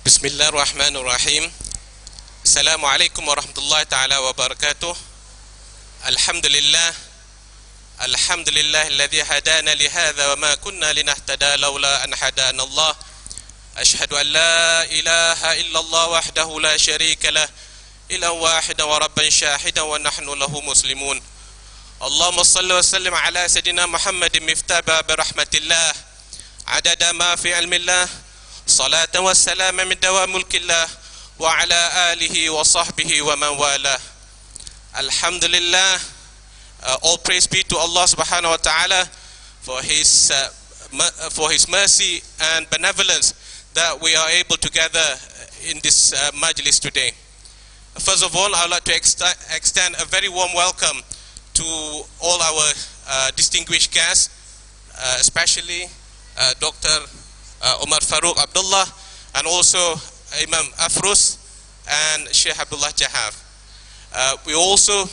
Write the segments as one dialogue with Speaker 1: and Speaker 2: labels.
Speaker 1: Bismillahirrahmanirrahim. Assalamualaikum warahmatullahi ta'ala wabarakatuh. Alhamdulillah. Alhamdulillahilladzi hadana lihadza wa ma kunna linahtada laula an hadana Allah. Ashhadu an la ilaha illallah wahdahu la syarika lah, ilahan wahidan wa rabban syahidan wa nahnu lahu muslimun. Allahumma salli wa sallim ala sayyidina Muhammadin miftah bab rahmatillah, adada ma fi ilmillah, salatan wa salaman min dawam mulkillah, wa ala alihi wa sahbihi wa man wala. Alhamdulillah, all praise be to Allah subhanahu wa ta'ala for his mercy and benevolence that we are able to gather in this majlis today. First of all, I would like to extend a very warm welcome to all our distinguished guests, especially Dr. Umar Faruq Abd-Allah, and also Imam Afrus and Sheikh Abdullah Jahaf. I also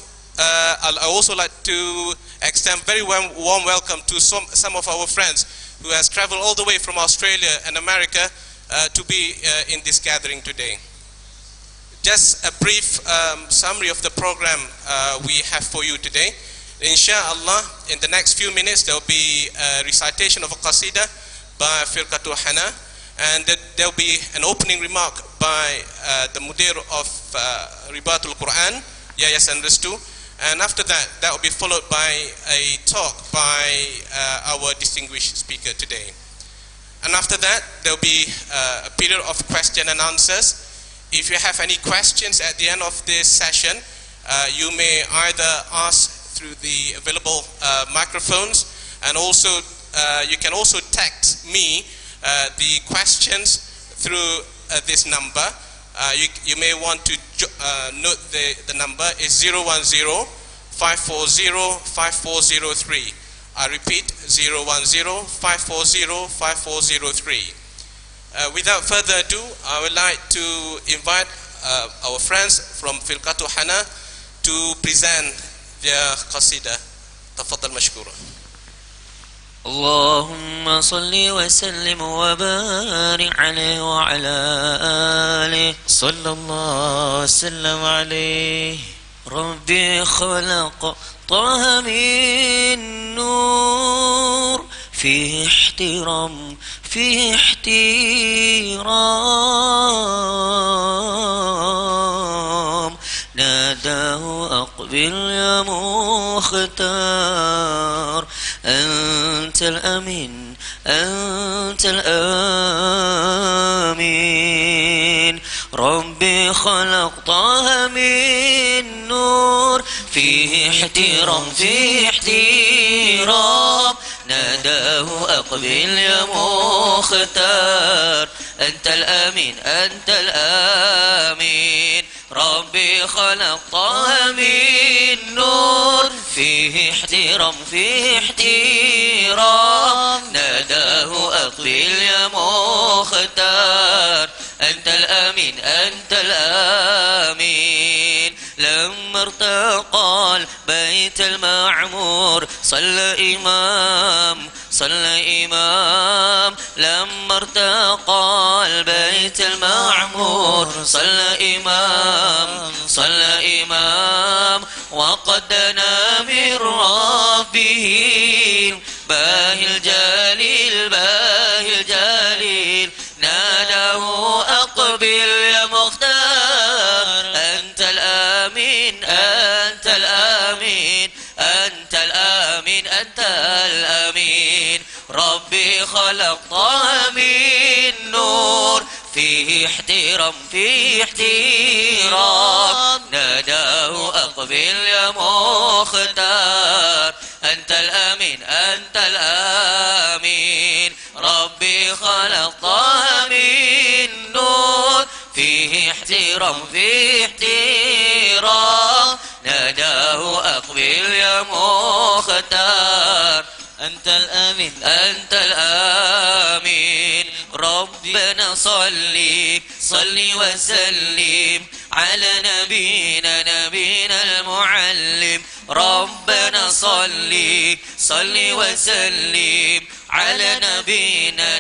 Speaker 1: like to extend very warm welcome to some of our friends who has traveled all the way from Australia and America to be in this gathering today. Just a brief summary of the program we have for you today. Inshallah, in the next few minutes there will be a recitation of a qasidah by Firqatul Hana, and there will be an opening remark by the Mudir of Ribatul Quran, Yayasan Restu, and after that will be followed by a talk by our distinguished speaker today. And after that there will be a period of question and answers. If you have any questions at the end of this session, you may either ask through the available microphones, and also you can also text me the questions through this number. You may want to note the number is 010-540-5403. I repeat, 010-540-5403. Without further ado, I would like to invite our friends from Firqatul Hana to present their qasidah. Tafaddal mashkura.
Speaker 2: اللهم صل وسلم وبارك عليه وعلى آله صلى الله وسلم عليه. ربي خلق طه من نور، فيه احترام فيه احترام، ناداه أقبل يا مختار، أنت الأمين أنت الآمين. ربي خلق طه من نور، فيه احترام فيه احترام، ناداه أقبل يا مختار، أنت الأمين أنت الآمين. ربي خلق طه من نور، فيه احترام فيه احترام، ناداه أقبل يا مختار، أنت الأمين أنت الآمين. لما ارتقى البيت المعمور صلى إمام، لما ارتقى البيت المعمور صلى إمام، وقد دنا من ربه باهي الجليل، ناداه أقبل يا مختار، أنت الآمين أنت الآمين أنت الآمين أنت الآمين. ربي خلق طه من نور، فيه احترام فيه احترام، ناداه أقبل يا مختار، أنت الأمين أنت الآمين. ربي خلق طه من نور، فيه احترام فيه احترام، ناداه أقبل يا مختار، أنت الأمين أنت الآمين. ربنا صل وسلم على نبينا المعلم. ربنا صل وسلم على نبينا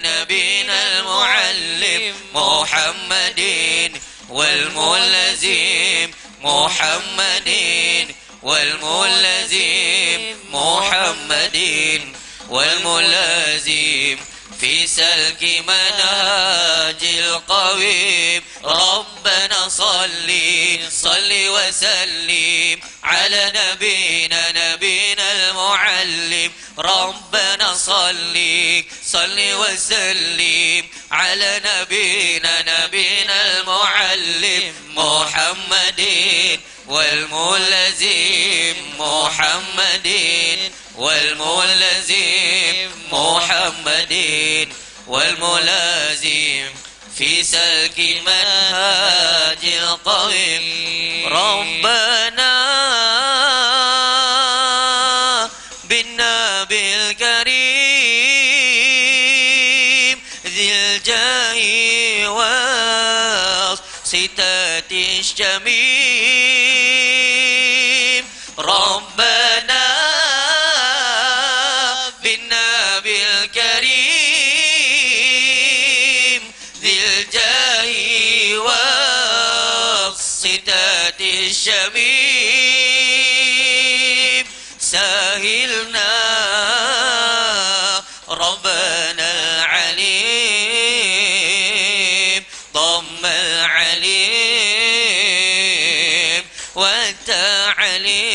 Speaker 2: المعلم. محمد والملزم محمد والملزم محمد والملازم في سلك منهاج القويم ربنا صل وسلم على نبينا المعلم ربنا صل وسلم على نبينا المعلم محمد والملزم محمد والملزم محمد والملازم في سلك منهاج القويم ربنا بالنبي الكريم ذي الجاه والصفات الشميم ربنا بالنبي الكريم ذي الجاه والصفات الشميم سهلنا ربنا العليم ضم العليم والتعليم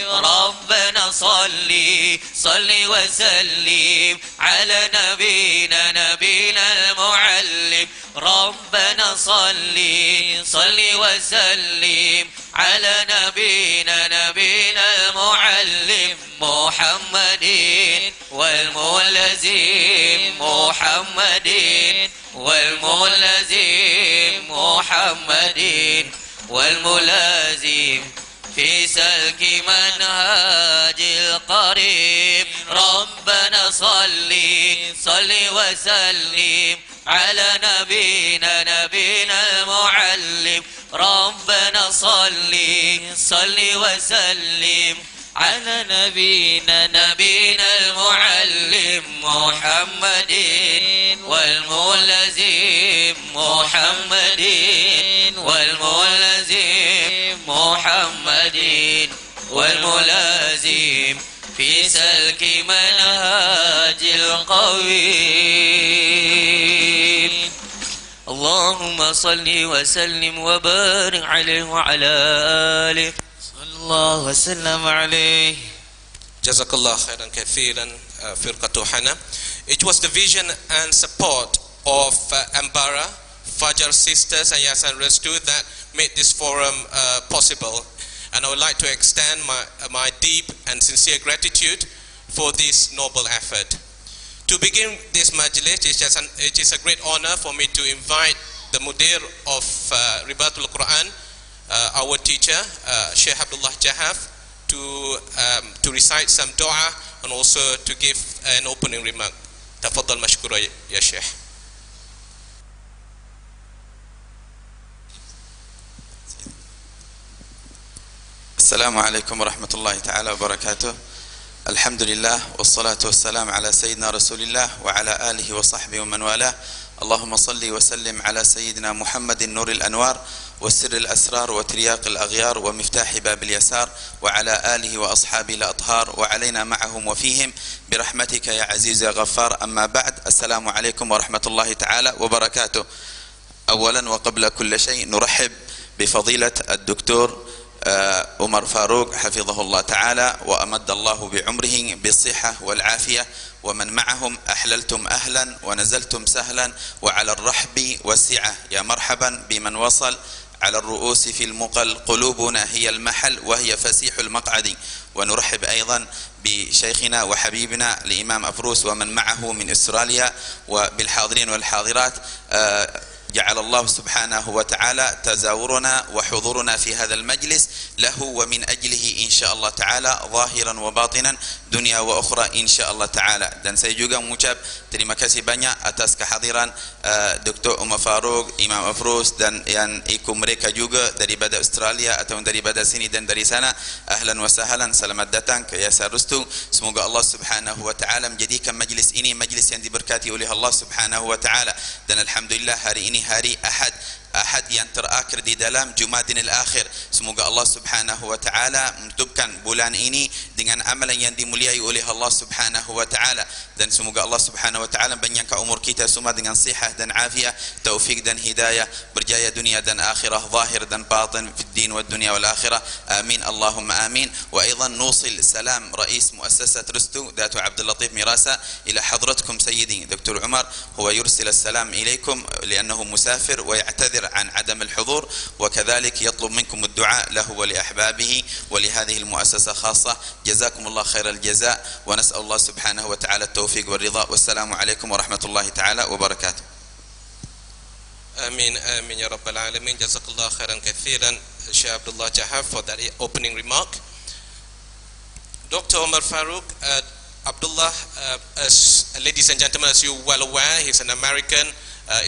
Speaker 2: ربنا صل وسلم على نبينا المعلم ربنا صل وسلم على نبينا المعلم محمد والملزم محمد والملزم محمد والملازم في سلك منهاج القريب ربنا صل وسلم على نبينا المعلم ربنا صل وسلم على نبينا المعلم محمد والملزم محمد والملزم محمد والملازم في سلك منهاج القويم اللهم صل وسلم وبارك عليه وعلى آله صلى الله وسلم عليه.
Speaker 1: Jazakallah khairan kathiran firqatu Hana. It was the vision and support of Ambara, Fajar Sisters and Yayasan Restu that made this forum possible. And I would like to extend my deep and sincere gratitude for this noble effort. To begin this majlis, it is a great honor for me to invite the Mudir of Ribatul Quran, our teacher, Sheikh Abdullah Jahaf, to recite some dua and also to give an opening remark. Tafaddal mashkura ya Sheikh.
Speaker 3: السلام عليكم ورحمة الله تعالى وبركاته. الحمد لله والصلاة والسلام على سيدنا رسول الله وعلى آله وصحبه ومن والاه. اللهم صل وسلم على سيدنا محمد نور الأنوار وسر الأسرار وترياق الأغيار ومفتاح باب اليسار وعلى آله وأصحابه الأطهار وعلينا معهم وفيهم برحمتك يا عزيز يا غفار. أما بعد، السلام عليكم ورحمة الله تعالى وبركاته. أولا وقبل كل شيء نرحب بفضيلة الدكتور عمر فاروق حفظه الله تعالى وأمد الله بعمره بالصحة والعافية، ومن معهم أحللتم أهلا ونزلتم سهلا وعلى الرحب والسعة. يا مرحبا بمن وصل على الرؤوس في المقل، قلوبنا هي المحل وهي فسيح المقعد. ونرحب أيضا بشيخنا وحبيبنا الإمام أفروس ومن معه من أستراليا وبالحاضرين والحاضرات. جعل الله سبحانه وتعالى تزاورنا وحضورنا في هذا المجلس له ومن أجله إن شاء الله تعالى ظاهرا وباطنا dunia wa ukhra insyaallah taala. Dan saya juga mengucap terima kasih banyak atas kehadiran Dr. Umar Faruq, Imam Afrus dan yang ikut mereka juga daripada Australia atau daripada sini dan dari sana. Ahlan wa sahlan, selamat datang ke Yayasan Restu. Semoga Allah Subhanahu wa taala menjadikan majlis ini majlis yang diberkati oleh Allah Subhanahu wa taala. Dan alhamdulillah hari ini hari Ahad yang terakhir di dalam Jumadin al-Akhir. Semoga Allah Subhanahu wa taala menutupkan bulan ini dengan amalan yang dimuliai oleh Allah Subhanahu wa taala, dan semoga Allah Subhanahu wa taala panjangkan umur kita semua dengan sihat dan afiat, taufik dan hidayah, berjaya dunia dan akhirah, zahir dan batin fi din wad dunya wal akhirah. Amin Allahumma amin. Wa aidan nusil salam رئيس مؤسسة رستو ذات عبد اللطيف مراسة إلى حضرتكم سيدي دكتور عمر. هو يرسل السلام إليكم لأنه مسافر ويعتذر عن عدم الحضور، وكذلك يطلب منكم الدعاء له ولأحبابه ولهذه المؤسسة خاصة. جزاكم الله خير الجزاء، ونسأل الله سبحانه وتعالى التوفيق والرضا، والسلام عليكم ورحمة الله تعالى وبركاته.
Speaker 1: Amin, amin ya rabbal alamin. Jazakallah khairan kathiran Shah Abdullah Jahaf for that opening remark. Dr. Umar Faruq Abdullah, ladies and gentlemen, as you're well aware, he's an American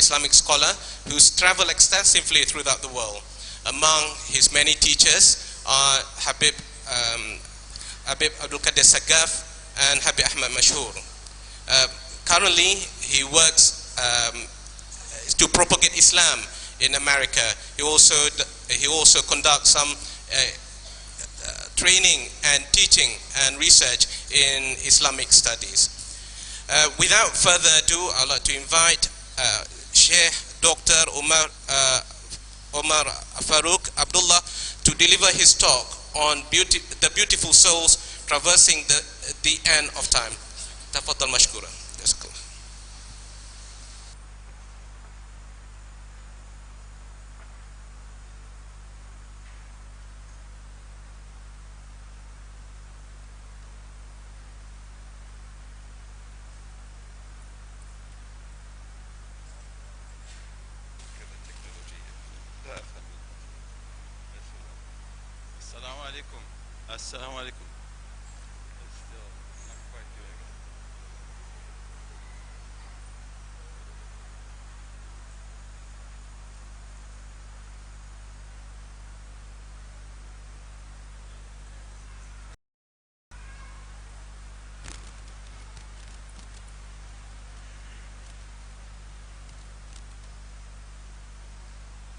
Speaker 1: Islamic scholar who's traveled extensively throughout the world. Among his many teachers are Habib Abdul Qadir Sagaf and Habib Ahmad Mashhur. Currently, he works to propagate Islam in America. He also conducts some training and teaching and research in Islamic studies. Without further ado, I'd like to invite Sheikh Dr. Umar Faruq Abd-Allah to deliver his talk on the beautiful souls traversing the end of time. Tafaddal mashkura.
Speaker 4: Assalamu alaikum. It's still not quite doing it.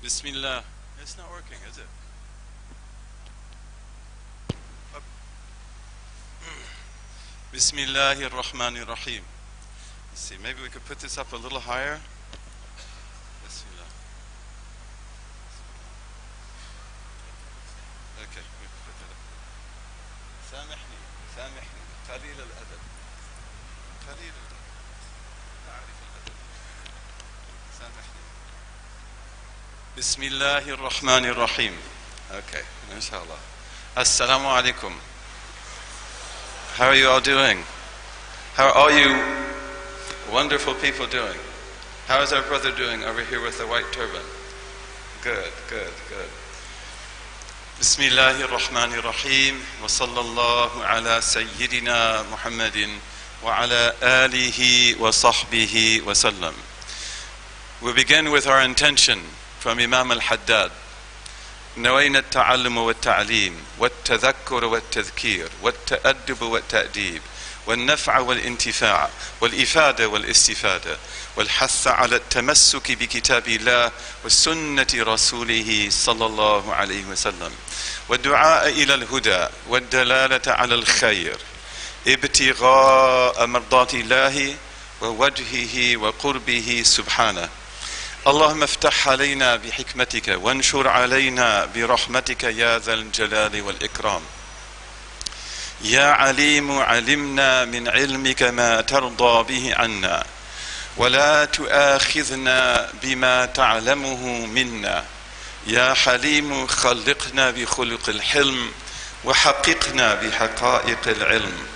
Speaker 4: Bismillah. It's not working, is it? Bismillahir Rahmanir Rahim. Let's see, maybe we could put this up a little higher. Bismillah. Okay, we can put it up. سامحني قليل الأدب. قليل الأدب. لا أعرف الأدب. سامحني. بسم الله الرحمن الرحيم. Okay, إن شاء الله. السلام عليكم. How are you all doing? How are all you wonderful people doing? How is our brother doing over here with the white turban? Good, good, good. Bismillahir Rahmanir Rahim. Wa sallallahu ala Sayyidina Muhammadin wa ala alihi wa sahbihi wa sallam. We begin with our intention from Imam al-Haddad. نوينا التعلم والتعليم والتذكر والتذكير والتأدب والتأديب والنفع والانتفاع والإفادة والاستفادة والحث على التمسك بكتاب الله وسنة رسوله صلى الله عليه وسلم والدعاء إلى الهدى والدلالة على الخير ابتغاء مرضات الله ووجهه وقربه سبحانه. اللهم افتح علينا بحكمتك وانشر علينا برحمتك يا ذا الجلال والإكرام. يا عليم علمنا من علمك ما ترضى به عنا ولا تؤاخذنا بما تعلمه منا. يا حليم خلقنا بخلق الحلم وحققنا بحقائق العلم.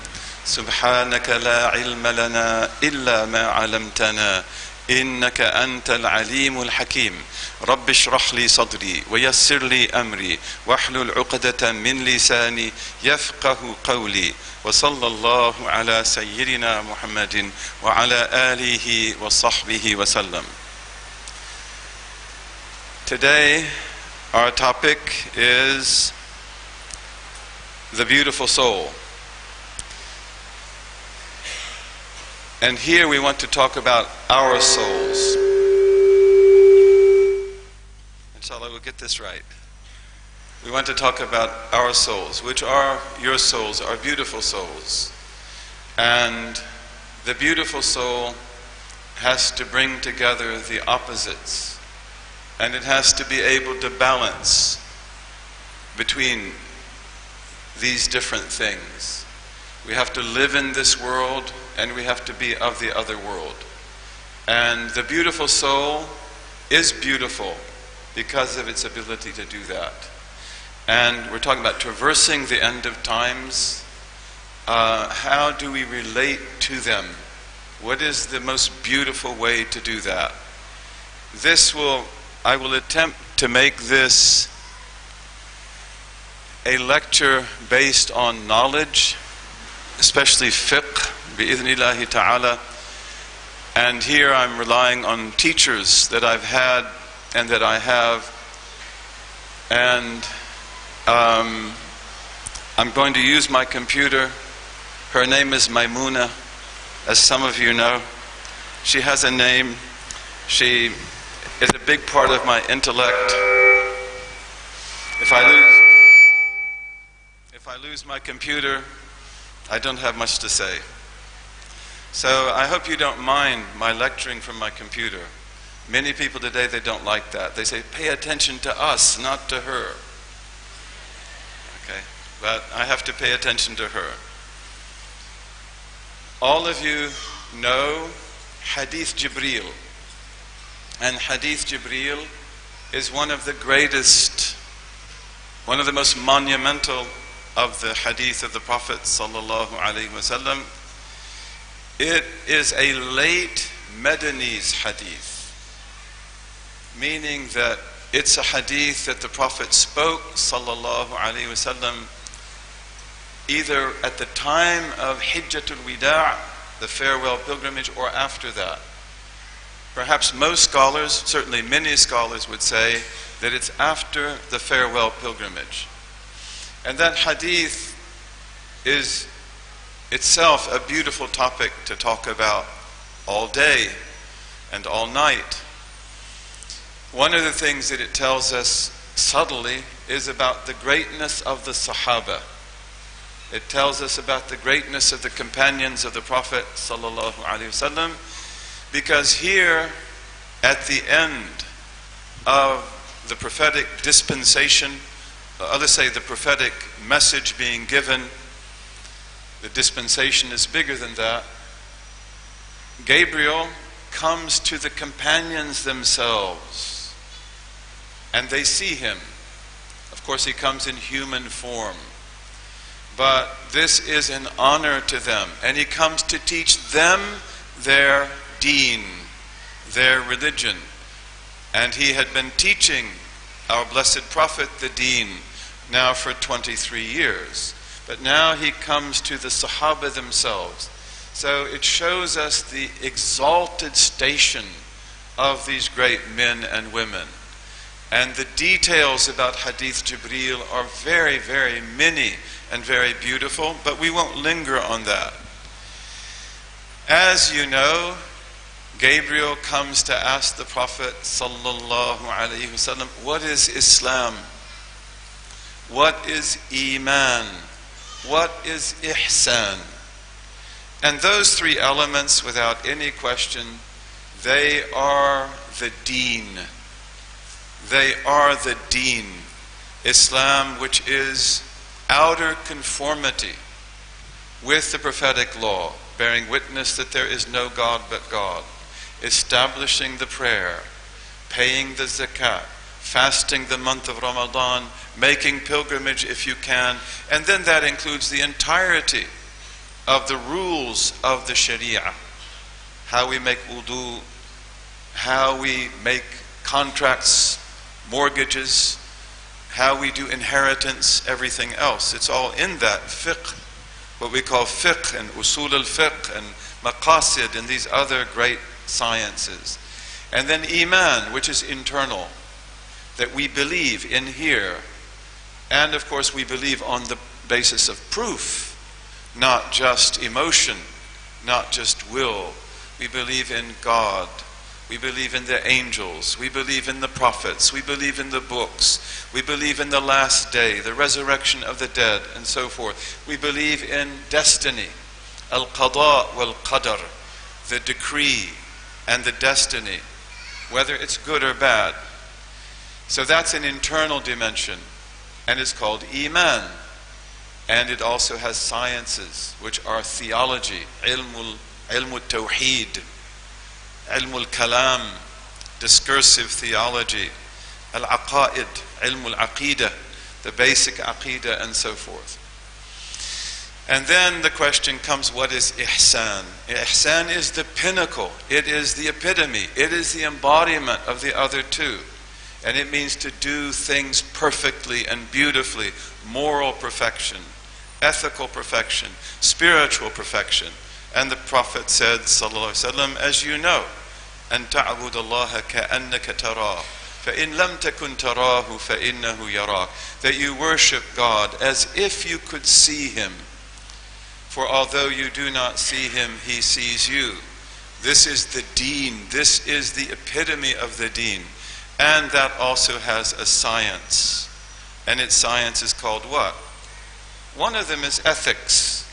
Speaker 4: سبحانك لا علم لنا إلا ما علمتنا إنك أنت العليم الحكيم رب اشرح لي صدري ويسر لي أمري واحلل عقدة من لساني يفقه قولي وصلى الله على سيدنا محمد وعلى آله وصحبه وسلم. Today our topic is the beautiful soul. And here we want to talk about our souls. Inshallah, we'll get this right. We want to talk about our souls, which are your souls, our beautiful souls. And the beautiful soul has to bring together the opposites. And it has to be able to balance between these different things. We have to live in this world, and we have to be of the other world. And the beautiful soul is beautiful because of its ability to do that. And we're talking about traversing the end of times. How do we relate to them? What is the most beautiful way to do that? I will attempt to make this a lecture based on knowledge, especially fiqh, bi'idhnillahi ta'ala. And here I'm relying on teachers that I've had and that I have. And I'm going to use my computer. Her name is Maimuna, as some of you know. She has a name. She is a big part of my intellect. If I lose my computer, I don't have much to say. So I hope you don't mind my lecturing from my computer. Many people today, they don't like that. They say, pay attention to us, not to her. Okay, but I have to pay attention to her. All of you know Hadith Jibreel. And Hadith Jibreel is one of the greatest, one of the most monumental of the hadith of the Prophet sallallahu alaihi wasallam. It is a late Madanese hadith, meaning that it's a hadith that the Prophet spoke sallallahu alaihi wasallam either at the time of Hijjatul Wida', the farewell pilgrimage, or after that. Perhaps most scholars, certainly many scholars, would say that it's after the farewell pilgrimage. And that hadith is itself a beautiful topic to talk about all day and all night. One of the things that it tells us subtly is about the greatness of the Sahaba. It tells us about the greatness of the companions of the Prophet sallallahu alaihi wasallam, because here at the end of the prophetic dispensation, let's say the prophetic message being given, the dispensation is bigger than that. Gabriel comes to the companions themselves, and they see him. Of course, he comes in human form, but this is an honor to them, and he comes to teach them their deen, their religion. And he had been teaching our blessed Prophet the deen now for 23 years. But now he comes to the Sahaba themselves. So it shows us the exalted station of these great men and women. And the details about Hadith Jibreel are very, very many and very beautiful, but we won't linger on that. As you know, Gabriel comes to ask the Prophet sallallahu alaihi wasallam, what is Islam? What is Iman? What is Ihsan? And those three elements, without any question, they are the deen. They are the deen. Islam, which is outer conformity with the prophetic law, bearing witness that there is no God but God, establishing the prayer, paying the zakat, fasting the month of Ramadan, making pilgrimage if you can, and then that includes the entirety of the rules of the Sharia. How we make wudu, how we make contracts, mortgages, how we do inheritance, everything else. It's all in that fiqh, what we call fiqh and usul al-fiqh and maqasid and these other great sciences. And then iman, which is internal, that we believe in here. And of course we believe on the basis of proof, not just emotion, not just will. We believe in God. We believe in the angels. We believe in the prophets. We believe in the books. We believe in the last day, the resurrection of the dead, and so forth. We believe in destiny, al-qada wal-qadar, the decree and the destiny, whether it's good or bad. So that's an internal dimension, and it's called iman. And it also has sciences, which are theology, ilmul tawheed, ilmul kalam, discursive theology, al-aqaid, ilmul aqidah, the basic aqidah, and so forth. And then the question comes, what is ihsan? Ihsan is the pinnacle. It is the epitome. It is the embodiment of the other two. And it means to do things perfectly and beautifully, moral perfection, ethical perfection, spiritual perfection. And the Prophet said, sallallahu alaihi wasallam, as you know, أن تعبد الله كأنك تراه فإن لم تكن تراه فإنه يراك, that you worship God as if you could see Him. For although you do not see Him, He sees you. This is the deen. This is the epitome of the deen. And that also has a science. And its science is called what? One of them is ethics.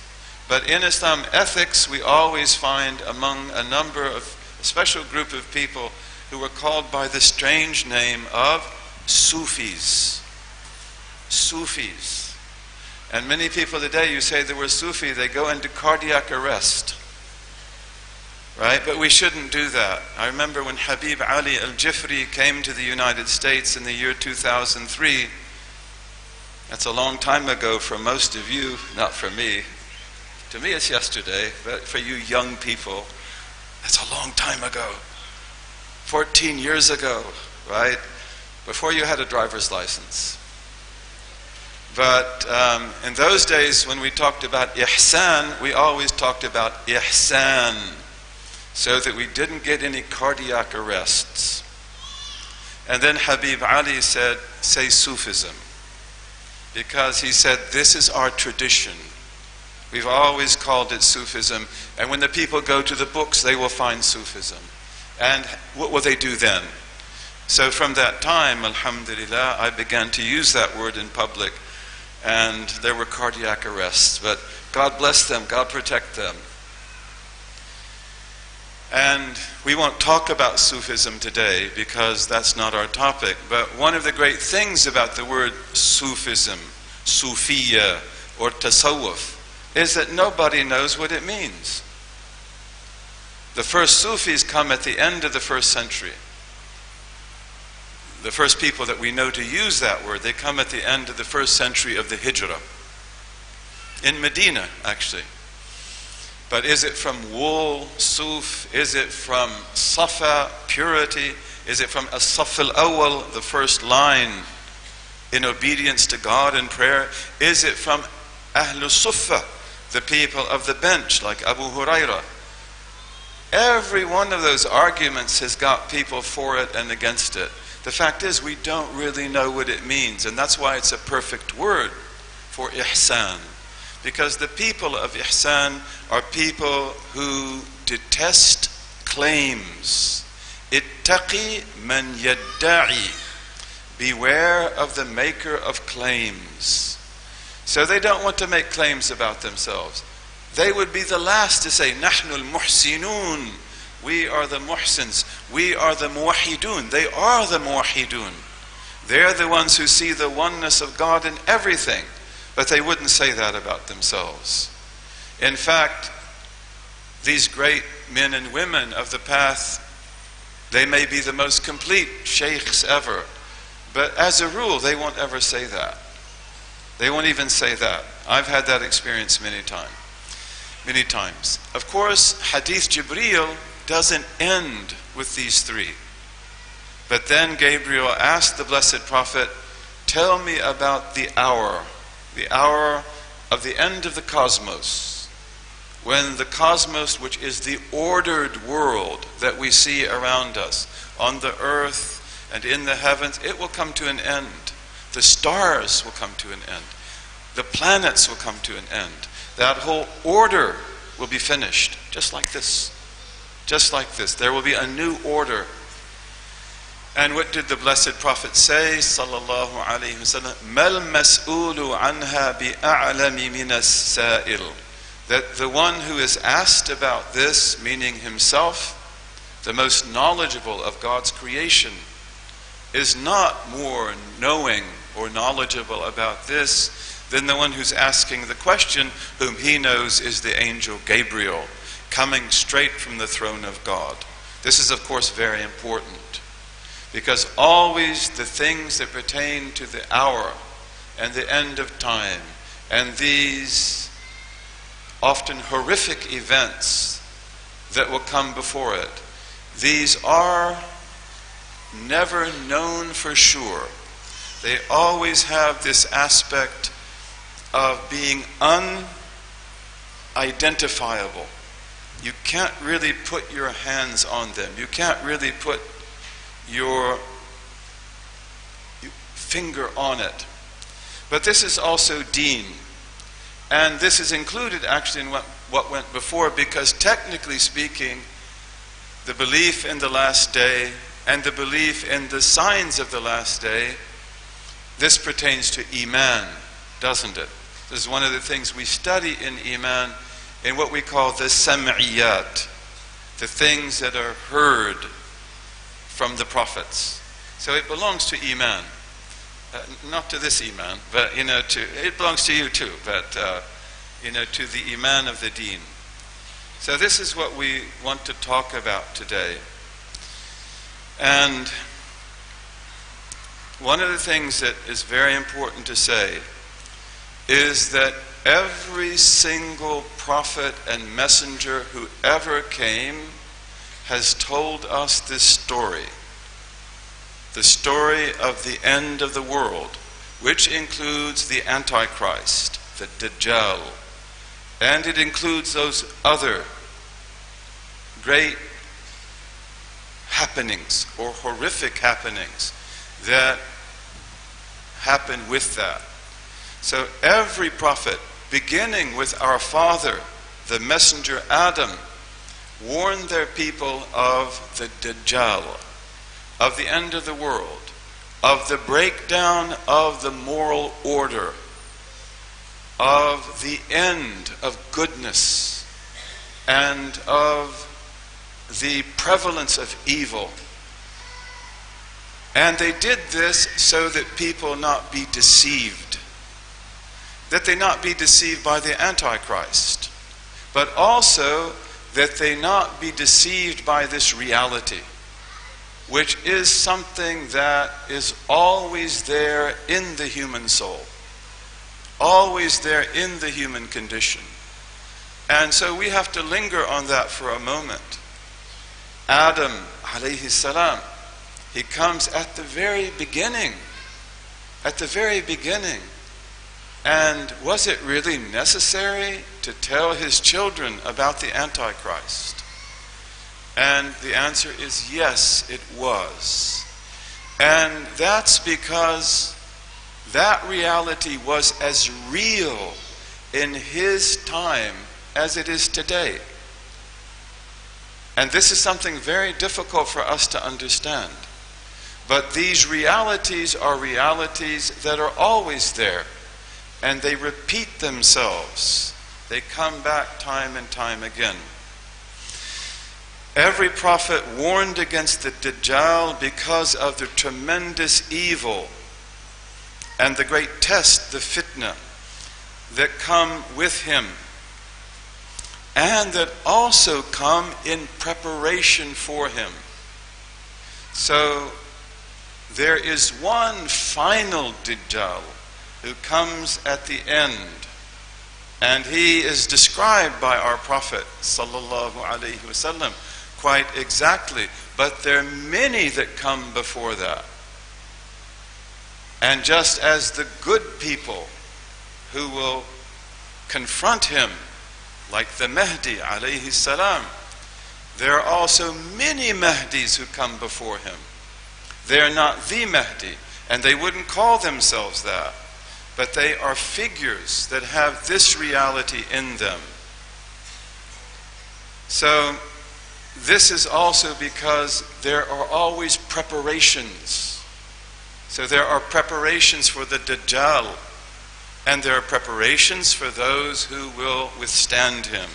Speaker 4: But in Islam, ethics we always find among a special group of people who were called by the strange name of Sufis. Sufis. And many people today, you say they were Sufi, they go into cardiac arrest. Right? But we shouldn't do that. I remember when Habib Ali al-Jifri came to the United States in the year 2003. That's a long time ago for most of you, not for me. To me it's yesterday, but for you young people, that's a long time ago. 14 years ago, right? Before you had a driver's license. But in those days when we talked about ihsan, we always talked about ihsan, so that we didn't get any cardiac arrests. And then Habib Ali said, say Sufism. Because he said, this is our tradition. We've always called it Sufism. And when the people go to the books, they will find Sufism. And what will they do then? So from that time, alhamdulillah, I began to use that word in public. And there were cardiac arrests. But God bless them, God protect them. And we won't talk about Sufism today because that's not our topic. But one of the great things about the word Sufism, Sufiya, or Tasawwuf, is that nobody knows what it means. The first Sufis come at the end of the first century. The first people that we know to use that word, they come at the end of the first century of the Hijrah. In Medina, actually. But is it from wool, suf? Is it from safa, purity? Is it from as-saf al-awwal, the first line, in obedience to God and prayer? Is it from Ahlus Suffa, the people of the bench, like Abu Hurairah? Every one of those arguments has got people for it and against it. The fact is, we don't really know what it means, and that's why it's a perfect word for ihsan. Because the people of ihsan are people who detest claims. Ittaqi man yadda'i. Beware of the maker of claims. So they don't want to make claims about themselves. They would be the last to say, Nahnu al-muhsinun. We are the muhsins. We are the muwahidun. They are the muwahidun. They're the ones who see the oneness of God in everything. But they wouldn't say that about themselves. In fact, these great men and women of the path, they may be the most complete sheikhs ever. But as a rule, they won't ever say that. They won't even say that. I've had that experience many times. Of course, Hadith Jibreel doesn't end with these three. But then Gabriel asked the Blessed Prophet, tell me about the hour of the end of the cosmos, when the cosmos, which is the ordered world that we see around us, on the earth and in the heavens, it will come to an end. The stars will come to an end. The planets will come to an end. That whole order will be finished, just like this. Just like this. There will be a new order. And what did the Blessed Prophet say, sallallahu alayhi wasallam? Mal mas'ulu anha bi'a'lami minas sa'il. That the one who is asked about this, meaning himself, the most knowledgeable of God's creation, is not more knowing or knowledgeable about this than the one who's asking the question, whom he knows is the angel Gabriel, coming straight from the throne of God. This is, of course, very important, because always the things that pertain to the hour and the end of time, and these often horrific events that will come before it, these are never known for sure. They always have this aspect of being unidentifiable. You can't really put your hands on them. You can't really put your finger on it. But this is also deen. And this is included actually in what went before, because technically speaking, the belief in the last day and the belief in the signs of the last day, this pertains to Iman, doesn't it? This is one of the things we study in Iman, in what we call the Sam'iyat, the things that are heard from the prophets. So it belongs to Iman. Not to this Iman, but it belongs to you too, but to the Iman of the Deen. So this is what we want to talk about today. And one of the things that is very important to say is that every single prophet and messenger who ever came has told us this story. The story of the end of the world, which includes the Antichrist, the Dajjal, and it includes those other great happenings or horrific happenings that happen with that. So every prophet, beginning with our father, the messenger Adam, warned their people of the Dajjal, of the end of the world, of the breakdown of the moral order, of the end of goodness, and of the prevalence of evil. And they did this so that people not be deceived, that they not be deceived by the Antichrist, but also that they not be deceived by this reality, which is something that is always there in the human soul, always there in the human condition. And so we have to linger on that for a moment. Adam, alayhi salam, he comes at the very beginning. At the very beginning. And was it really necessary to tell his children about the Antichrist? And the answer is yes, it was. And that's because that reality was as real in his time as it is today. And this is something very difficult for us to understand. But these realities are realities that are always there. And they repeat themselves. They come back time and time again. Every prophet warned against the Dajjal because of the tremendous evil and the great test, the fitna, that come with him, and that also come in preparation for him. So there is one final Dajjal who comes at the end, and he is described by our Prophet sallallahu alaihi wasallam quite exactly, but there are many that come before that. And just as the good people who will confront him, like the Mahdi alayhi salam, there are also many Mahdis who come before him. They are not the Mahdi, and they wouldn't call themselves that, but they are figures that have this reality in them. So this is also because there are always preparations. So there are preparations for the Dajjal, and there are preparations for those who will withstand him.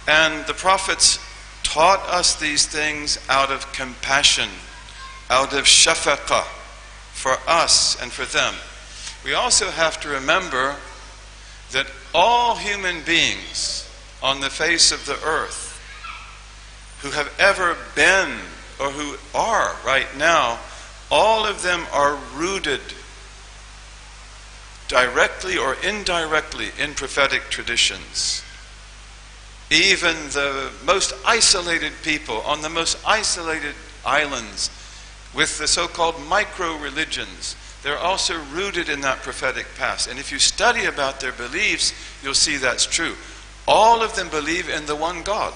Speaker 4: And the prophets taught us these things out of compassion, out of shafaqah for us and for them. We also have to remember that all human beings on the face of the earth who have ever been or who are right now, all of them are rooted directly or indirectly in prophetic traditions. Even the most isolated people on the most isolated islands with the so-called micro-religions, they're also rooted in that prophetic past. And if you study about their beliefs, you'll see that's true. All of them believe in the one God.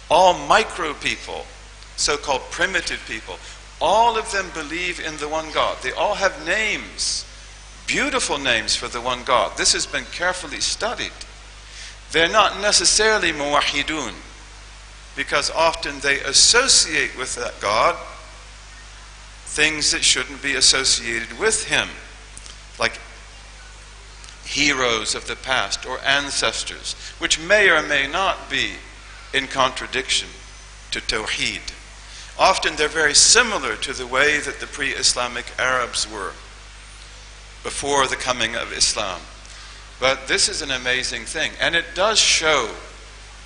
Speaker 4: All micro people, so-called primitive people, all of them believe in the one God. They all have names, beautiful names for the one God. This has been carefully studied. They're not necessarily muwahidun, because often they associate with that God things that shouldn't be associated with him, like heroes of the past or ancestors, which may or may not be in contradiction to Tawheed. Often they're very similar to the way that the pre-Islamic Arabs were before the coming of Islam. But this is an amazing thing, and it does show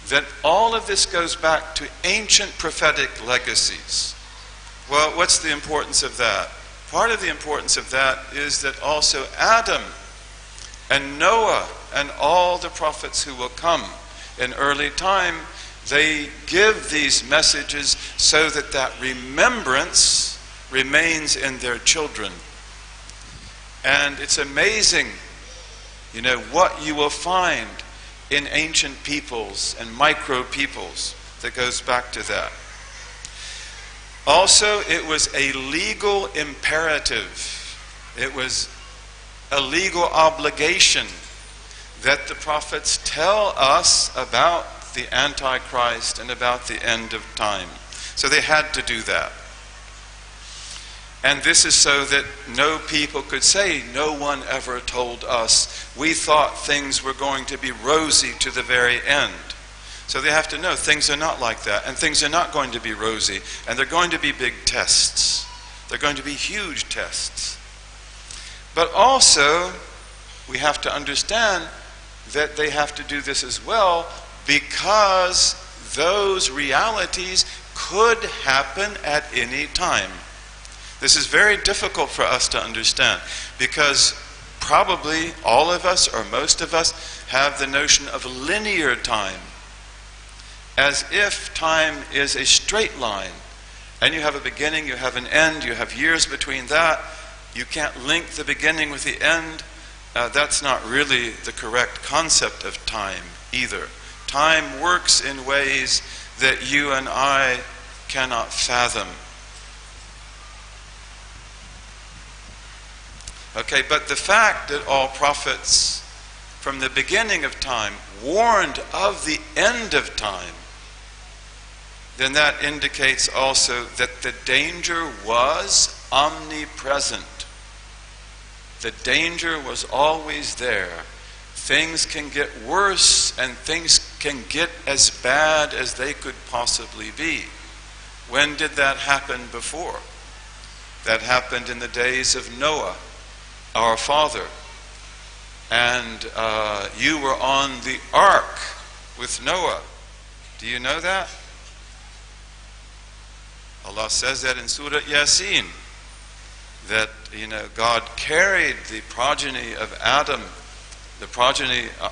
Speaker 4: that all of this goes back to ancient prophetic legacies. Well, what's the importance of that? Part of the importance of that is that also Adam and Noah and all the prophets who will come in early time, they give these messages so that that remembrance remains in their children. And it's amazing, you know, what you will find in ancient peoples and micro peoples that goes back to that. Also, it was a legal imperative. It was a legal obligation that the prophets tell us about the Antichrist and about the end of time. So they had to do that. And this is so that no people could say, no one ever told us. We thought things were going to be rosy to the very end. So they have to know things are not like that, and things are not going to be rosy, and they're going to be big tests. They're going to be huge tests. But also, we have to understand that they have to do this as well because those realities could happen at any time. This is very difficult for us to understand because probably all of us or most of us have the notion of linear time, as if time is a straight line. And you have a beginning, you have an end, you have years between that. You can't link the beginning with the end. That's not really the correct concept of time either. Time works in ways that you and I cannot fathom. Okay, but the fact that all prophets from the beginning of time warned of the end of time, then that indicates also that the danger was omnipresent. The danger was always there. Things can get worse and things can get as bad as they could possibly be. When did that happen before? That happened in the days of Noah, our father. And you were on the ark with Noah. Do you know that? Allah says that in Surah Yayasan, that, you know, God carried the progeny of Adam,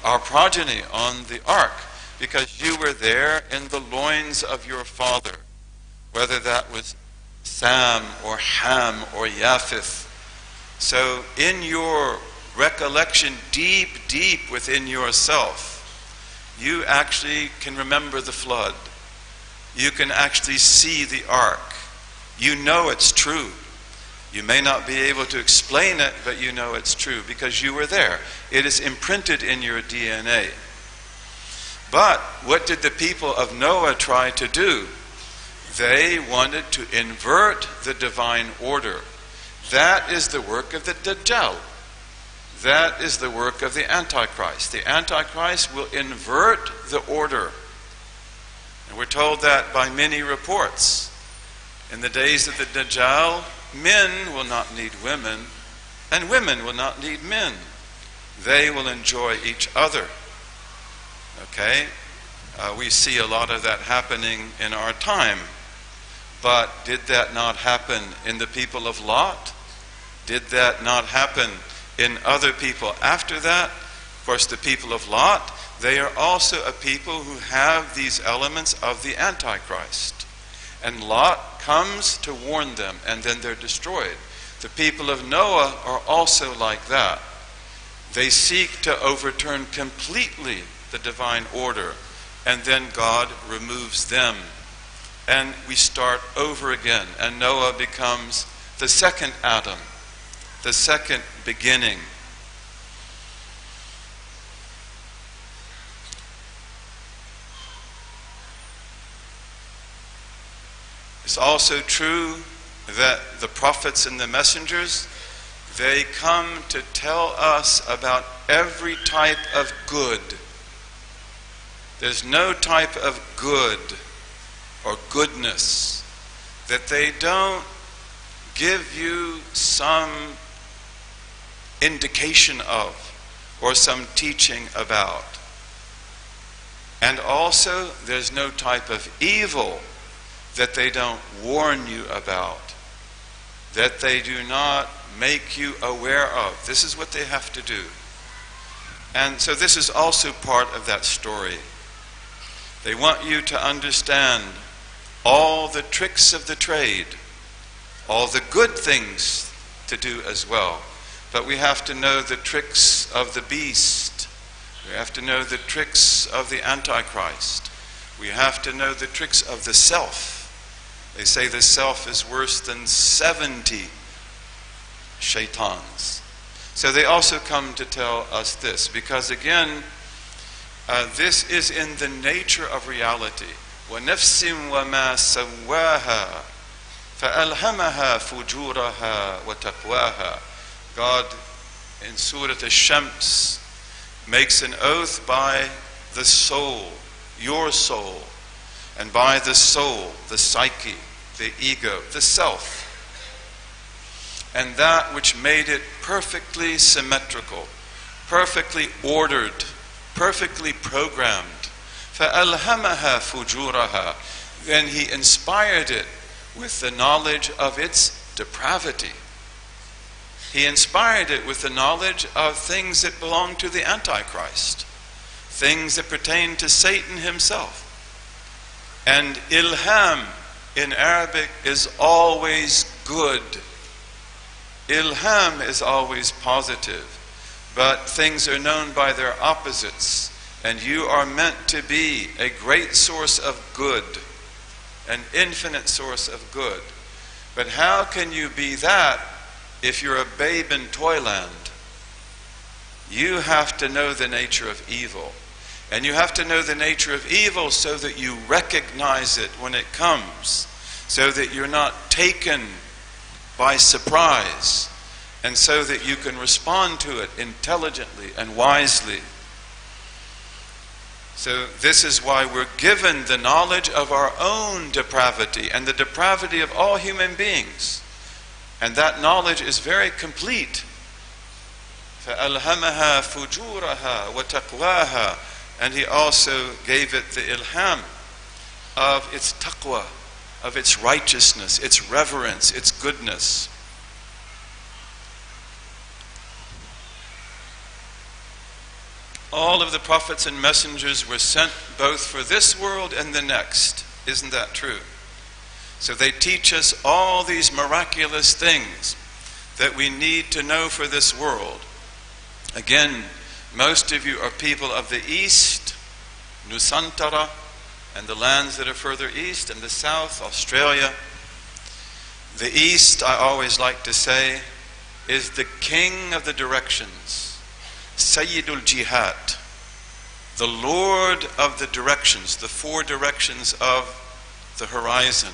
Speaker 4: our progeny on the ark. because you were there in the loins of your father, whether that was Sam or Ham or Japheth. So in your recollection, deep, deep within yourself, you actually can remember the flood. You can actually see the ark. You know it's true. You may not be able to explain it, but you know it's true because you were there. It is imprinted in your DNA. But what did the people of Noah try to do? They wanted to invert the divine order. That is the work of the Dajjal. That is the work of the Antichrist. The Antichrist will invert the order. And we're told that by many reports. In the days of the Dajjal, men will not need women, and women will not need men. They will enjoy each other. Okay? We see a lot of that happening in our time. But did that not happen in the people of Lot? Did that not happen in other people after that? Of course, the people of Lot, they are also a people who have these elements of the Antichrist. And Lot comes to warn them, and then they're destroyed. The people of Noah are also like that. They seek to overturn completely the divine order, and then God removes them. And we start over again, and Noah becomes the second Adam, the second beginning. It's also true that the prophets and the messengers, they come to tell us about every type of good. There's no type of good or goodness that they don't give you some indication of or some teaching about. And also, there's no type of evil that they don't warn you about, that they do not make you aware of. This is what they have to do. And so this is also part of that story. They want you to understand all the tricks of the trade, all the good things to do as well. But we have to know the tricks of the beast. We have to know the tricks of the Antichrist. We have to know the tricks of the self. They say the self is worse than 70 shaitans. So they also come to tell us this, because again, this is in the nature of reality. وَنَفْسٍ وَمَا سَوَّاهَا فَأَلْهَمَهَا فُجُورَهَا وَتَقْوَاهَا. God in Surah Ash-Shams makes an oath by the soul, your soul, and by the soul, the psyche, the ego, the self, and that which made it perfectly symmetrical, perfectly ordered, perfectly programmed. فَأَلْهَمَهَا فُجُورَهَا. Then he inspired it with the knowledge of its depravity. He inspired it with the knowledge of things that belong to the Antichrist, things that pertain to Satan himself. And ilham in Arabic is always good. Ilham is always positive. But things are known by their opposites. And you are meant to be a great source of good, an infinite source of good. But how can you be that if you're a babe in Toyland? You have to know the nature of evil. And you have to know the nature of evil so that you recognize it when it comes, so that you're not taken by surprise, and so that you can respond to it intelligently and wisely. So this is why we're given the knowledge of our own depravity and the depravity of all human beings. And that knowledge is very complete. فَأَلْهَمَهَا فُجُورَهَا وَتَقْوَاهَا. And he also gave it the ilham of its taqwa, of its righteousness, its reverence, its goodness. all of the prophets and messengers were sent both for this world and the next. Isn't that true? So they teach us all these miraculous things that we need to know for this world. Again, most of you are people of the East, Nusantara, and the lands that are further east, and the South, Australia. The East, I always like to say, is the king of the directions, Sayyidul Jihad, the Lord of the directions, the four directions of the horizon.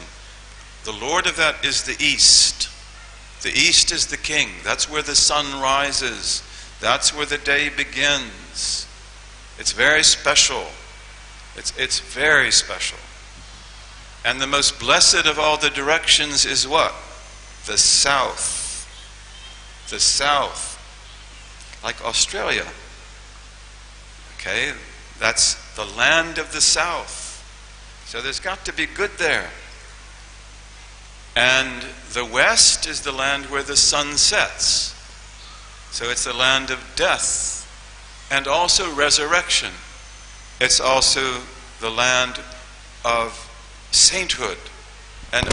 Speaker 4: The Lord of that is the East. The East is the king. That's where the sun rises. That's where the day begins. It's very special. It's very special. And the most blessed of all the directions is what? The South. The South. Like Australia. Okay? That's the land of the South. So there's got to be good there. And the West is the land where the sun sets. So it's the land of death and also resurrection. It's also the land of sainthood and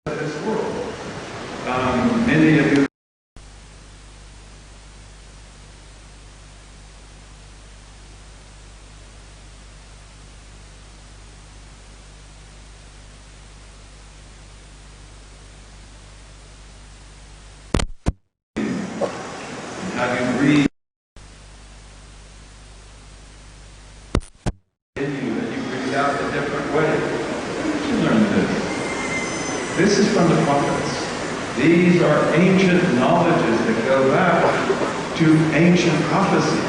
Speaker 5: this world. Many of you how you breathe in you and you breathe out a different way. You learn this. This is from the prophets. These are ancient knowledges that go back to ancient prophecy.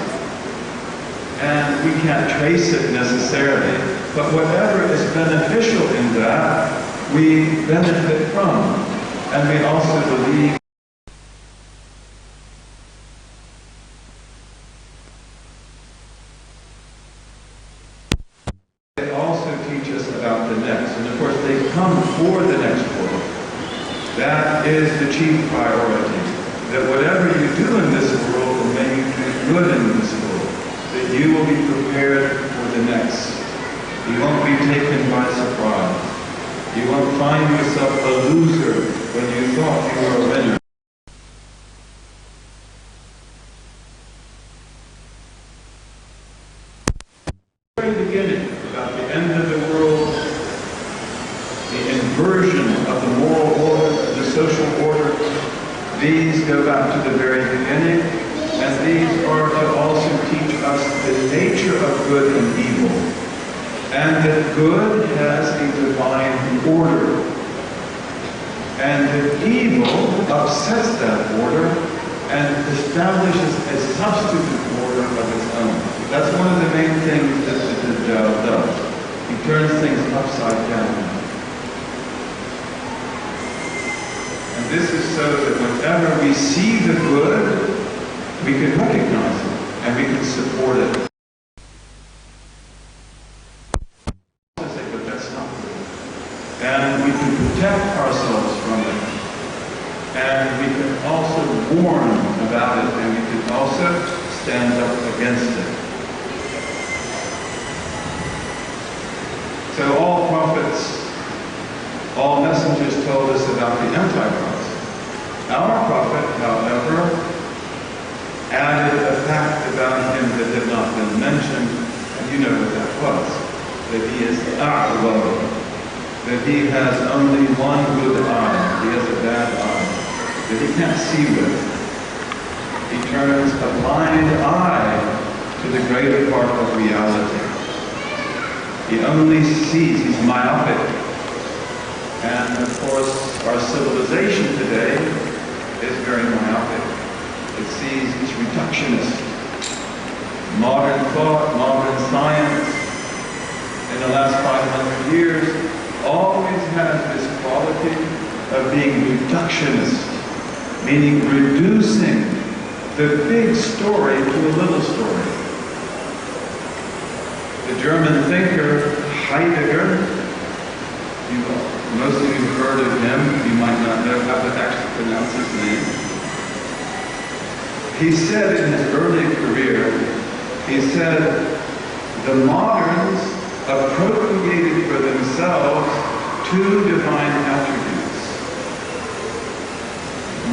Speaker 5: And we can't trace it necessarily, but whatever is beneficial in that, we benefit from. And we also believe they also teach us about the next. And of course, they come for the next world. That is the chief priority. That whatever you do in this world, and may you do good in this world, that you will be prepared for the next. You won't be taken by surprise. You won't find yourself a loser when you thought you were a winner. Very beginning, about the end of the world, the inversion of the moral order, the social order, these go back to the very beginning, and these are to also teach us the nature of good and evil, and that good has a divine order, and that evil upsets that order and establishes a substitute order of its own. That's one of the main things that the Dajjal does. He turns things upside down. And this is so that whenever we see the good, we can recognize it and we can support it. But that's not good. And we can protect ourselves from it. And we can also warn about it, and we can also stand up against it. So all prophets, all messengers told us about the Antichrist. Our prophet, however, added a fact about him that had not been mentioned, and you know what that was. that he is a'war, that he has only one good eye, he has a bad eye, that he can't see with. He turns a blind eye to the greater part of reality. He only sees, he's myopic. And of course, our civilization today is very myopic. It sees, it's reductionist. Modern thought, modern science, in the last 500 years, always has this quality of being reductionist, meaning reducing the big story to a little story. The German thinker Heidegger, most of you have heard of him, you might not know how to actually pronounce his name. He said in his early career, he said, the moderns appropriated for themselves two divine attributes,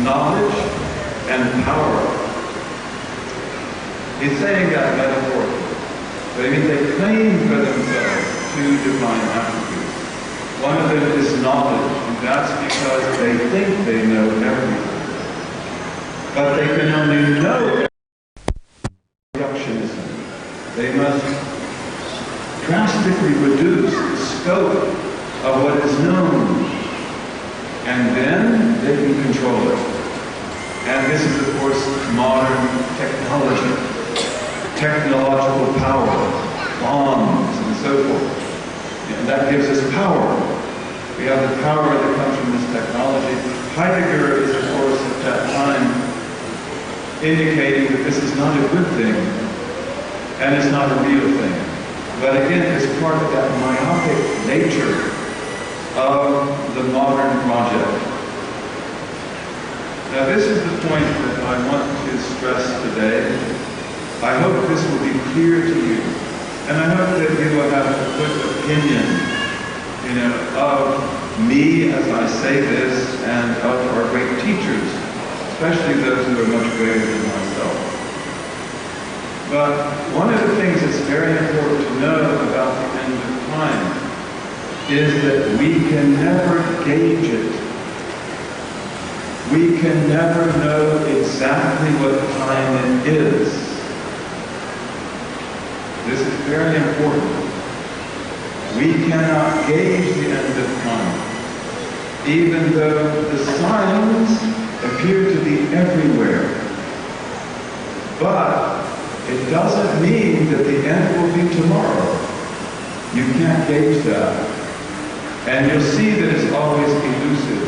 Speaker 5: knowledge and power. He's saying that metaphorically. But I mean, they claim for themselves two divine attributes. One of them is knowledge, and that's because they think they know everything. But they can only know reductionism. They must drastically reduce the scope of what is known, and then they can control it. And this is, of course, modern technology. Technological power, bombs, and so forth. And that gives us power. We have the power that comes from this technology. Heidegger is, of course, at that time indicating that this is not a good thing, and it's not a real thing. But again, it's part of that myopic nature of the modern project. Now, this is the point that I want to stress today. I hope this will be clear to you, and I hope that you will have a good opinion, of me as I say this, and of our great teachers, especially those who are much greater than myself. But one of the things that's very important to know about the end of time is that we can never gauge it. We can never know exactly what time it is. This is very important. We cannot gauge the end of time, even though the signs appear to be everywhere. But it doesn't mean that the end will be tomorrow. You can't gauge that. And you'll see that it's always elusive.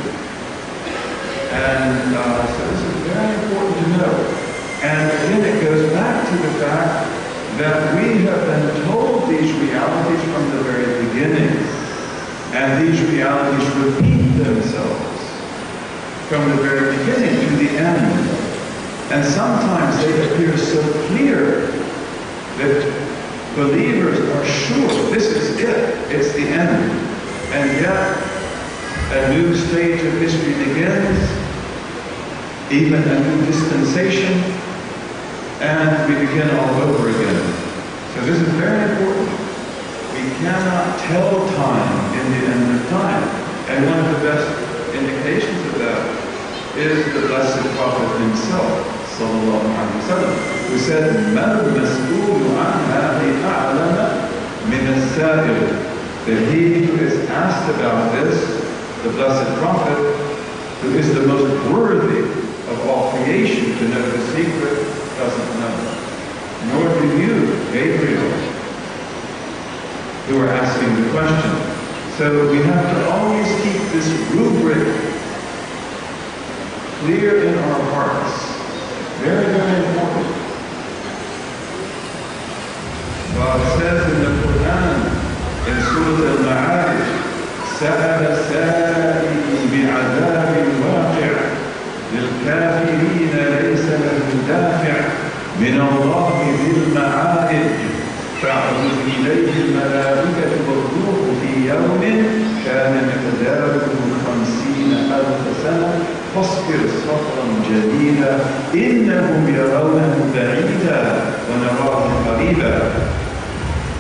Speaker 5: And so this is very important to know. And again, it goes back to the fact that we have been told these realities from the very beginning. And these realities repeat themselves from the very beginning to the end. And sometimes they appear so clear that believers are sure this is it, it's the end. And yet, a new stage of history begins, even a new dispensation, and we begin all over again. So this is very important. We cannot tell time in the end of time. And one of the best indications of that is the Blessed Prophet himself, sallallahu alaihi wasallam, who said, مَا الْمَسْئُولُ عَنْهَا بِأَعْلَمَ مِنَ السَّائِلِ, that he who is asked about this, the Blessed Prophet, who is the most worthy of all creation to know the secret, doesn't know. Nor do you, Gabriel, who are asking the question. So we have to always keep this rubric clear in our hearts. Very, very important. God says in the Quran, in Surah Al-Ma'arij, سأل سائل بعذاب واقع للكافرين ليس له دافع من الله ذي المعارج تعرج إليه الملائكة والروح في يوم كان مقداره 50,000 سنة فاصبر صبرا جميلا إنهم يرونه بعيدا ونراه قريبا.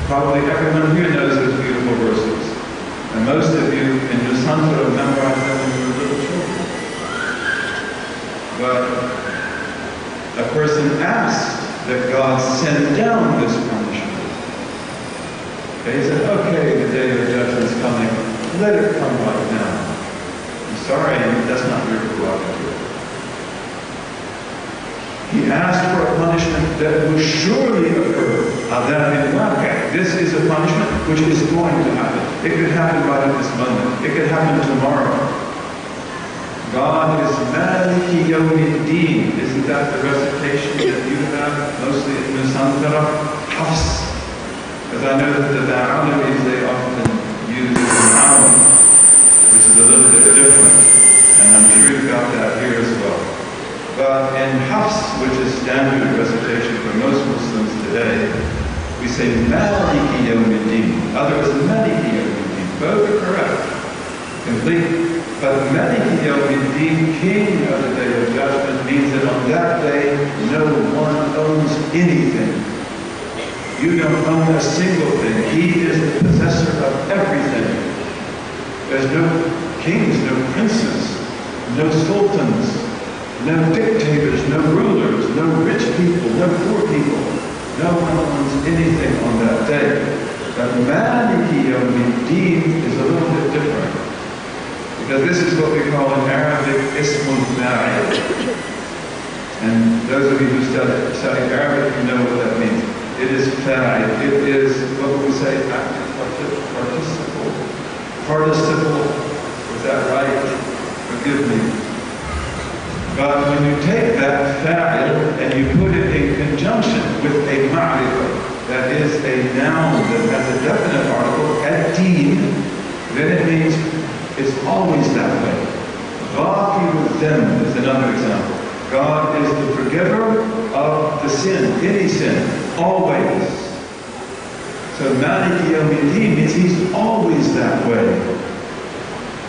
Speaker 5: Probably everyone here knows those beautiful verses. And most of you in Nusantara memorized them when you were little children. But a person asked that God send down this punishment. He said, okay, the day of judgment is coming. Let it come right now. I'm sorry, that's not your prerogative. He asked for a punishment that will surely occur. This is a punishment which is going to happen. It could happen right at this moment. It could happen tomorrow. God is Maliki Yawmiddin. Isn't that the recitation that you have mostly in Nusantara? Hafs. Because I know that the Alamis, they often use Ma'am, which is a little bit different. And I'm sure you've got that here as well. But in Hafs, which is standard recitation for most Muslims today, we say Maliki Yawmiddin. Others, Maliki Yawmiddin. Both are correct. Complete. But Maliki Yawmiddin, King of the Day of Judgment, means that on that day, no one owns anything. You don't own a single thing. He is the possessor of everything. There's no kings, no princes, no sultans, no dictators, no rulers, no rich people, no poor people. No one owns anything on that day. But Maliki Yawmiddin is a little bit different. Because this is what we call in Arabic Ismun Fa'il. And those of you who study Arabic, you know what that means. It is Fa'il. It is, what would we say, active participle. Participle, is that right? Forgive me. But when you take that fa'il and you put it in conjunction with a ma'rifah, that is a noun that has a definite article, ad-din, then it means it's always that way. Ghafiru them is another example. God is the forgiver of the sin, any sin, always. So Maliki Yawmiddin means he's always that way.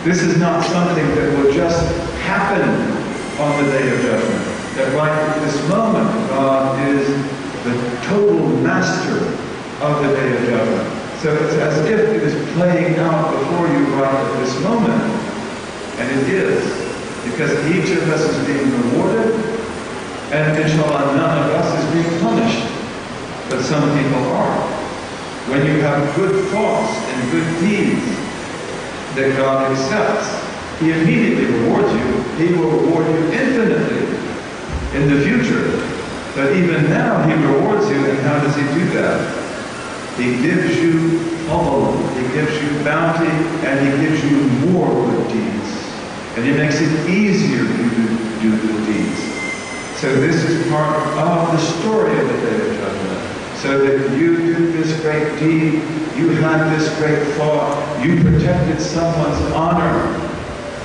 Speaker 5: This is not something that will just happen on the Day of Judgment. That right at this moment, God is the total master of the Day of Judgment. So it's as if it is playing out before you right at this moment. And it is. Because each of us is being rewarded, and inshallah none of us is being punished. But some people are. When you have good thoughts and good deeds that God accepts, He immediately rewards you. He will reward you infinitely in the future. But even now, He rewards you, and how does He do that? He gives you fadl, He gives you bounty, and He gives you more good deeds. And He makes it easier for you to do good deeds. So this is part of the story of the Day of Judgment. So that you did this great deed, you had this great thought, you protected someone's honor.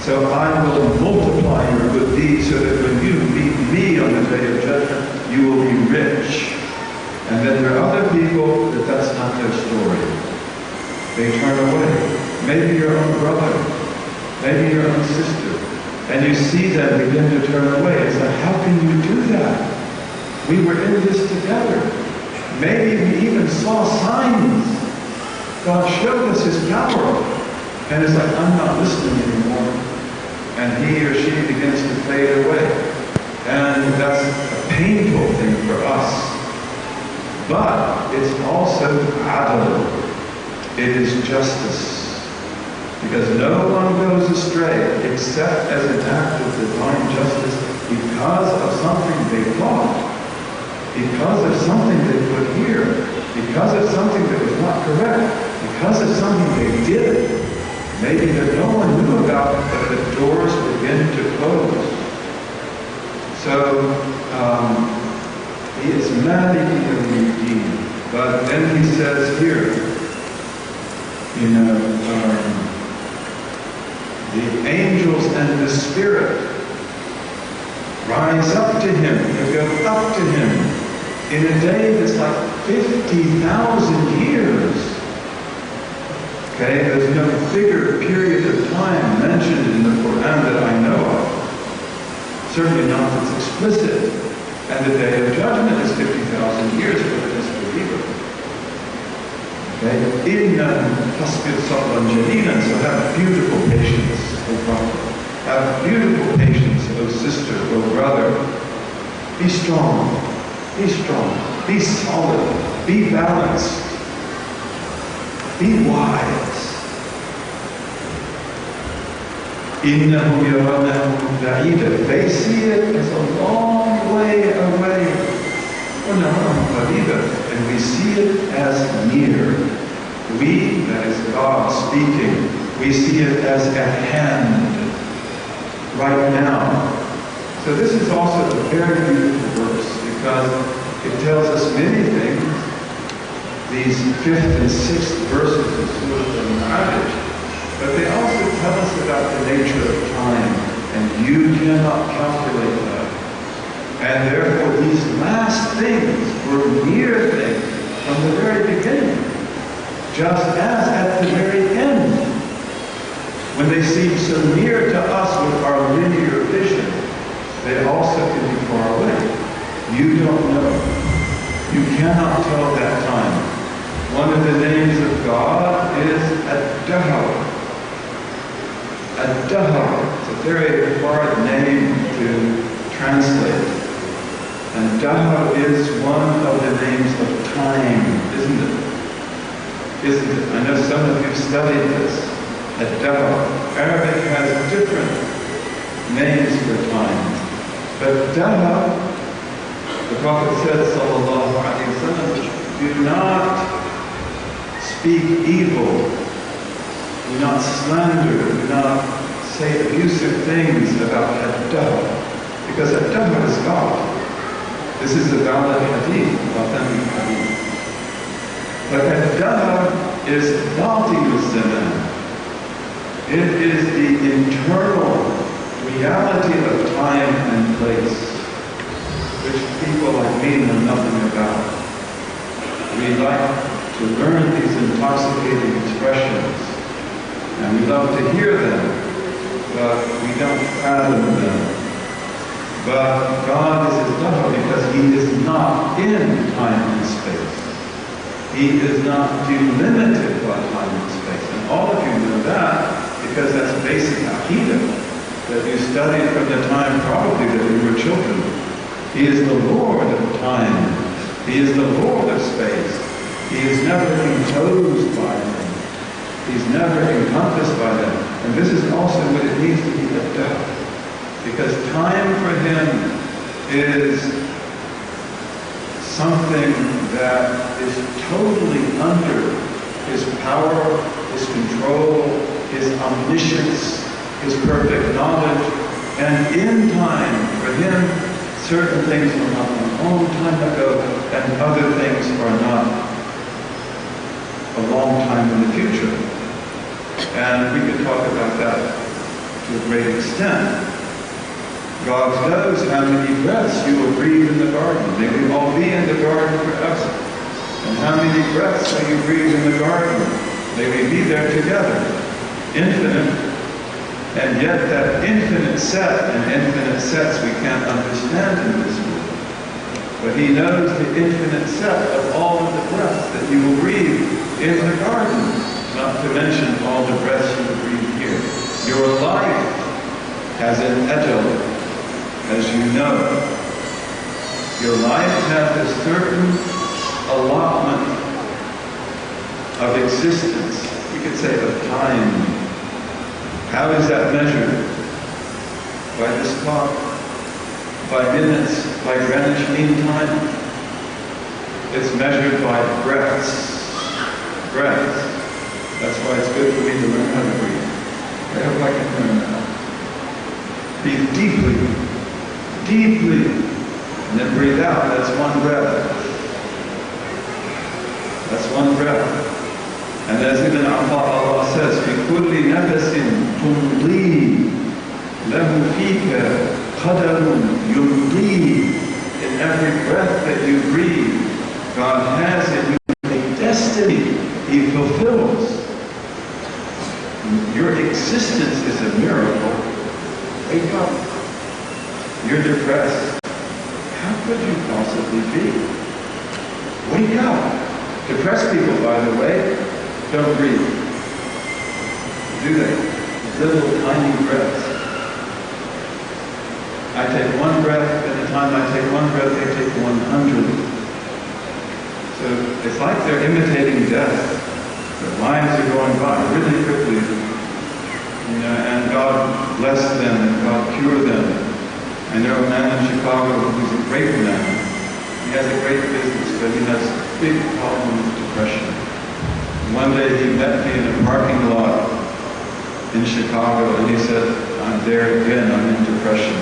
Speaker 5: So I will multiply your good deeds so that when you meet me on the Day of Judgment, you will be rich. And then there are other people that that's not their story. They turn away. Maybe your own brother, maybe your own sister. And you see them begin to turn away. It's like, how can you do that? We were in this together. Maybe we even saw signs. God showed us His power. And it's like, I'm not listening anymore. And he or she begins to fade away. And that's a painful thing for us. But it's also adl. It is justice. Because no one goes astray except as an act of divine justice because of something they thought, because of something they put here, because of something that was not correct, because of something they did. Maybe that no one knew about, but the doors begin to close. So, he is Maliki Yawmiddin. But then he says here, the angels and the Spirit rise up to Him, they go up to Him in a day that's like 50,000 years. Okay, there's no bigger period of time mentioned in the Quran that I know of. Certainly not that's explicit. And the Day of Judgment is 50,000 years for the disbeliever. Okay? إِنَّهُمْ تَصْبِرْ صَبْرًا جَمِيلًا. So have beautiful patience, O Prophet. Have beautiful patience, O sister, O brother. Be strong. Be strong. Be solid. Be balanced. Be wise. إِنَّهُمْ يَرَوْنَهُ بَعِيدًا. They see it as a long way away. And we see it as near. We, that is God speaking, we see it as at hand, right now. So this is also a very beautiful verse because it tells us many things. These 5th and 6th verses of Surah Al-Ma'arij, but they also tell us about the nature of time, and you cannot calculate that. And therefore these last things were near things from the very beginning, just as at the very end. When they seem so near to us with our linear vision, they also can be far away. You don't know. You cannot tell that time. One of the names of God is Ad-Dahr. Ad-Dahr. It's a very hard name to translate. And Dahr is one of the names of time, isn't it? Isn't it? I know some of you studied this. Ad-Dahr. Arabic has different names for time. But Dahr, the Prophet said, sallallahu alaihi wasallam, do not speak evil, do not slander, do not say abusive things about Ad-Dahr, because Ad-Dahr is God. This is a valid hadith, authentic hadith. But Ad-Dahr is Batil Zaman. It is the internal reality of time and place, which people like me know nothing about. We like to learn these intoxicating expressions, and we love to hear them, but we don't fathom them. But God is His Dahr because He is not in time and space. He is not delimited by time and space. And all of you know that because that's basic Aqidah that you studied from the time probably that you were children. He is the Lord of time. He is the Lord of space. He is never imposed by them. He's never encompassed by them. And this is also what it means to be a Dahr. Because time for Him is something that is totally under His power, His control, His omniscience, His perfect knowledge. And in time, for Him, certain things were not a long time ago, and other things are not a long time in the future. And we could talk about that to a great extent. God knows how many breaths you will breathe in the garden. May we all be in the garden forever. And how many breaths will you breathe in the garden? May we be there together. Infinite. And yet that infinite set, and infinite sets we can't understand in this world. But He knows the infinite set of all of the breaths that you will breathe in the garden. Not to mention all the breaths you will breathe here. Your life has an ajal. As you know, your life has a certain allotment of existence, you could say of time. How is that measured? By this clock? By minutes? By Greenwich Mean Time? It's measured by breaths. Breaths. That's why it's good for me to learn how to breathe. I hope I can learn that. Breathe deeply. Deeply, and then breathe out. That's one breath. That's one breath. And as Ibn Allah says, بِكُلِّ نَفَسٍ تُمْضِي لَهُ فِيكَ قَدَرٌ يُمْضِي. In every breath that you breathe, God has in you a destiny He fulfills. Your existence is a miracle. Wake up. You're depressed. How could you possibly be? Wake up. Depressed people, by the way, don't breathe. Do they? Little tiny breaths. I take one breath, at the time I take one breath, they take 100. So it's like they're imitating death. Their lives are going by really quickly. You know, and God bless them and God cure them. I know a man in Chicago who's a great man. He has a great business, but he has a big problem with depression. One day he met me in a parking lot in Chicago and he said, I'm there again, I'm in depression.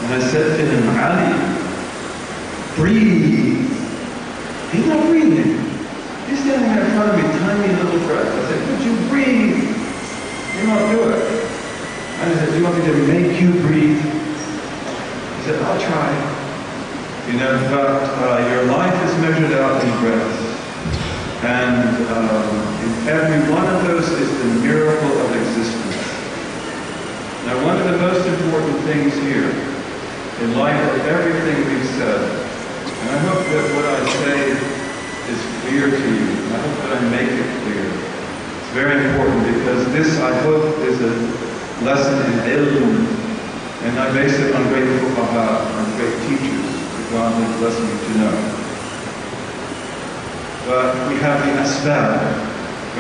Speaker 5: And I said to him, Ali, breathe. He's not breathing. He's standing there in front of me, tiny little breath. I said, would you breathe? You won't do it. I said, do you want me to make you breathe? He said, I'll try. You know, but your life is measured out in breaths. And in every one of those is the miracle of existence. Now, one of the most important things here, in light of everything we've said, and I hope that what I say is clear to you. I hope that I make it clear. It's very important because this, I hope, is a lesson in ilm. And I base it on great fuqaha, on great teachers, that God has blessed me to know. But we have the asbab,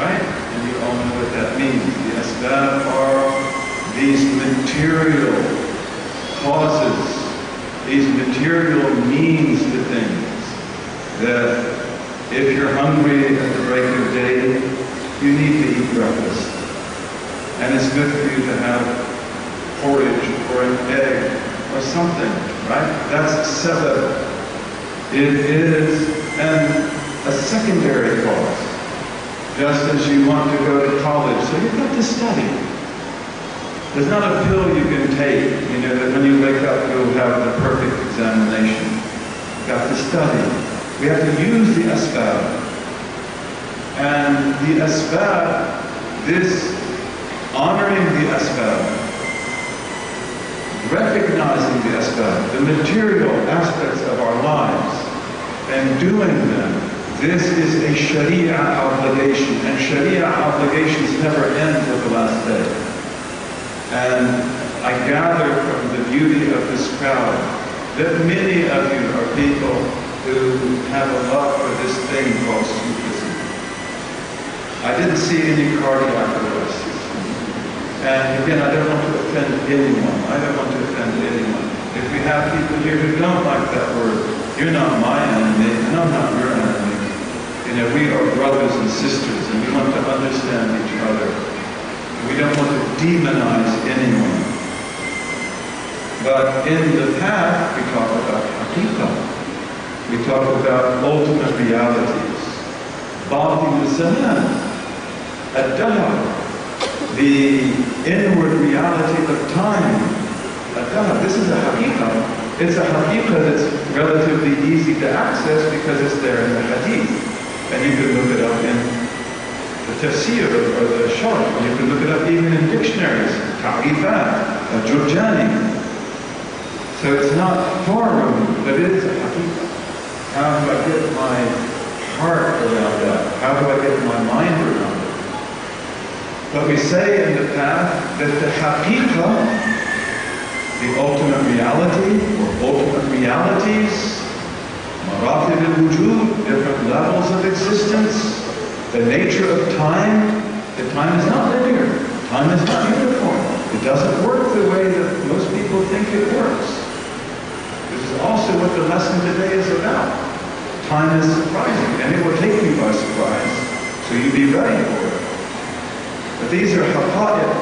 Speaker 5: right? And you all know what that means. The asbab are these material causes, these material means to things, that if you're hungry at the break of day, you need to eat breakfast. And it's good for you to have porridge or an egg or something, right? That's sabab. It is a secondary cause. Just as you want to go to college, so you've got to study. There's not a pill you can take, you know, that when you wake up you'll have the perfect examination. You've got to study. We have to use the asbab. And the asbab, this honoring the asbab, recognizing the asbab, the material aspects of our lives, and doing them, this is a Sharia obligation, and Sharia obligations never end till the last day. And I gather from the beauty of this crowd that many of you are people who have a love for this thing called Sufism. I didn't see any cardiac arrests. And again, I don't want to offend anyone. I don't want to offend anyone. If we have people here who don't like that word, you're not my enemy, and I'm not your enemy. You know, we are brothers and sisters, and we want to understand each other. We don't want to demonize anyone. But in the path, we talk about haqiqah. We talk about ultimate realities. Batin al-zaman, ad-dahr, the inward reality of time. Ad-dahr, this is a haqiqah. It's a haqiqah that's relatively easy to access because it's there in the hadith. And you can look it up in the tafsir or the sharh. You can look it up even in dictionaries, ta'rifat, Jurjani. So it's not far removed, but it is a haqiqah. How do I get my heart around that? How do I get my mind around it? But we say in the path that the haqiqah, the ultimate reality or ultimate realities, maratib al-wujud, different levels of existence, the nature of time. The time is not linear. Time is not uniform. It doesn't work the way that most people think it works. This is also what the lesson today is about. Time is surprising, and it will take you by surprise, so you be ready for it. But these are haqa'iq,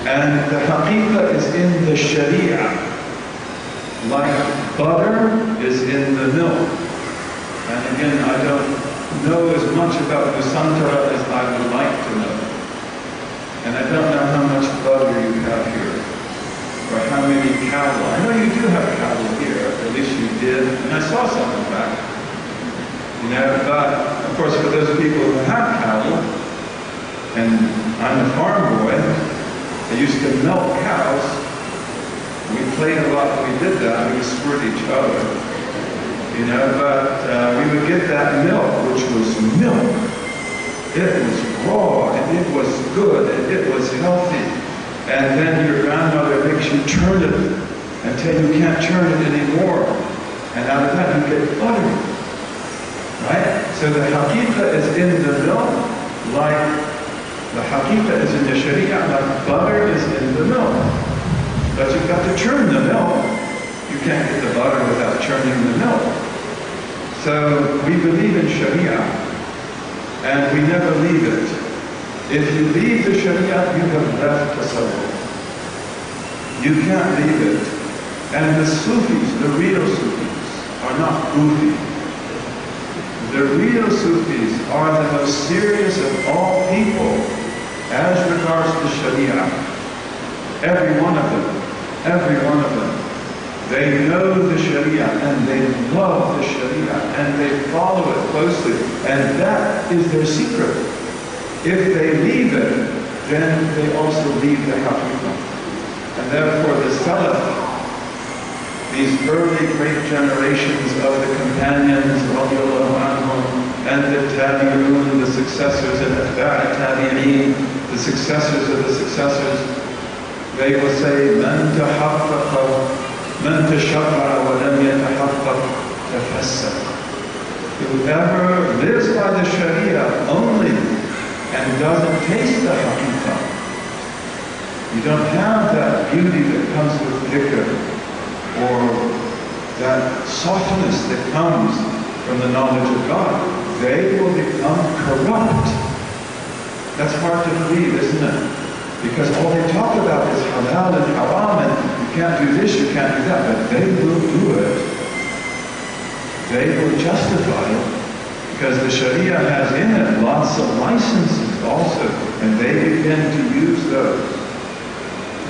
Speaker 5: and the haqiqah is in the sharia. Like butter is in the milk. And again, I don't know as much about Nusantara as I would like to know. And I don't know how much butter you have here, or how many cattle. I know you do have cattle here, at least you did, and I saw some in fact. You know, but of course for those people who have cattle, and I'm a farm boy, I used to milk cows. We played a lot when we did that, we would squirt each other. you know, but we would get that milk, which was milk. It was raw, and it was good, and it was healthy. And then your grandmother makes you churn it until you can't churn it anymore. And out of that you get butter. Right? So the haqiqah is in the milk, like the haqiqah is in the sharia, like butter is in the milk. But you've got to churn the milk. You can't get the butter without churning the milk. So we believe in sharia, and we never leave it. If you leave the sharia, you have left tasawwuf. You can't leave it. And the Sufis, the real Sufis, are not goofy. The real Sufis are the most serious of all people as regards to sharia. Every one of them. Every one of them. They know the sharia and they love the sharia and they follow it closely. And that is their secret. If they leave it, then they also leave the haqiqah. And therefore the Salaf, these early great generations of the companions, radiallahu anhum, and the tabi'un, the successors of the tabi'in, the successors of the successors, they will say, "Man tahaqqaqa, man tashabba'a wa lam yatahaqqaq, tafassaq." Whoever lives by the sharia only and doesn't taste the haqiqah, you don't have that beauty that comes with dhikr, or that softness that comes from the knowledge of God, they will become corrupt. That's hard to believe, isn't it? Because all they talk about is halal and haram, and you can't do this, you can't do that, but they will do it. They will justify it, because the sharia has in it lots of licenses also, and they begin to use those.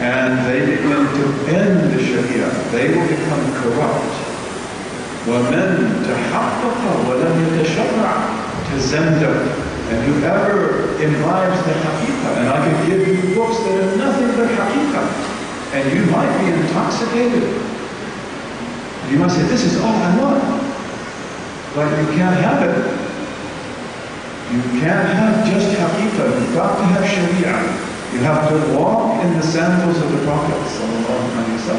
Speaker 5: And they begin to bend the sharia. They will become corrupt. وَمَنْ تَحَقَّقَ وَلَمْ يَتَشَرَّعْ تَزَنْدَقَ. And whoever imbibes the haqiqah, and I can give you books that are nothing but haqiqah, and you might be intoxicated. You might say, this is all I want. But you can't have it. You can't have just haqiqah. You've got to have sharia. You have to walk in the sandals of the Prophet ﷺ.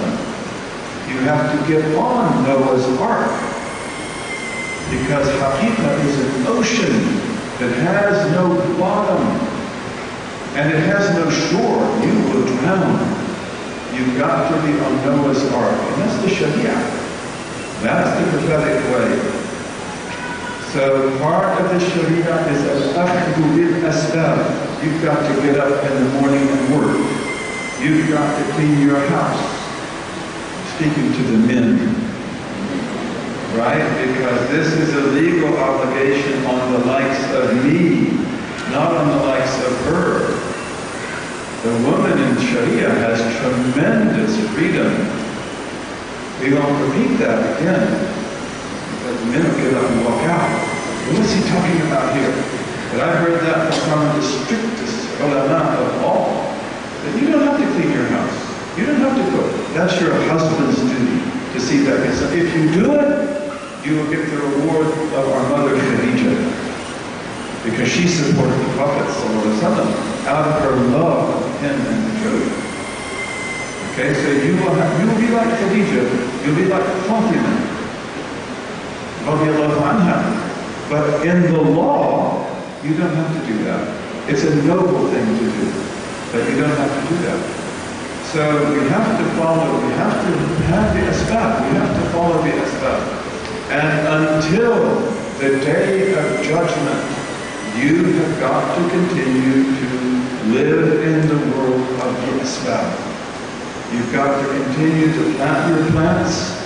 Speaker 5: You have to get on Noah's Ark. Because haqiqah is an ocean that has no bottom. And it has no shore. You will drown. You've got to be on Noah's Ark. And that's the sharia. That's the prophetic way. So part of the sharia is al-akhdhu bil-asbab. You've got to get up in the morning and work. You've got to clean your house. Speaking to the men, right? Because this is a legal obligation on the likes of me, not on the likes of her. The woman in Sharia has tremendous freedom. We won't repeat that again. But the men will get up and walk out. What's he talking about here? But I heard that from some of the strictest ulama of all. That you don't have to clean your house. You don't have to cook. That's your husband's duty to see that. So if you do it, you will get the reward of our mother Khadija. Because she supported the Prophet ﷺ out of her love of him and the truth. Okay, so you will be like Khadija. You'll be like Fatima. But in the law, you don't have to do that. It's a noble thing to do, but you don't have to do that. So we have to follow, we have to have the asbab, we have to follow the asbab. And until the day of judgment, you have got to continue to live in the world of the asbab. You've got to continue to plant your plants,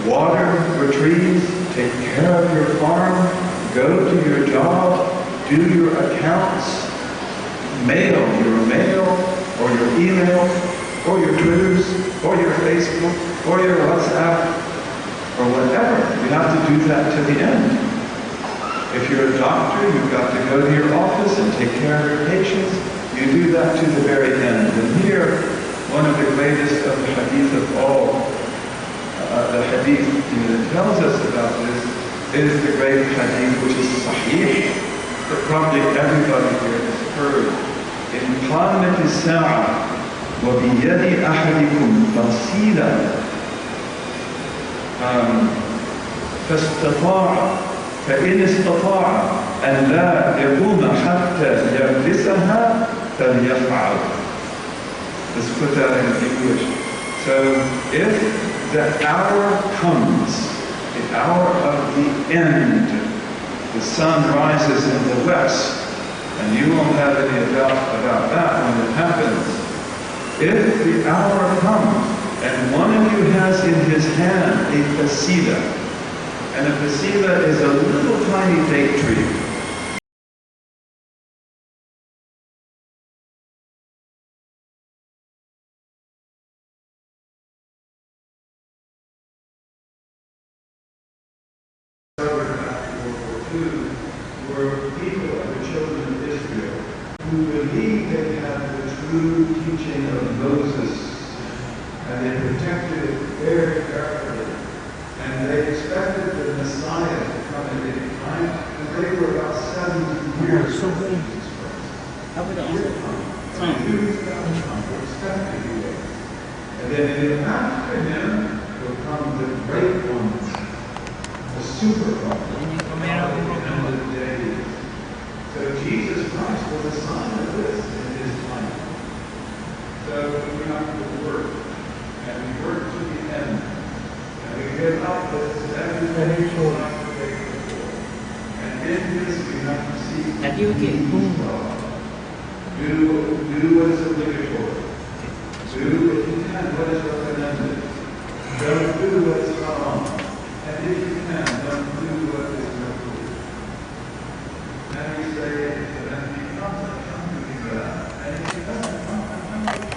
Speaker 5: water your trees, take care of your farm, go to your job, do your accounts, mail your mail, or your email, or your Twitters, or your Facebook, or your WhatsApp, or whatever. You have to do that to the end. If you're a doctor, you've got to go to your office and take care of your patients. You do that to the very end. And here, one of the greatest of the hadith of all, the hadith that tells us about this is the great hadith which is sahih, that probably everybody here has heard. In قامت الساعة وبيد أحدكم فصيلة فإن استطاع أن لا يقوم حتى يلبسها فليفعل. Let's put that in English. So if the hour comes, the hour of the end, the sun rises in the west, and you won't have any doubt about that when it happens. If the hour comes, and one of you has in his hand a fasila, and a fasila is a little tiny date tree. Were people of the children of Israel who believed they had the true teaching of Moses, and they protected it very carefully, and they expected the Messiah to come at any time, and they were about 70 years from Jesus Christ. And then after him will come the great ones, the super prophets. So Jesus Christ was a sign of this in his life. So we have to work, and we work to the end, and we give up this everything we like to take before. And in this we have to seek God. Do what is obligatory. Do if you can what is recommended. Don't do what is haram. And if you can, don't do what is makruh. And we say, and if you come to that, and if you doesn't come to that,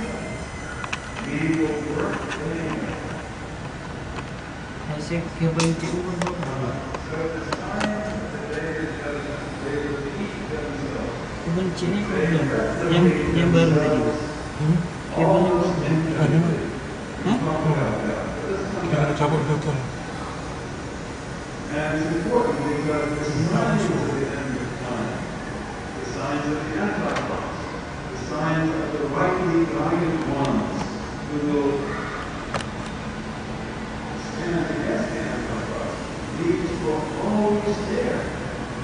Speaker 5: we will work anyway. So the sign of the day is judgment, they will keep themselves. And it's important because the signs of the end of time, the signs of the Antichrist, the signs of the rightly guided ones who will stand against the Antichrist, these will always there,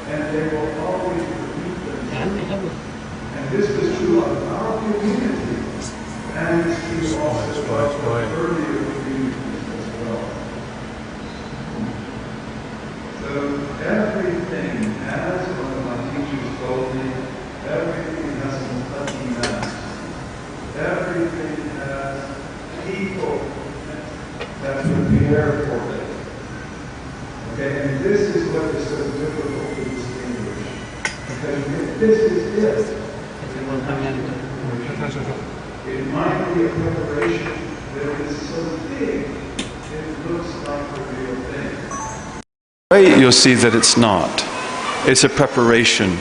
Speaker 5: and they will always repeat themselves. And this was true of our community, and it's true also of earlier communities as well. So everything has, one of my teachers told me, everything has a muqaddimat. Everything has people that prepare for it. Okay, and this is what is so difficult to distinguish. Because if this is it, it might be a preparation that is so big, it looks like a real thing.
Speaker 4: You'll see that it's not. It's a preparation.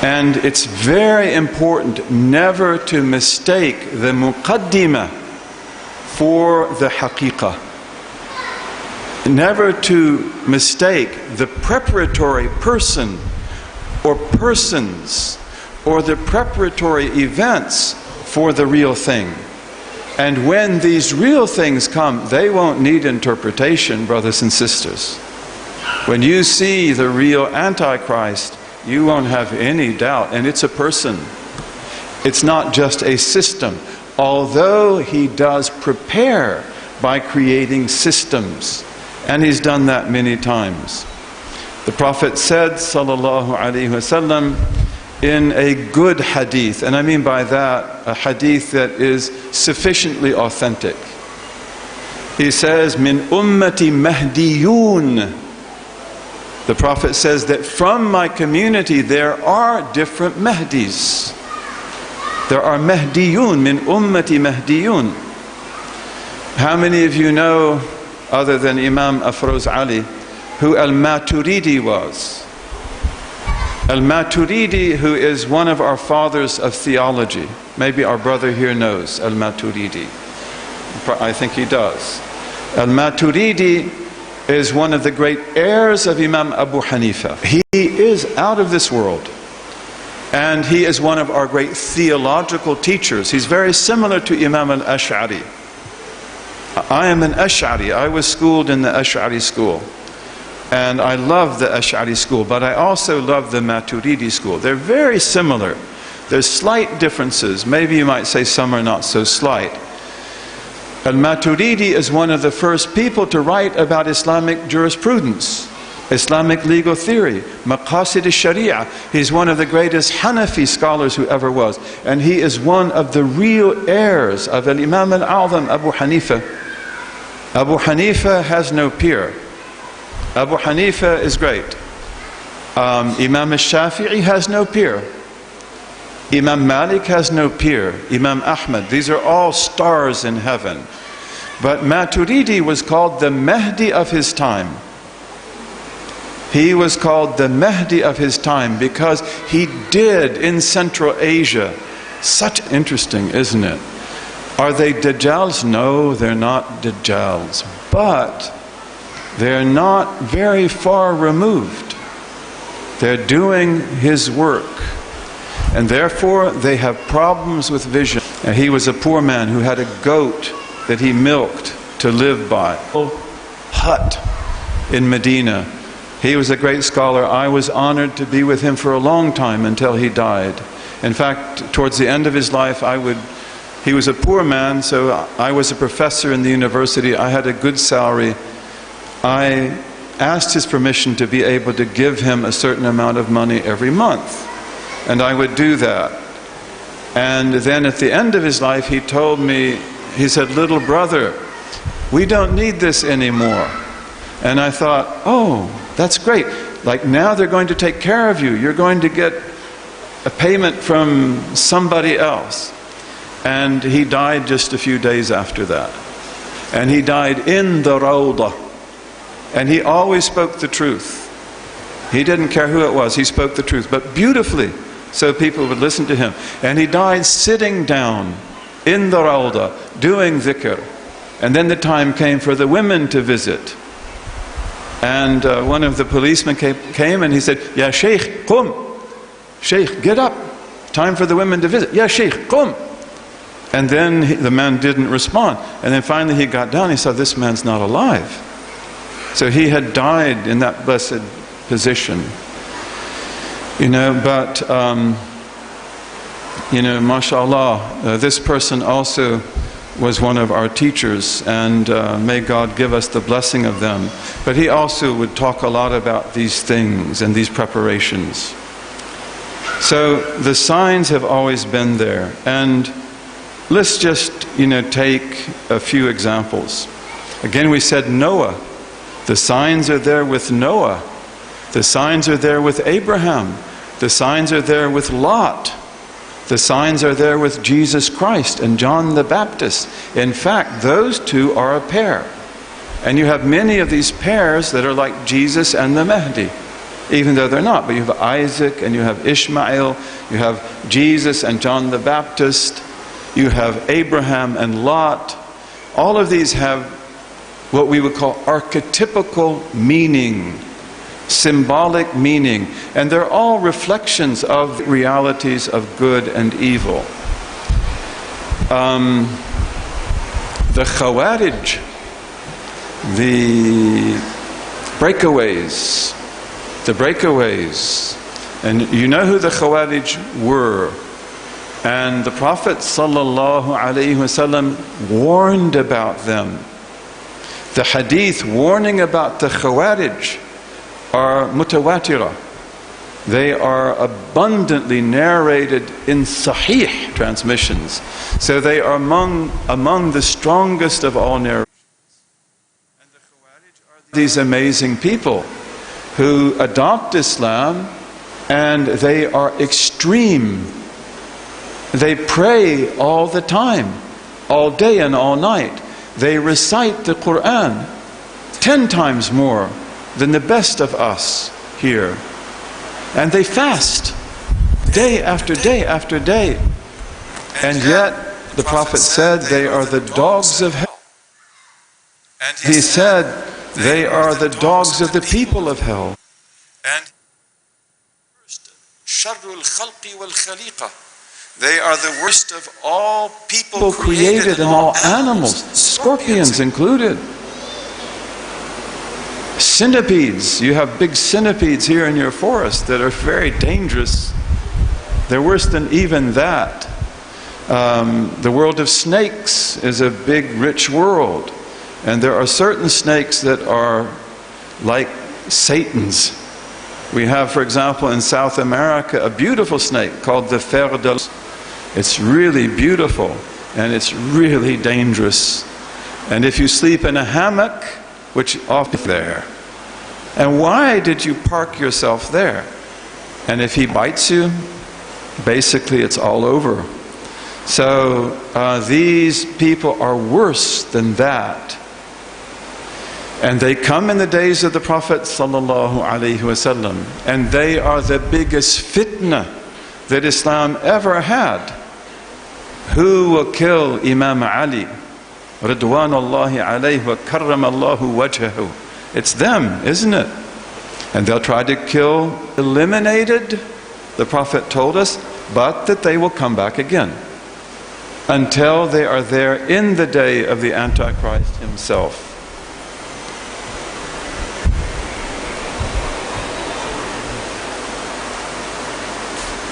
Speaker 4: And it's very important never to mistake the muqaddimah for the haqiqah. Never to mistake the preparatory person or persons or the preparatory events for the real thing. And when these real things come, they won't need interpretation, brothers and sisters. When you see the real Antichrist, you won't have any doubt. And it's a person. It's not just a system. Although he does prepare by creating systems. And he's done that many times. The Prophet said, sallallahu alaihi wasallam, in a good hadith, and I mean by that a hadith that is sufficiently authentic. He says, min ummati mahdiyun. The Prophet says that from my community there are different Mahdis. There are Mahdiyun, min ummati Mahdiyun. How many of you know, other than Imam Afroz Ali, who Al-Maturidi was? Al-Maturidi, who is one of our fathers of theology. Maybe our brother here knows Al-Maturidi. I think he does.
Speaker 5: Al-Maturidi is one of the great heirs of Imam Abu Hanifa. He is out of this world. And he is one of our great theological teachers. He's very similar to Imam al-Ash'ari. I am an Ash'ari. I was schooled in the Ash'ari school. And I love the Ash'ari school, but I also love the Maturidi school. They're very similar. There's slight differences. Maybe you might say some are not so slight. Al-Maturidi is one of the first people to write about Islamic jurisprudence, Islamic legal theory, Maqasid al-Sharia. He's one of the greatest Hanafi scholars who ever was. And he is one of the real heirs of Al-Imam al-A'zam, Abu Hanifa. Abu Hanifa has no peer. Abu Hanifa is great. Imam al-Shafi'i has no peer. Imam Malik has no peer. Imam Ahmad. These are all stars in heaven. But Maturidi was called the Mahdi of his time. He was called the Mahdi of his time because he did in Central Asia. Such interesting, isn't it? Are they Dajjals? No, they're not Dajjals. But they're not very far removed. They're doing his work. And therefore they have problems with vision. And he was a poor man who had a goat that he milked to live by. A hut in Medina. He was a great scholar. I was honored to be with him for a long time until he died. In fact, towards the end of his life, he was a poor man, so I was a professor in the university. I had a good salary. I asked his permission to be able to give him a certain amount of money every month. And I would do that. And then at the end of his life, he told me, he said, "Little brother, we don't need this anymore." And I thought, oh, that's great. Like now they're going to take care of you. You're going to get a payment from somebody else. And he died just a few days after that. And he died in the Rawdah. And he always spoke the truth. He didn't care who it was. He spoke the truth, but beautifully, so people would listen to him. And he died sitting down in the Rawdah, doing dhikr. And then the time came for the women to visit. And one of the policemen came and he said, "Ya Shaykh, qum. Shaykh, get up. Time for the women to visit. Ya Shaykh, qum." And then the man didn't respond. And then finally he got down. He saw this man's not alive. So he had died in that blessed position. But mashallah, this person also was one of our teachers, and may God give us the blessing of them. But he also would talk a lot about these things and these preparations. So the signs have always been there. And let's just, take a few examples. Again, we said Noah. The signs are there with Noah. The signs are there with Abraham. The signs are there with Lot. The signs are there with Jesus Christ and John the Baptist. In fact, those two are a pair. And you have many of these pairs that are like Jesus and the Mahdi, even though they're not. But you have Isaac and you have Ishmael. You have Jesus and John the Baptist. You have Abraham and Lot. All of these have what we would call archetypical meaning, symbolic meaning, and they're all reflections of realities of good and evil. The Khawarij, the breakaways, and you know who the Khawarij were. And the Prophet ﷺ warned about them. The hadith warning about the Khawarij are mutawatira. They are abundantly narrated in sahih transmissions. So they are among the strongest of all narrations. And the Khawarij are these amazing people who adopt Islam, and they are extreme. They pray all the time, all day and all night. They recite the Quran 10 times more than the best of us here. And they fast day after day after day. And yet the Prophet said they are the dogs of hell. And And
Speaker 6: He said, they are the dogs of the people of hell.
Speaker 5: And sharrul khalqi wal khaliqa. They are the worst of all people
Speaker 6: Created and all animals, scorpions included. Centipedes, you have big centipedes here in your forest that are very dangerous. They're worse than even that. The world of snakes is a big, rich world. And there are certain snakes that are like Satan's. We have, for example, in South America, a beautiful snake called the fer de luz. It's really beautiful, and it's really dangerous. And if you sleep in a hammock, which often there, and why did you park yourself there? And if he bites you, basically it's all over. So these people are worse than that. And they come in the days of the Prophet sallallahu alaihi wasallam, and they are the biggest fitna that Islam ever had. Who will kill Imam Ali? Ridwanullahi alayhi wa karramallahu wajhahu. It's them, isn't it? And they'll try to kill, eliminated, the Prophet told us, but that they will come back again until they are there in the day of the Antichrist himself.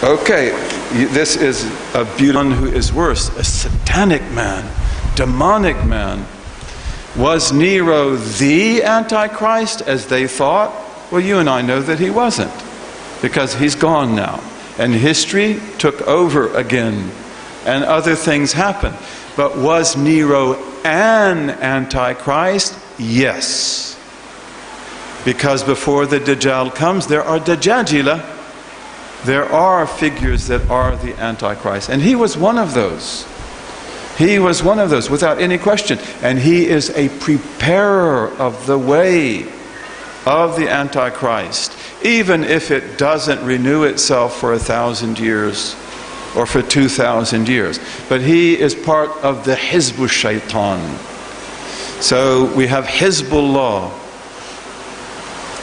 Speaker 6: Okay, this is a beautiful one who is worse, a satanic man, demonic man. Was Nero the Antichrist as they thought? Well, you and I know that he wasn't, because he's gone now. And history took over again, and other things happened. But was Nero an Antichrist? Yes. Because before the Dajjal comes, there are Dajjajila. There are figures that are the Antichrist. And he was one of those. He was one of those, without any question. And he is a preparer of the way of the Antichrist, even if it doesn't renew itself for 1,000 years or for 2,000 years. But he is part of the Hizb Shaitan. So we have Hizbullah.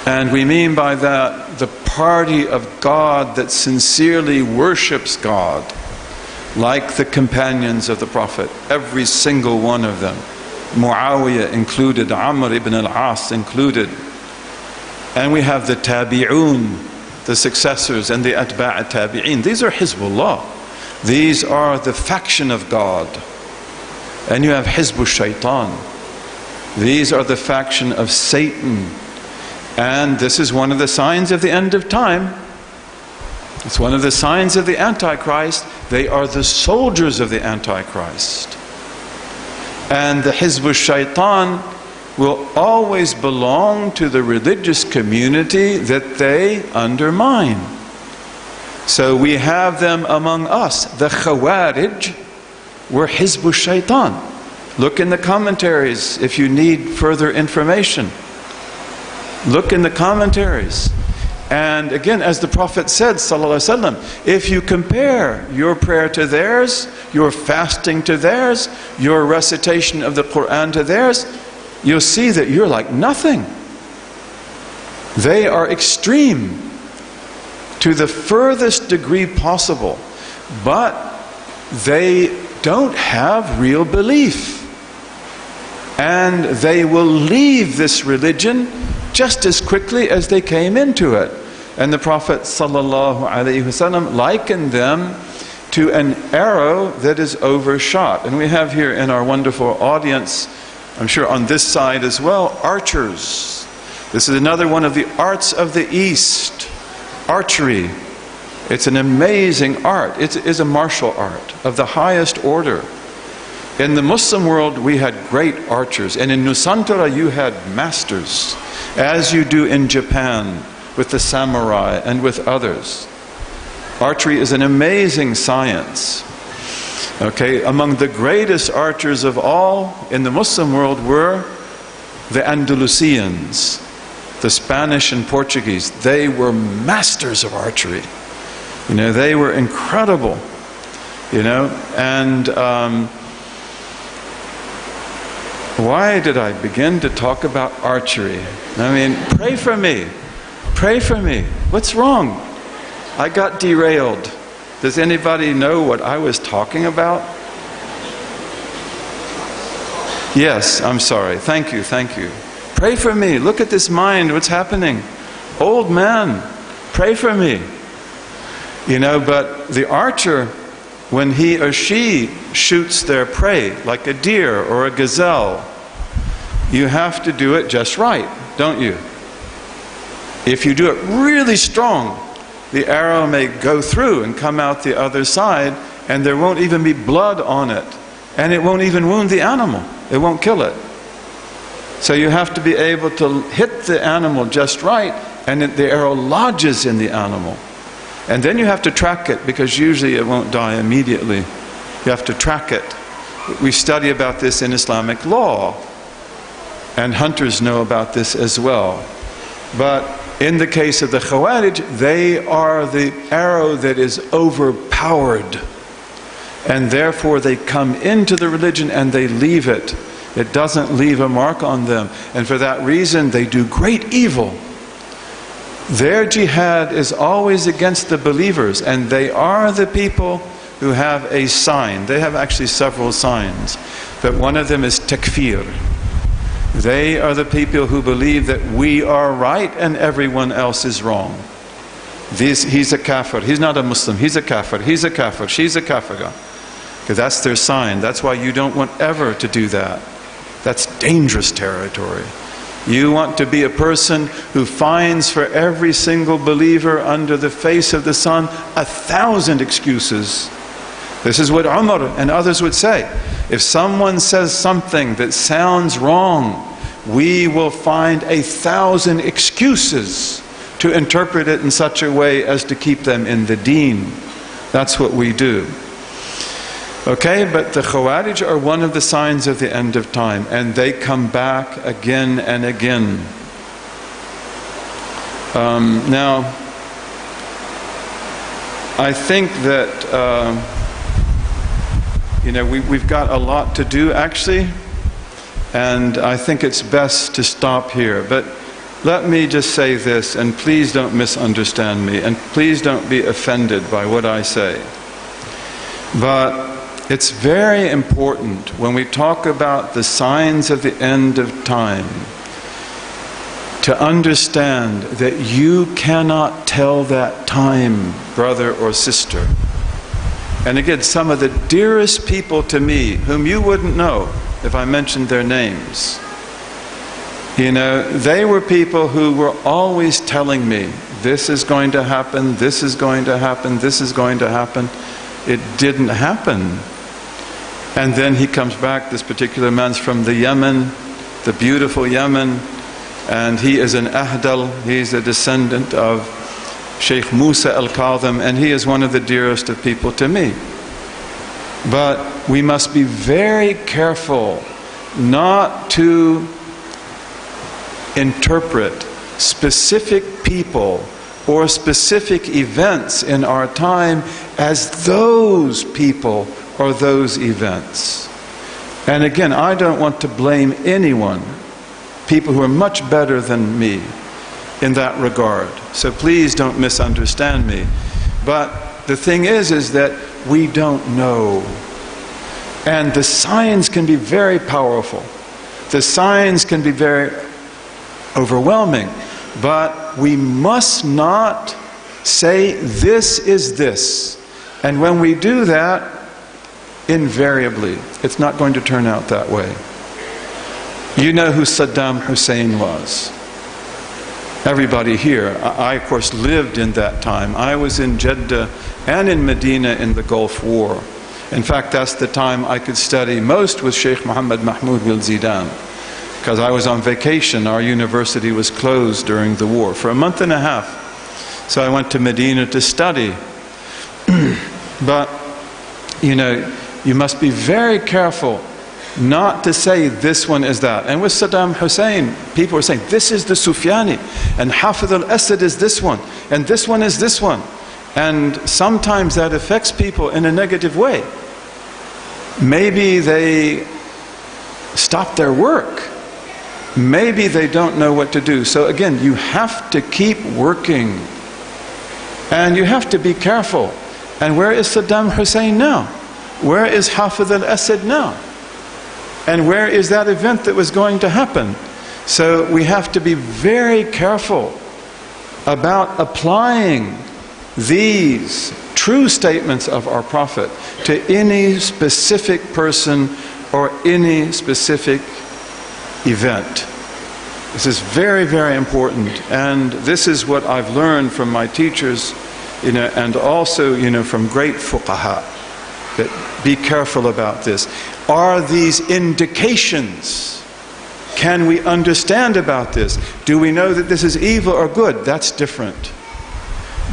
Speaker 6: And we mean by that the party of God that sincerely worships God, like the companions of the Prophet, every single one of them, Muawiyah included, Amr ibn al-As included. And we have the Tabi'un, the successors, and the Atba' Tabi'in. These are Hizbullah. These are the faction of God. And you have Hizb Shaitan. These are the faction of Satan. And this is one of the signs of the end of time. It's one of the signs of the Antichrist. They are the soldiers of the Antichrist. And the Hizb Shaitan will always belong to the religious community that they undermine. So we have them among us. The Khawarij were Hizb Shaitan. Look in the commentaries if you need further information. Look in the commentaries. And again, as the Prophet said, sallallahu alaihi wasallam, if you compare your prayer to theirs, your fasting to theirs, your recitation of the Quran to theirs, you'll see that you're like nothing. They are extreme to the furthest degree possible, but they don't have real belief. And they will leave this religion just as quickly as they came into it. And the Prophet ﷺ likened them to an arrow that is overshot. And we have here in our wonderful audience, I'm sure on this side as well, archers. This is another one of the arts of the East, archery. It's an amazing art. It is a martial art of the highest order. In the Muslim world, we had great archers. And in Nusantara, you had masters, as you do in Japan with the samurai and with others. Archery is an amazing science. Okay, among the greatest archers of all in the Muslim world were the Andalusians, the Spanish and Portuguese. They were masters of archery. You know, they were incredible. You know, and Why did I begin to talk about archery? I mean, pray for me. Pray for me. What's wrong? I got derailed. Does anybody know what I was talking about? Yes, I'm sorry. Thank you, thank you. Pray for me. Look at this mind. What's happening? Old man, pray for me. You know, but the archer, when he or she shoots their prey, like a deer or a gazelle, you have to do it just right, don't you? If you do it really strong, the arrow may go through and come out the other side, and there won't even be blood on it. And it won't even wound the animal. It won't kill it. So you have to be able to hit the animal just right, and the arrow lodges in the animal. And then you have to track it, because usually it won't die immediately. You have to track it. We study about this in Islamic law, and hunters know about this as well. But in the case of the Khawarij, they are the arrow that is overpowered. And therefore they come into the religion and they leave it. It doesn't leave a mark on them. And for that reason they do great evil. Their jihad is always against the believers, and they are the people who have a sign. They have actually several signs, but one of them is takfir. They are the people who believe that we are right and everyone else is wrong. He's a kafir, he's not a Muslim, he's a kafir, he's a kafir, she's a kafira. Because that's their sign. That's why you don't want ever to do that. That's dangerous territory. You want to be a person who finds for every single believer under the face of the sun 1,000 excuses. This is what Umar and others would say. If someone says something that sounds wrong, we will find 1,000 excuses to interpret it in such a way as to keep them in the deen. That's what we do. Okay, but the Khawarij are one of the signs of the end of time, and they come back again and again. Now, I think that we've got a lot to do actually, and I think it's best to stop here. But let me just say this, and please don't misunderstand me, and please don't be offended by what I say. But it's very important when we talk about the signs of the end of time to understand that you cannot tell that time, brother or sister. And again, some of the dearest people to me, whom you wouldn't know if I mentioned their names, they were people who were always telling me, this is going to happen, this is going to happen, this is going to happen. It didn't happen. And then he comes back, this particular man's from the Yemen, the beautiful Yemen, and he is an Ahdal, he's a descendant of Sheikh Musa al-Kadhim, and he is one of the dearest of people to me. But we must be very careful not to interpret specific people or specific events in our time as those people or those events. And again, I don't want to blame anyone, people who are much better than me in that regard. So please don't misunderstand me. But the thing is that we don't know. And the signs can be very powerful. The signs can be very overwhelming. But we must not say, this is this. And when we do that, invariably, it's not going to turn out that way. You know who Saddam Hussein was. Everybody here. I, of course, lived in that time. I was in Jeddah and in Medina in the Gulf War. In fact, that's the time I could study most with Sheikh Mohammed Mahmoud Bil Zidan, because I was on vacation. Our university was closed during the war for a month and a half. So I went to Medina to study. But, you must be very careful not to say this one is that. And with Saddam Hussein, people were saying, this is the Sufyani, and Hafid al-Assad is this one, and this one is this one. And sometimes that affects people in a negative way. Maybe they stop their work. Maybe they don't know what to do. So again, you have to keep working. And you have to be careful. And where is Saddam Hussein now? Where is Hafez al-Assad now? And where is that event that was going to happen? So we have to be very careful about applying these true statements of our Prophet to any specific person or any specific event. This is very, very important, and this is what I've learned from my teachers, and also, from great fuqaha, that be careful about this. Are these indications? Can we understand about this? Do we know that this is evil or good? That's different.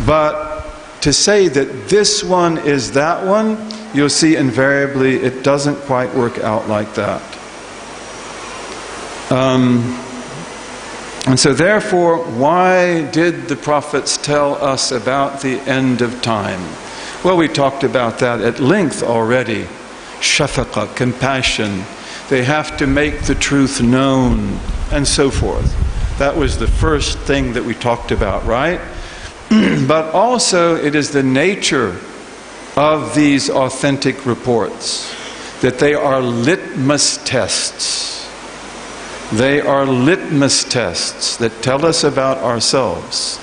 Speaker 6: But to say that this one is that one, you'll see invariably it doesn't quite work out like that. And so therefore, why did the prophets tell us about the end of time? Well, we talked about that at length already. Shafaqah, compassion. They have to make the truth known, and so forth. That was the first thing that we talked about, right? But also, it is the nature of these authentic reports, that they are litmus tests. They are litmus tests that tell us about ourselves.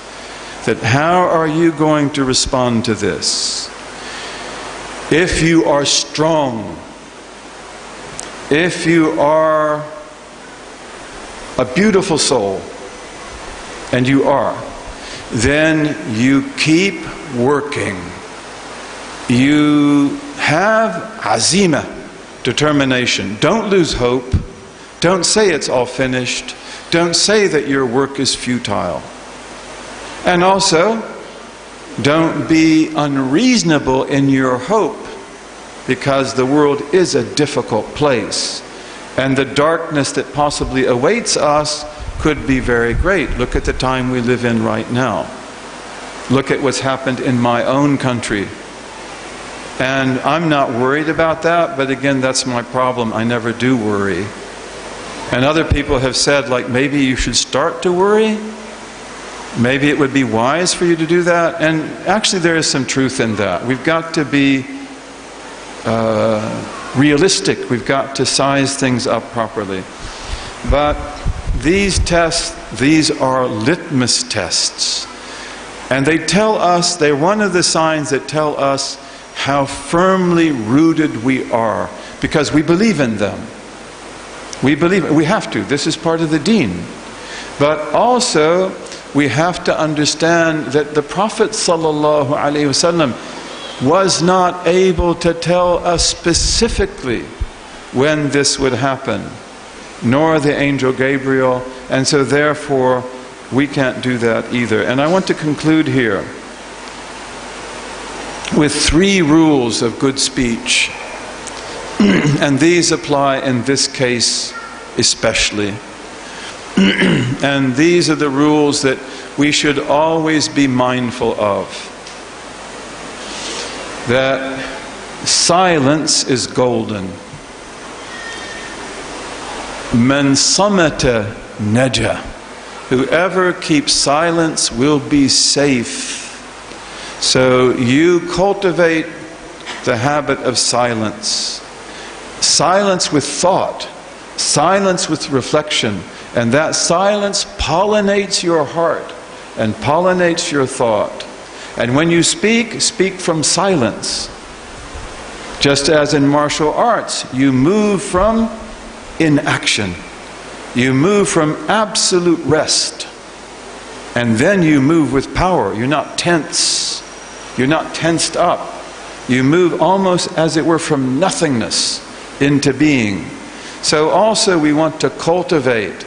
Speaker 6: That how are you going to respond to this? If you are strong, if you are a beautiful soul, and you are, then you keep working. You have azima, determination. Don't lose hope. Don't say it's all finished. Don't say that your work is futile. And also, don't be unreasonable in your hope, because the world is a difficult place. And the darkness that possibly awaits us could be very great. Look at the time we live in right now. Look at what's happened in my own country. And I'm not worried about that, but again, that's my problem. I never do worry. And other people have said, like, maybe you should start to worry. Maybe it would be wise for you to do that. And actually there is some truth in that. We've got to be realistic. We've got to size things up properly. But these tests, these are litmus tests. And they tell us, they're one of the signs that tell us how firmly rooted we are, because we believe in them. We believe, we have to. This is part of the deen. But also, we have to understand that the Prophet ﷺ was not able to tell us specifically when this would happen, nor the angel Gabriel, and so therefore we can't do that either. And I want to conclude here with 3 rules of good speech. And these apply in this case especially. And these are the rules that we should always be mindful of. That silence is golden. Man samata naja. Whoever keeps silence will be safe. So you cultivate the habit of silence. Silence with thought, silence with reflection, and that silence pollinates your heart and pollinates your thought. And when you speak, speak from silence. Just as in martial arts, you move from inaction. You move from absolute rest. And then you move with power. You're not tense. You're not tensed up. You move almost as it were from nothingness into being. So also we want to cultivate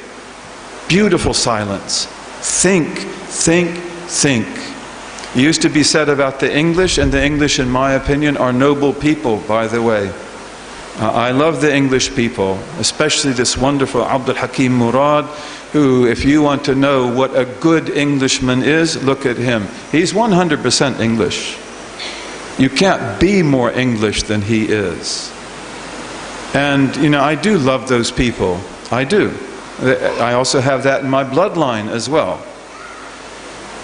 Speaker 6: beautiful silence. Think, think, think. It used to be said about the English, and the English, in my opinion, are noble people, by the way. I love the English people, especially this wonderful Abdul Hakim Murad, who, if you want to know what a good Englishman is, look at him. He's 100% English. You can't be more English than he is. And, you know, I do love those people. I do. I also have that in my bloodline as well.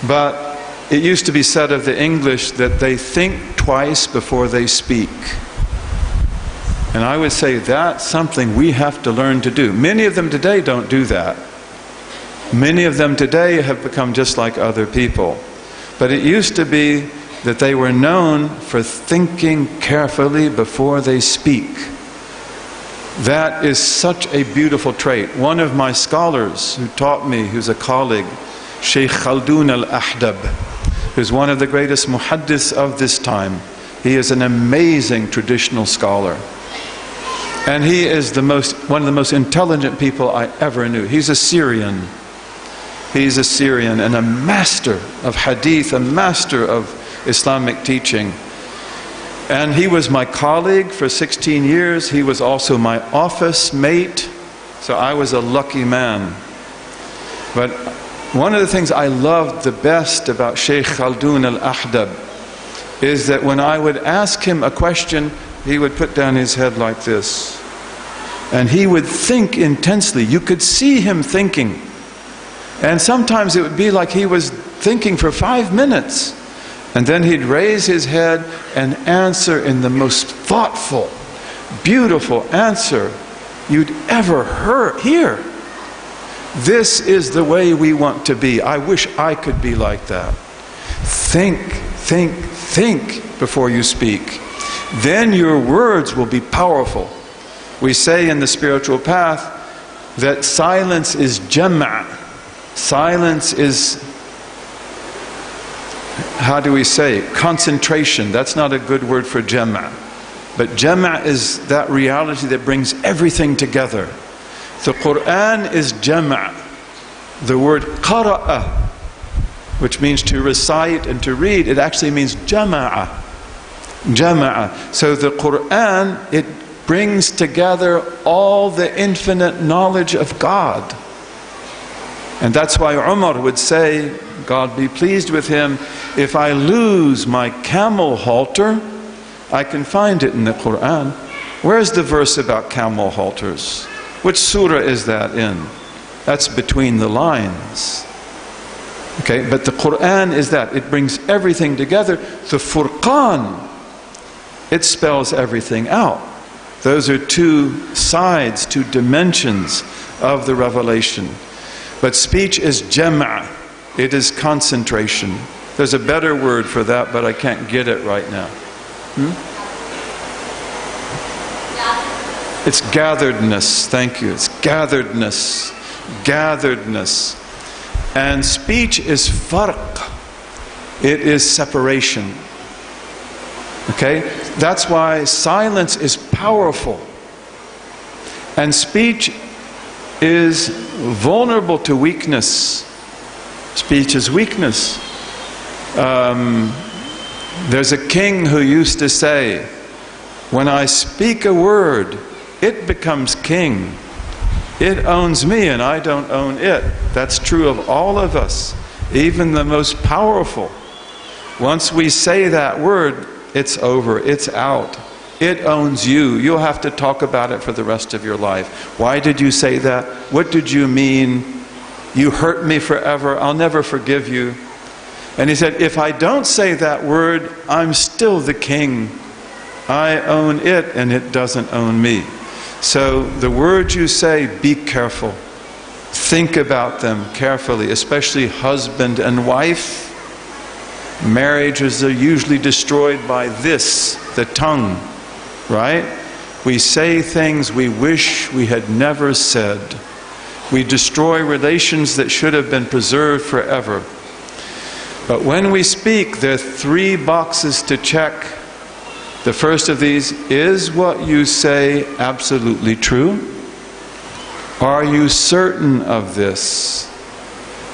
Speaker 6: But it used to be said of the English that they think twice before they speak. And I would say that's something we have to learn to do. Many of them today don't do that. Many of them today have become just like other people. But it used to be that they were known for thinking carefully before they speak. That is such a beautiful trait. One of my scholars who taught me, who's a colleague, Sheikh Khaldun al-Ahdab, who's one of the greatest muhaddiths of this time. He is an amazing traditional scholar. And he is one of the most intelligent people I ever knew. He's a Syrian. He's a Syrian and a master of hadith, a master of Islamic teaching. And he was my colleague for 16 years. He was also my office mate. So I was a lucky man. But one of the things I loved the best about Sheikh Khaldun al-Ahdab is that when I would ask him a question, he would put down his head like this. And he would think intensely. You could see him thinking. And sometimes it would be like he was thinking for 5 minutes. And then he'd raise his head and answer in the most thoughtful, beautiful answer you'd ever hear. This is the way we want to be. I wish I could be like that. Think before you speak. Then your words will be powerful. We say in the spiritual path that silence is jama'. Silence is, how do we say, concentration. That's not a good word for jama'. But jama' is that reality that brings everything together. The Quran is jama'. The word qara'a, which means to recite and to read, it actually means jama'a. Jama'a. So the Quran, it brings together all the infinite knowledge of God. And that's why Umar would say, God be pleased with him, if I lose my camel halter, I can find it in the Quran. Where's the verse about camel halters? Which surah is that in? That's between the lines. Okay, but the Quran is that. It brings everything together. The Furqan, it spells everything out. Those are two sides, two dimensions of the revelation. But speech is jama'. It is concentration. There's a better word for that, but I can't get it right now. It's gatheredness. Thank you. It's gatheredness. Gatheredness. And speech is farq. It is separation. Okay? That's why silence is powerful. And speech is vulnerable to weakness. Speech is weakness. There's a king who used to say, when I speak a word, it becomes king. It owns me and I don't own it. That's true of all of us, even the most powerful. Once we say that word, it's over, it's out. It owns you. You'll have to talk about it for the rest of your life. Why did you say that? What did you mean? You hurt me forever. I'll never forgive you. And he said, if I don't say that word, I'm still the king. I own it and it doesn't own me. So the words you say, be careful. Think about them carefully, especially husband and wife. Marriages are usually destroyed by this, the tongue, right? We say things we wish we had never said. We destroy relations that should have been preserved forever. But when we speak, there are 3 boxes to check. The first of these, is what you say absolutely true? Are you certain of this?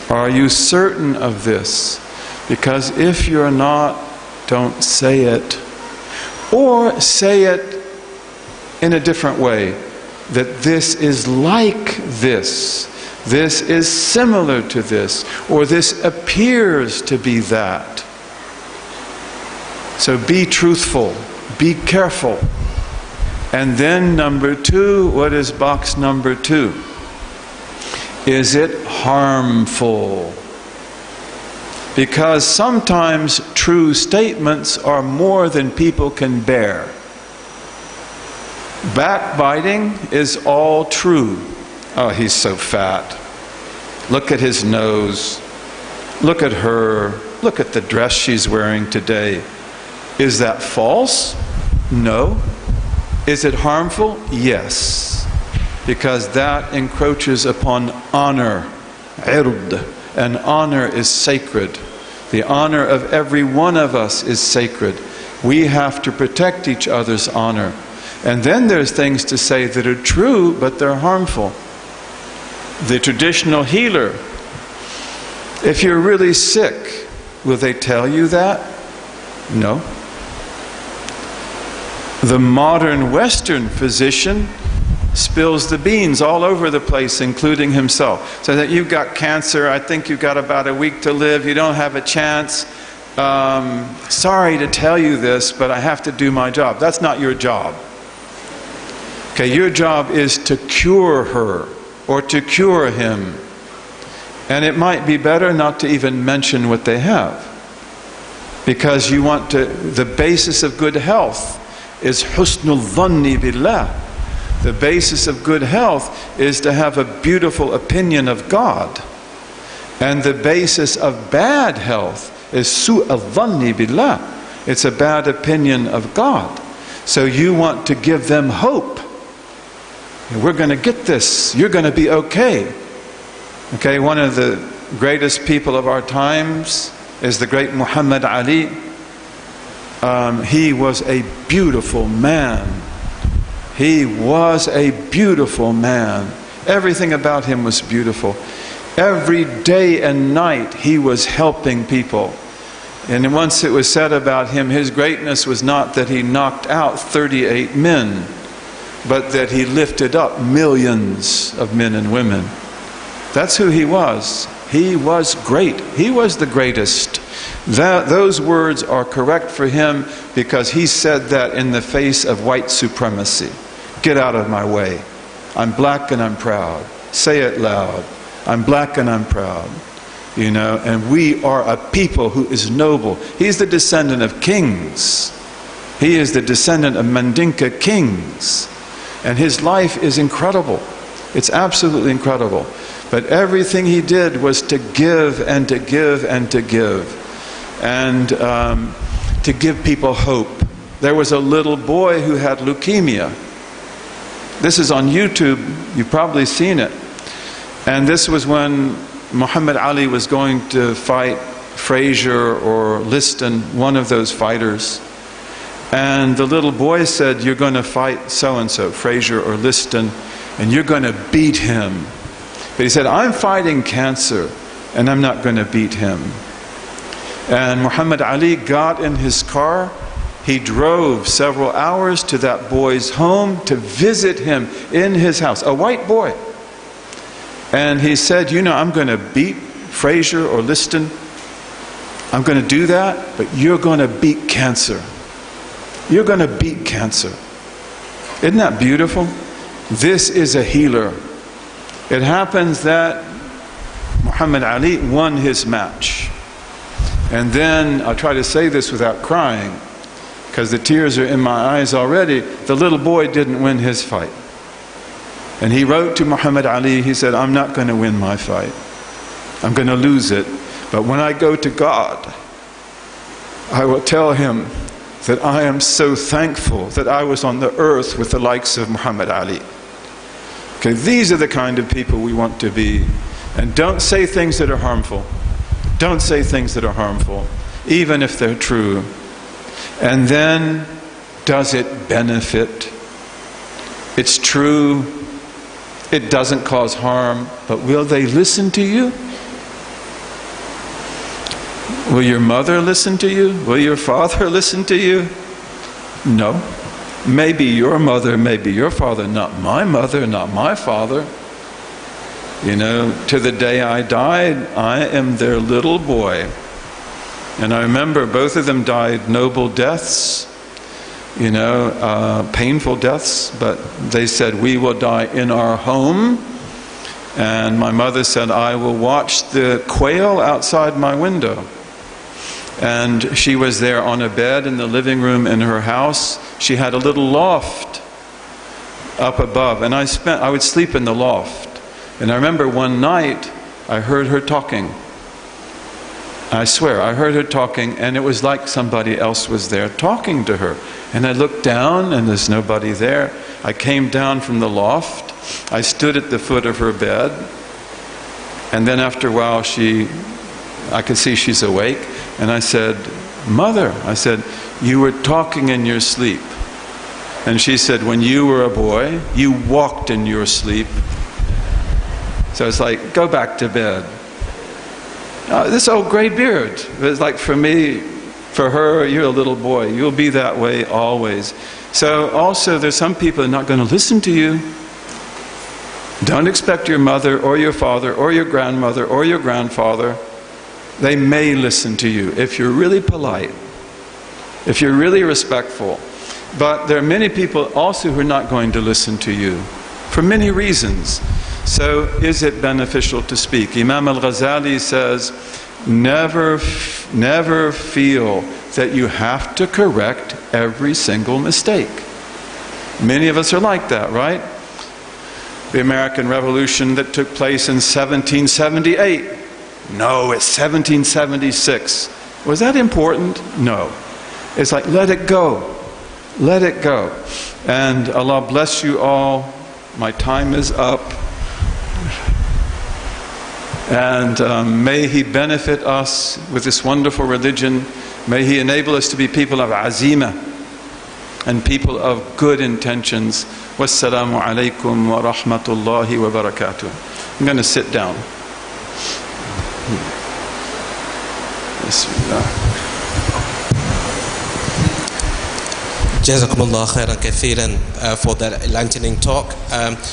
Speaker 6: Are you certain of this? Because if you're not, don't say it. Or say it in a different way. That this is like this. This is similar to this. Or this appears to be that. So be truthful. Be careful. And then number 2, what is box number 2? Is it harmful? Because sometimes true statements are more than people can bear. Backbiting is all true. Oh, he's so fat. Look at his nose. Look at her. Look at the dress she's wearing today. Is that false? No. Is it harmful? Yes. Because that encroaches upon honor. Ird. And honor is sacred. The honor of every one of us is sacred. We have to protect each other's honor. And then there's things to say that are true, but they're harmful. The traditional healer, if you're really sick, will they tell you that? No. The modern Western physician spills the beans all over the place, including himself. So that you've got cancer, I think you've got about a week to live, you don't have a chance. Sorry to tell you this, but I have to do my job. That's not your job. Okay, your job is to cure her or to cure him. And it might be better not to even mention what they have. Because you want to, the basis of good health is husnul dhanni billah. The basis of good health is to have a beautiful opinion of God. And the basis of bad health is su'a dhanni billah. It's a bad opinion of God. So you want to give them hope. We're going to get this. You're going to be okay. Okay, one of the greatest people of our times is the great Muhammad Ali. He was a beautiful man. He was a beautiful man. Everything about him was beautiful. Every day and night he was helping people. And once it was said about him, his greatness was not that he knocked out 38 men, but that he lifted up millions of men and women. That's who he was. He was great. He was the greatest. Those words are correct for him because he said that in the face of white supremacy. Get out of my way. I'm black and I'm proud. Say it loud. I'm black and I'm proud. You know, and we are a people who is noble. He's the descendant of kings. He is the descendant of Mandinka kings. And his life is incredible. It's absolutely incredible. But everything he did was to give and to give and to give. And to give people hope. There was a little boy who had leukemia. This is on YouTube. You've probably seen it. And this was when Muhammad Ali was going to fight Frazier or Liston, one of those fighters. And the little boy said, you're going to fight so-and-so, Frazier or Liston, and you're going to beat him. But he said, I'm fighting cancer, and I'm not going to beat him. And Muhammad Ali got in his car. He drove several hours to that boy's home to visit him in his house, a white boy. And he said, you know, I'm going to beat Frazier or Liston. I'm going to do that, but you're going to beat cancer. You're going to beat cancer. Isn't that beautiful? This is a healer. It happens that Muhammad Ali won his match. And then, I'll try to say this without crying, because the tears are in my eyes already. The little boy didn't win his fight. And he wrote to Muhammad Ali, he said, I'm not going to win my fight. I'm going to lose it. But when I go to God, I will tell him that I am so thankful that I was on the earth with the likes of Muhammad Ali. Okay, these are the kind of people we want to be. And don't say things that are harmful. Don't say things that are harmful, even if they're true. And then, does it benefit? It's true. It doesn't cause harm, but will they listen to you? Will your mother listen to you? Will your father listen to you? No. Maybe your mother, maybe your father, not my mother, not my father. You know, to the day I died, I am their little boy. And I remember both of them died noble deaths. painful deaths, but they said, we will die in our home. And my mother said, I will watch the quail outside my window. And she was there on a bed in the living room in her house. She had a little loft up above, and I would sleep in the loft. And I remember one night I heard her talking. I swear, I heard her talking, and it was like somebody else was there talking to her. And I looked down, and there's nobody there. I came down from the loft. I stood at the foot of her bed. And then after a while, I could see she's awake. And I said, Mother, I said, you were talking in your sleep. And she said, when you were a boy, you walked in your sleep. So it's like, go back to bed. This old gray beard. It's like, for me, for her, you're a little boy. You'll be that way always. So also, there's some people who are not going to listen to you. Don't expect your mother or your father or your grandmother or your grandfather. They may listen to you if you're really polite, if you're really respectful. But there are many people also who are not going to listen to you for many reasons. So is it beneficial to speak? Imam al-Ghazali says, never feel that you have to correct every single mistake. Many of us are like that, right? The American Revolution that took place in 1778. No, it's 1776. Was that important? No. It's like, let it go. Let it go. And Allah bless you all. My time is up. And may He benefit us with this wonderful religion. May He enable us to be people of azima and people of good intentions. Wassalamu alaikum wa rahmatullahi wa barakatuh. I'm going to sit down.
Speaker 1: Jazakumullah khairan kathiran for that enlightening talk.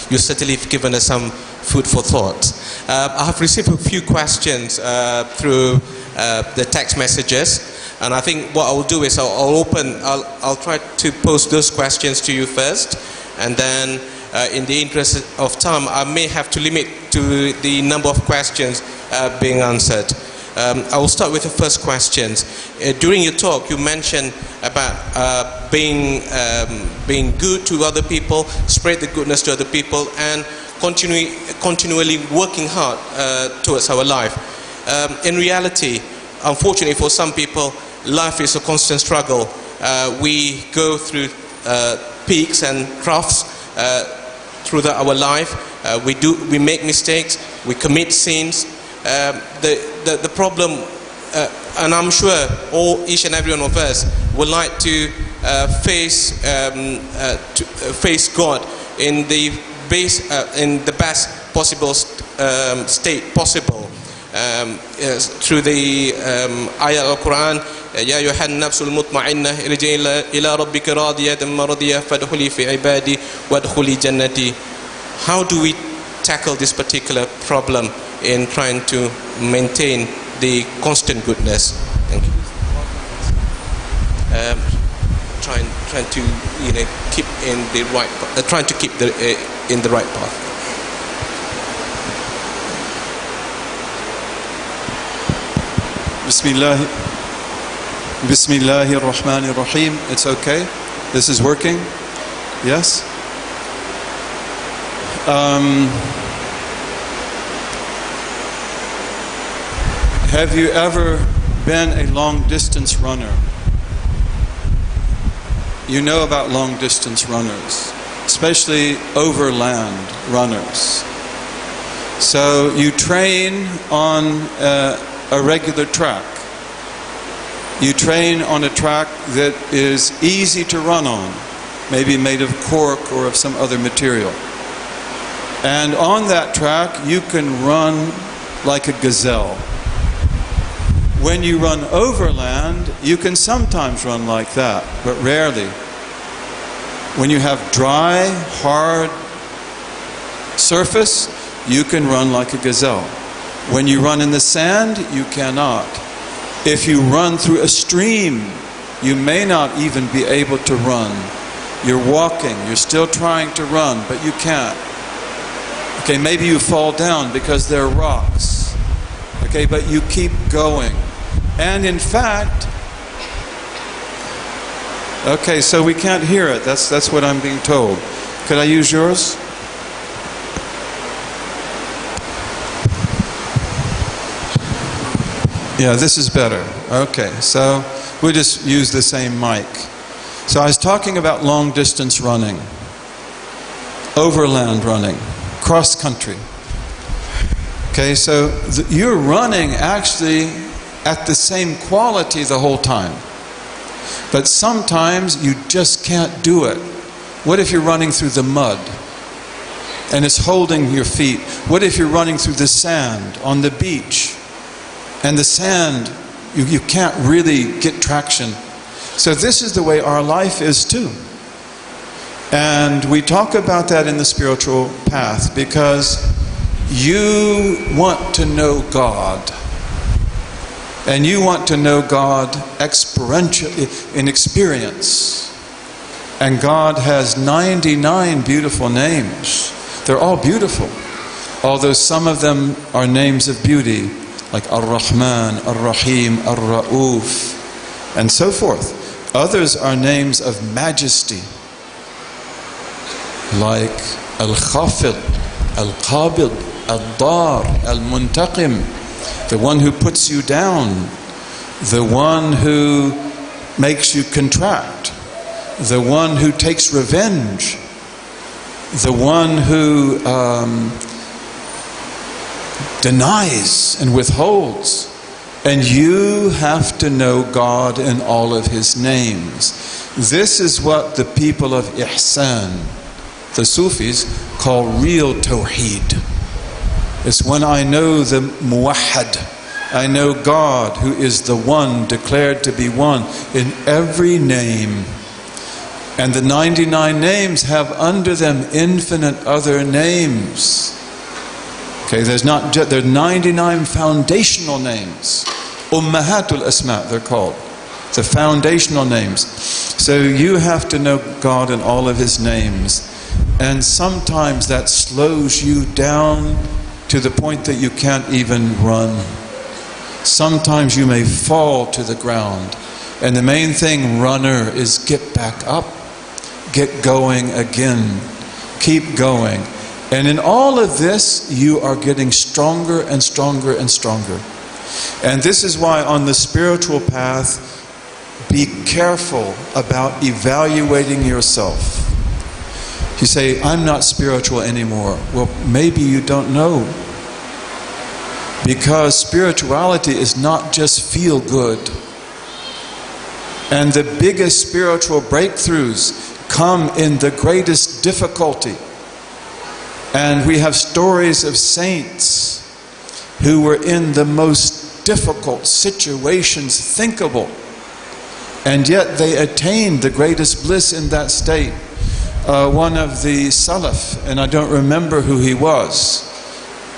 Speaker 1: You certainly have given us some food for thought. I have received a few questions through the text messages, and I think what I will do is I'll try to pose those questions to you first, and then in the interest of time, I may have to limit to the number of questions being answered. I will start with the first questions. During your talk, you mentioned about being good to other people, spread the goodness to other people, and continually working hard towards our life. In reality, unfortunately for some people, life is a constant struggle. We go through peaks and troughs throughout our life. We make mistakes, we commit sins. The problem, and I'm sure each and every one of us would like to face God in the best possible state possible, through the ayah al-Quran, Ya ayyuhan nafsul mutma'innah irji'i ila rabbika radiyatan maradiyah fadkhuli fi ibadi wadkhuli jannati. How do we tackle this particular problem in trying to maintain the constant goodness? Thank you. Trying to keep in the right, trying to keep in the right path.
Speaker 6: Bismillahir Rahmanir Rahim. It's okay. This is working. Yes. Have you ever been a long-distance runner? You know about long-distance runners, especially overland runners. So you train on a regular track. You train on a track that is easy to run on, maybe made of cork or of some other material. And on that track, you can run like a gazelle. When you run overland, you can sometimes run like that, but rarely. When you have dry, hard surface, you can run like a gazelle. When you run in the sand, you cannot. If you run through a stream, You may not even be able to run. You're walking, you're still trying to run, but you can't. Okay, maybe you fall down because there are rocks. Okay, but you keep going. And in fact, okay, so we can't hear it. That's what I'm being told. Could I use yours? Yeah, this is better. Okay, so we'll just use the same mic. So I was talking about long distance running, overland running, cross country. Okay, so you're running actually at the same quality the whole time. But sometimes you just can't do it. What if you're running through the mud and it's holding your feet? What if you're running through the sand on the beach and the sand, you can't really get traction? So this is the way our life is too. And we talk about that in the spiritual path because you want to know God. And you want to know God in experience. And God has 99 beautiful names. They're all beautiful. Although some of them are names of beauty, like Ar-Rahman, Ar-Rahim, Ar-Ra'uf, and so forth. Others are names of majesty, like Al-Khafid, Al-Qabid, Al-Dar, Al-Muntaqim, the one who puts you down, the one who makes you contract, the one who takes revenge, the one who denies and withholds. And you have to know God in all of His names. This is what the people of Ihsan, the Sufis, call real Tawheed. It's when I know the Muwahhad, I know God who is the one, declared to be one in every name. And the 99 names have under them infinite other names. Okay, there are 99 foundational names. Ummahatul Asma, they're called. The foundational names. So you have to know God in all of His names. And sometimes that slows you down to the point that you can't even run. Sometimes you may fall to the ground. And the main thing, runner, is get back up. Get going again. Keep going. And in all of this, you are getting stronger and stronger and stronger. And this is why on the spiritual path, be careful about evaluating yourself. You say, I'm not spiritual anymore. Well, maybe you don't know. Because spirituality is not just feel good. And the biggest spiritual breakthroughs come in the greatest difficulty. And we have stories of saints who were in the most difficult situations thinkable. And yet they attained the greatest bliss in that state. One of the Salaf, and I don't remember who he was,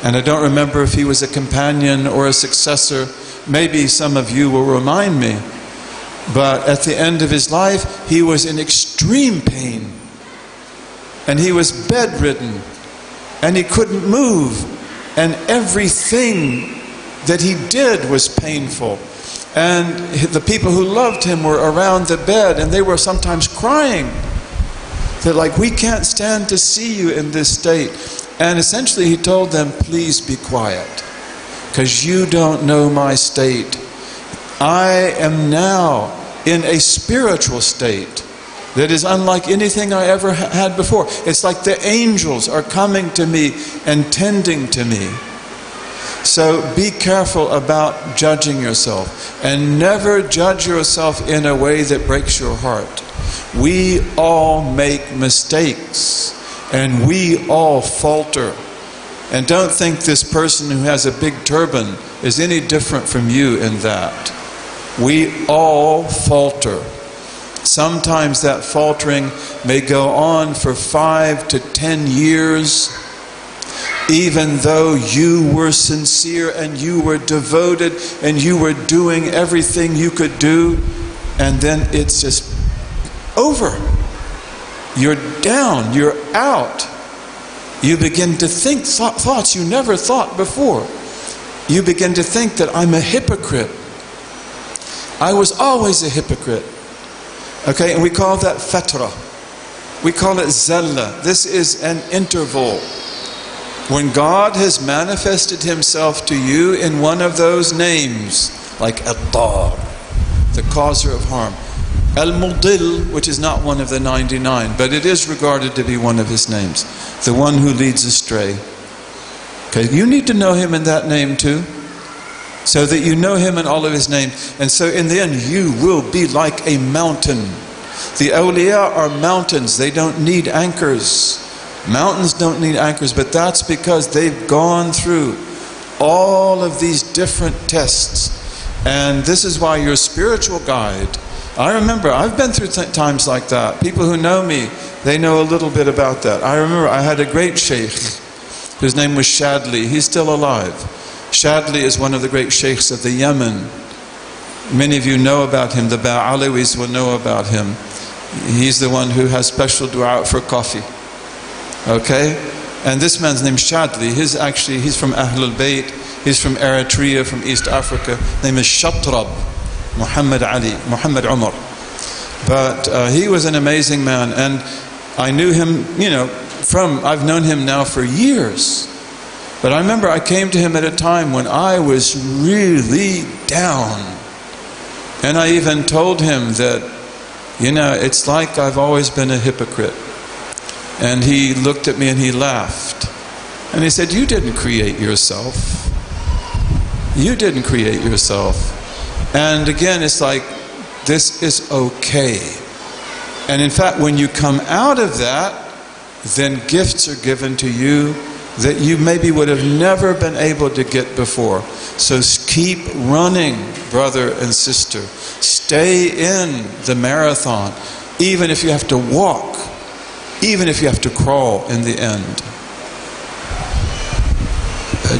Speaker 6: and I don't remember if he was a companion or a successor. Maybe some of you will remind me. But at the end of his life, he was in extreme pain. And he was bedridden. And he couldn't move. And everything that he did was painful. And the people who loved him were around the bed, and they were sometimes crying. They're like, we can't stand to see you in this state. And essentially he told them, please be quiet, because you don't know my state. I am now in a spiritual state that is unlike anything I ever had before. It's like the angels are coming to me and tending to me. So be careful about judging yourself, and never judge yourself in a way that breaks your heart. We all make mistakes, and we all falter. And don't think this person who has a big turban is any different from you in that. We all falter. Sometimes that faltering may go on for 5 to 10 years, even though you were sincere and you were devoted and you were doing everything you could do. and then it's just over. You're down, you're out. You begin to think thoughts you never thought before. You begin to think that I'm a hypocrite. I was always a hypocrite. Okay, and we call that fatra. We call it zalla. This is an interval. When God has manifested himself to you in one of those names, like Ad-Dar, the causer of harm. Al-Mudil, which is not one of the 99, but it is regarded to be one of his names. The one who leads astray. Okay, you need to know him in that name too, so that you know him in all of his names. And so in the end, you will be like a mountain. The awliya are mountains. They don't need anchors. Mountains don't need anchors, but that's because they've gone through all of these different tests. And this is why your spiritual guide, I remember, I've been through times like that. People who know me, they know a little bit about that. I remember I had a great sheikh, whose name was Shadli. He's still alive. Shadli is one of the great sheikhs of the Yemen. Many of you know about him. The Ba'alawis will know about him. He's the one who has special dua for coffee. Okay? And this man's name is Shadli. He's from Ahlul Bayt. He's from Eritrea, from East Africa. His name is Shatrab, Muhammad Umar. But he was an amazing man. And I knew him, I've known him now for years. But I remember I came to him at a time when I was really down. And I even told him that, it's like I've always been a hypocrite. And he looked at me and he laughed. And he said, you didn't create yourself. You didn't create yourself. And again, it's like, this is okay. And in fact, when you come out of that, then gifts are given to you that you maybe would have never been able to get before. So keep running, brother and sister. Stay in the marathon, even if you have to walk, even if you have to crawl in the end.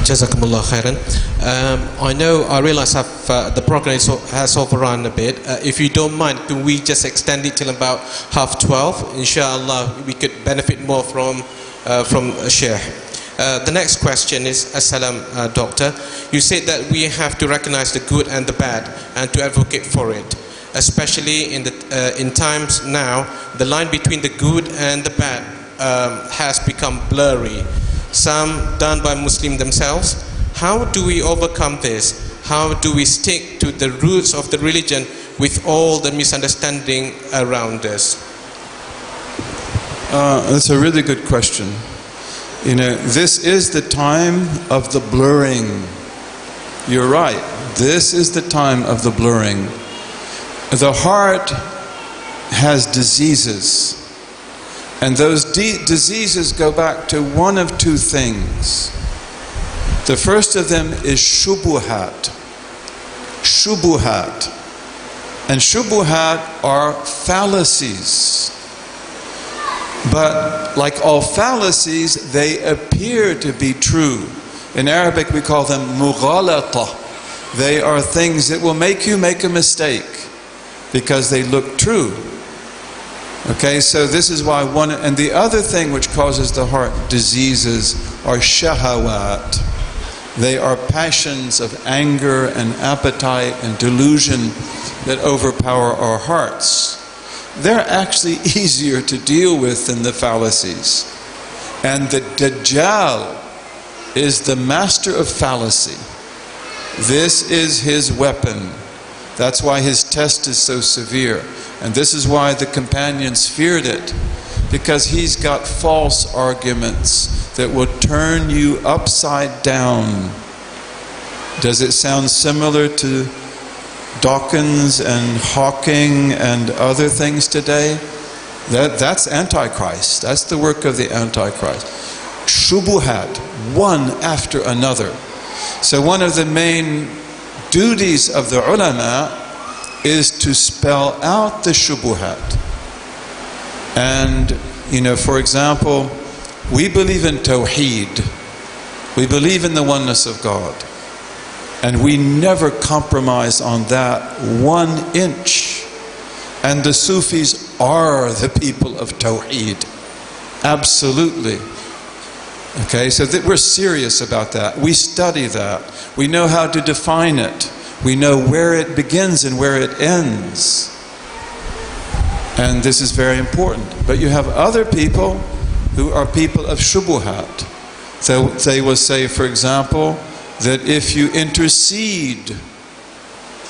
Speaker 1: Jazakumullah khairan. I realize the program has overrun a bit. If you don't mind, can we just extend it till about 12:30? Inshallah, we could benefit more from Shah. The next question is, Assalam, Doctor. You said that we have to recognize the good and the bad and to advocate for it. Especially in times now, the line between the good and the bad has become blurry. Some done by Muslims themselves. How do we overcome this? How do we stick to the roots of the religion with all the misunderstanding around us?
Speaker 6: That's a really good question. This is the time of the blurring. You're right. This is the time of the blurring. The heart has diseases. And those diseases go back to one of two things. The first of them is shubuhat. Shubuhat. And shubuhat are fallacies. But like all fallacies, they appear to be true. In Arabic we call them mughalata. They are things that will make you make a mistake because they look true. Okay, so this is why and the other thing which causes the heart diseases are shahawat. They are passions of anger and appetite and delusion that overpower our hearts. They're actually easier to deal with than the fallacies. And the Dajjal is the master of fallacy. This is his weapon. That's why his test is so severe. And this is why the companions feared it. Because he's got false arguments that will turn you upside down. Does it sound similar to Dawkins and Hawking and other things today? That's Antichrist. That's the work of the Antichrist. Shubuhat, one after another. So one of the main duties of the ulama is to spell out the shubuhat. And, for example, we believe in Tawheed. We believe in the oneness of God. And we never compromise on that 1 inch. And the Sufis are the people of Tawheed. Absolutely. Okay, so we're serious about that. We study that. We know how to define it. We know where it begins and where it ends. And this is very important. But you have other people who are people of shubuhat. So they will say, for example, that if you intercede,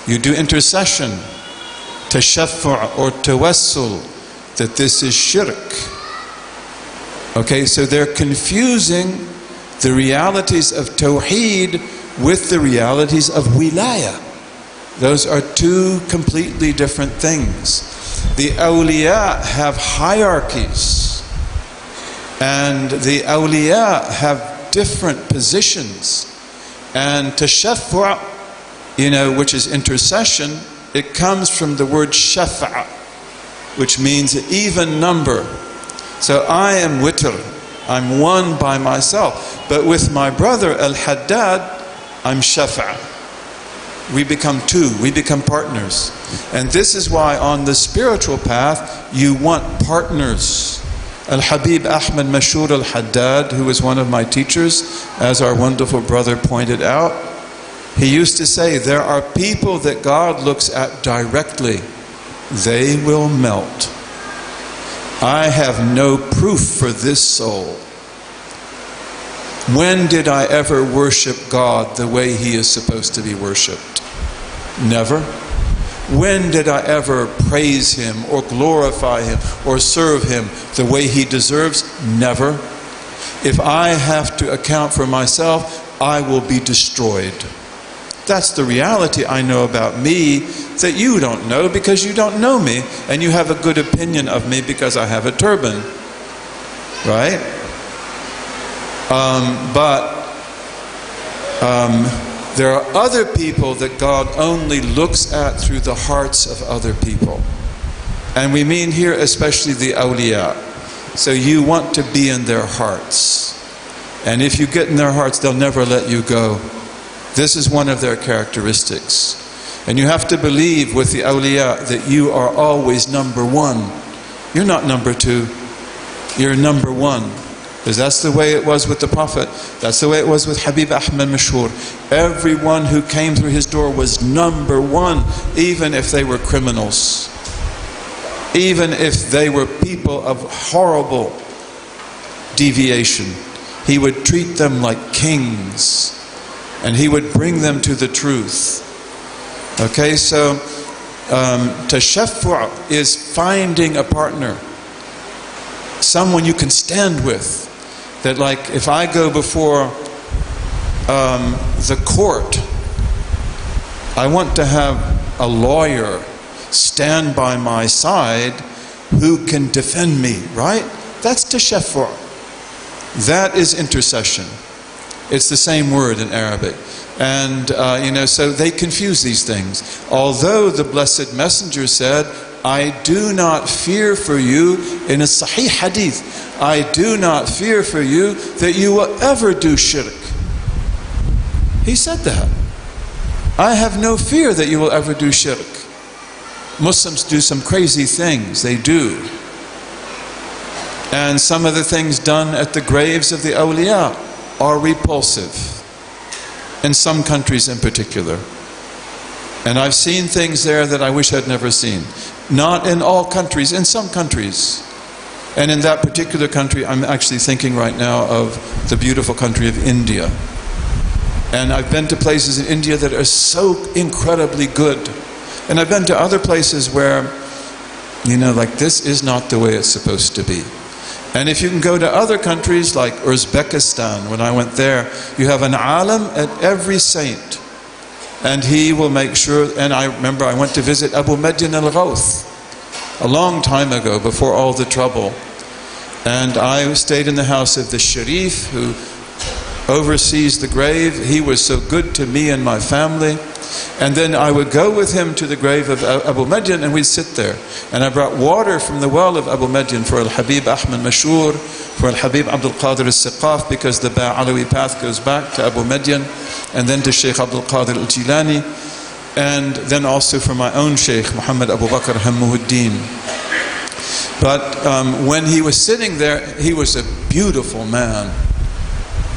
Speaker 6: you do intercession, tashaffu' or tawassul, that this is shirk. Okay, so they're confusing the realities of Tawheed with the realities of Wilaya. Those are two completely different things. The awliya have hierarchies, and the awliya have different positions. And tashaffu', which is intercession, it comes from the word shafa', which means even number. So I am witr, I'm one by myself. But with my brother Al-Haddad, I'm shafa'. We become two, we become partners. And this is why on the spiritual path, you want partners. Al-Habib Ahmed Mashur Al-Haddad, who was one of my teachers, as our wonderful brother pointed out, he used to say, there are people that God looks at directly. They will melt. I have no proof for this soul. When did I ever worship God the way He is supposed to be worshipped? Never. When did I ever praise Him or glorify Him or serve Him the way He deserves? Never. If I have to account for myself, I will be destroyed. That's the reality I know about me that you don't know because you don't know me, and you have a good opinion of me because I have a turban, right? There are other people that God only looks at through the hearts of other people. And we mean here especially the awliya. So you want to be in their hearts. And if you get in their hearts, they'll never let you go. This is one of their characteristics. And you have to believe with the awliya that you are always number one. You're not number two. You're number one. Because that's the way it was with the Prophet. That's the way it was with Habib Ahmed Mashur. Everyone who came through his door was number one, even if they were criminals. Even if they were people of horrible deviation. He would treat them like kings. And he would bring them to the truth. Okay, so tashaffu' is finding a partner. Someone you can stand with. That like if I go before the court, I want to have a lawyer stand by my side who can defend me, right? That's tashaffu'. That is intercession. It's the same word in Arabic. And, so they confuse these things. Although the Blessed Messenger said, I do not fear for you, in a Sahih Hadith, I do not fear for you that you will ever do shirk. He said that. I have no fear that you will ever do shirk. Muslims do some crazy things, they do. And some of the things done at the graves of the awliya are repulsive, in some countries in particular. And I've seen things there that I wish I'd never seen. Not in all countries, in some countries. And in that particular country, I'm actually thinking right now of the beautiful country of India. And I've been to places in India that are so incredibly good. And I've been to other places where, like this is not the way it's supposed to be. And if you can go to other countries like Uzbekistan, when I went there, you have an alim at every saint. And he will make sure, and I remember I went to visit Abu Madyan al-Ghawth a long time ago, before all the trouble. And I stayed in the house of the Sharif who oversees the grave. He was so good to me and my family. And then I would go with him to the grave of Abu Madyan and we'd sit there. And I brought water from the well of Abu Madyan for Al-Habib Ahmed Mashur, for Al-Habib Abdul Qadir al-Siqaf, because the Ba'alawi path goes back to Abu Madyan and then to Sheikh Abdul Qadir al-Jilani. and then also for my own Sheikh, Muhammad Abu Bakr Hammuddin. But when he was sitting there, he was a beautiful man.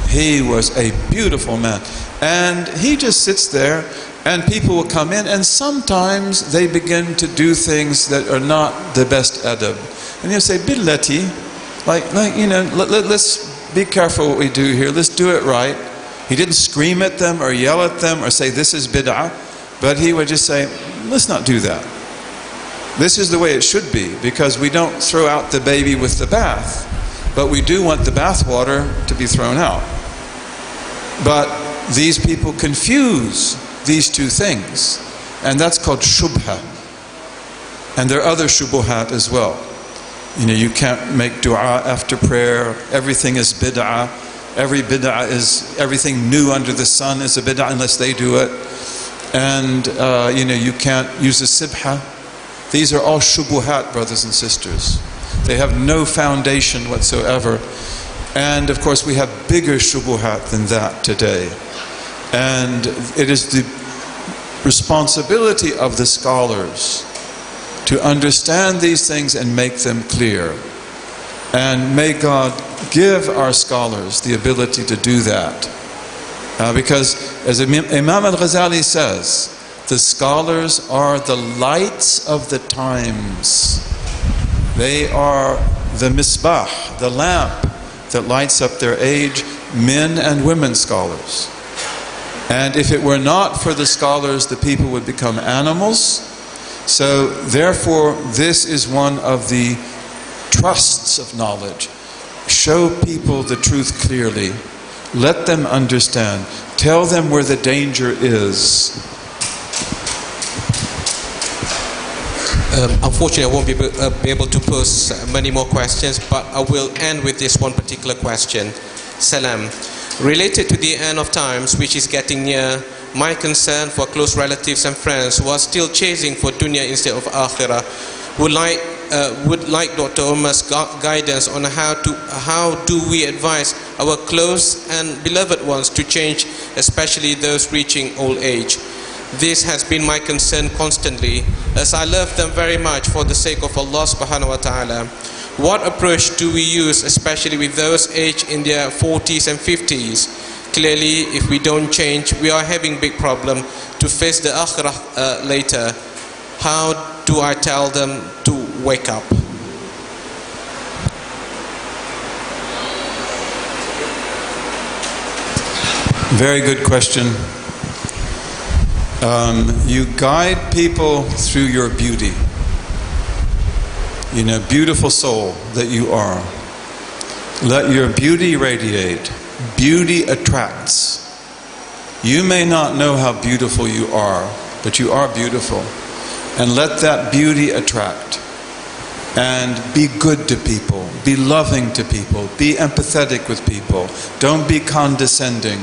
Speaker 6: He was a beautiful man. And he just sits there, and people will come in, and sometimes they begin to do things that are not the best adab. And you say, billati, like you know, let's be careful what we do here. Let's do it right. He didn't scream at them or yell at them or say, this is bid'ah. But he would just say, let's not do that. This is the way it should be, because we don't throw out the baby with the bath, but we do want the bath water to be thrown out. But these people confuse these two things, and that's called shubha. And there are other shubuhat as well. You know, you can't make dua after prayer. Everything is bid'ah. Every bid'ah is, everything new under the sun is a bid'ah unless they do it. And you know, you can't use a sibha. These are all shubuhat, brothers and sisters. They have no foundation whatsoever. And of course we have bigger shubuhat than that today. And it is the responsibility of the scholars to understand these things and make them clear. And may God give our scholars the ability to do that. Because as Imam al-Ghazali says, the scholars are the lights of the times. They are the misbah, the lamp that lights up their age, men and women scholars. And if it were not for the scholars, the people would become animals. So therefore, this is one of the trusts of knowledge. Show people the truth clearly. Let them understand. Tell them where the danger is.
Speaker 1: Unfortunately, I won't be able to pose many more questions, but I will end with this one particular question. Salam. Related to the end of times, which is getting near, my concern for close relatives and friends who are still chasing for dunya instead of akhirah would like Dr. Umar's guidance on how do we advise our close and beloved ones to change, especially those reaching old age. This has been my concern constantly, as I love them very much for the sake of Allah subhanahu wa ta'ala. What approach do we use, especially with those aged in their 40s and 50s? Clearly, if we don't change, we are having big problem to face the akhirah later. How do I tell them to wake up?
Speaker 6: Very good question. You guide people through your beauty. You know, beautiful soul that you are. Let your beauty radiate. Beauty attracts. You may not know how beautiful you are, but you are beautiful. And let that beauty attract. And be good to people. Be loving to people. Be empathetic with people. Don't be condescending.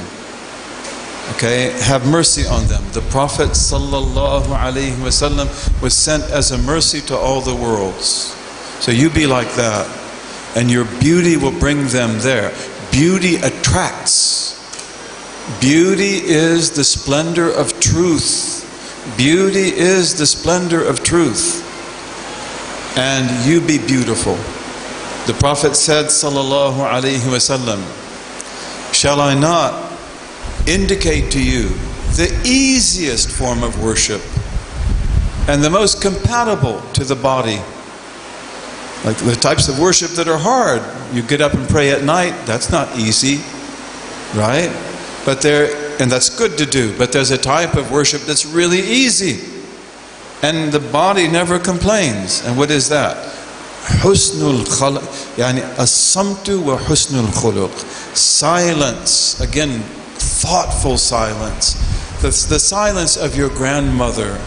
Speaker 6: Okay? Have mercy on them. The Prophet ﷺ was sent as a mercy to all the worlds. So you be like that. And your beauty will bring them there. Beauty attracts. Beauty is the splendor of truth. Beauty is the splendor of truth. And you be beautiful. The Prophet said, sallallahu alaihi wasallam, shall I not indicate to you the easiest form of worship and the most compatible to the body? Like the types of worship that are hard. You get up and pray at night, that's not easy, right? But and that's good to do, but there's a type of worship that's really easy. And the body never complains. And what is that? Husnul khuluq, yani as-samtu wa husnul khuluq. Silence, again, thoughtful silence. The silence of your grandmother.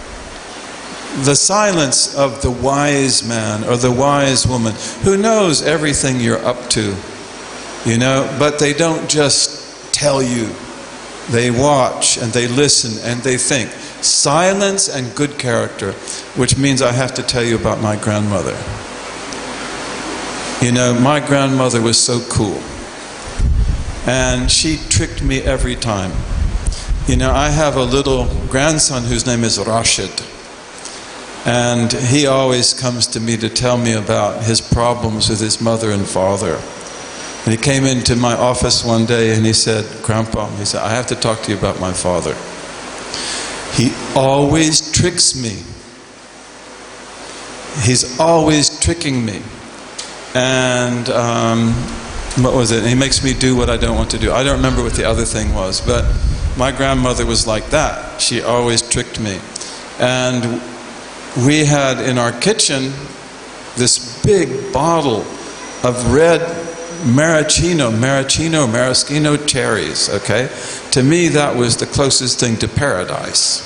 Speaker 6: The silence of the wise man or the wise woman who knows everything you're up to, you know, but they don't just tell you. They watch and they listen and they think. Silence and good character, which means I have to tell you about my grandmother. You know, my grandmother was so cool. And she tricked me every time. You know, I have a little grandson whose name is Rashid. And he always comes to me to tell me about his problems with his mother and father. And he came into my office one day and he said, Grandpa, he said, I have to talk to you about my father. He always tricks me. He's always tricking me. And what was it? And he makes me do what I don't want to do. I don't remember what the other thing was, but my grandmother was like that. She always tricked me. And we had in our kitchen this big bottle of red maraschino cherries, okay? To me, that was the closest thing to paradise.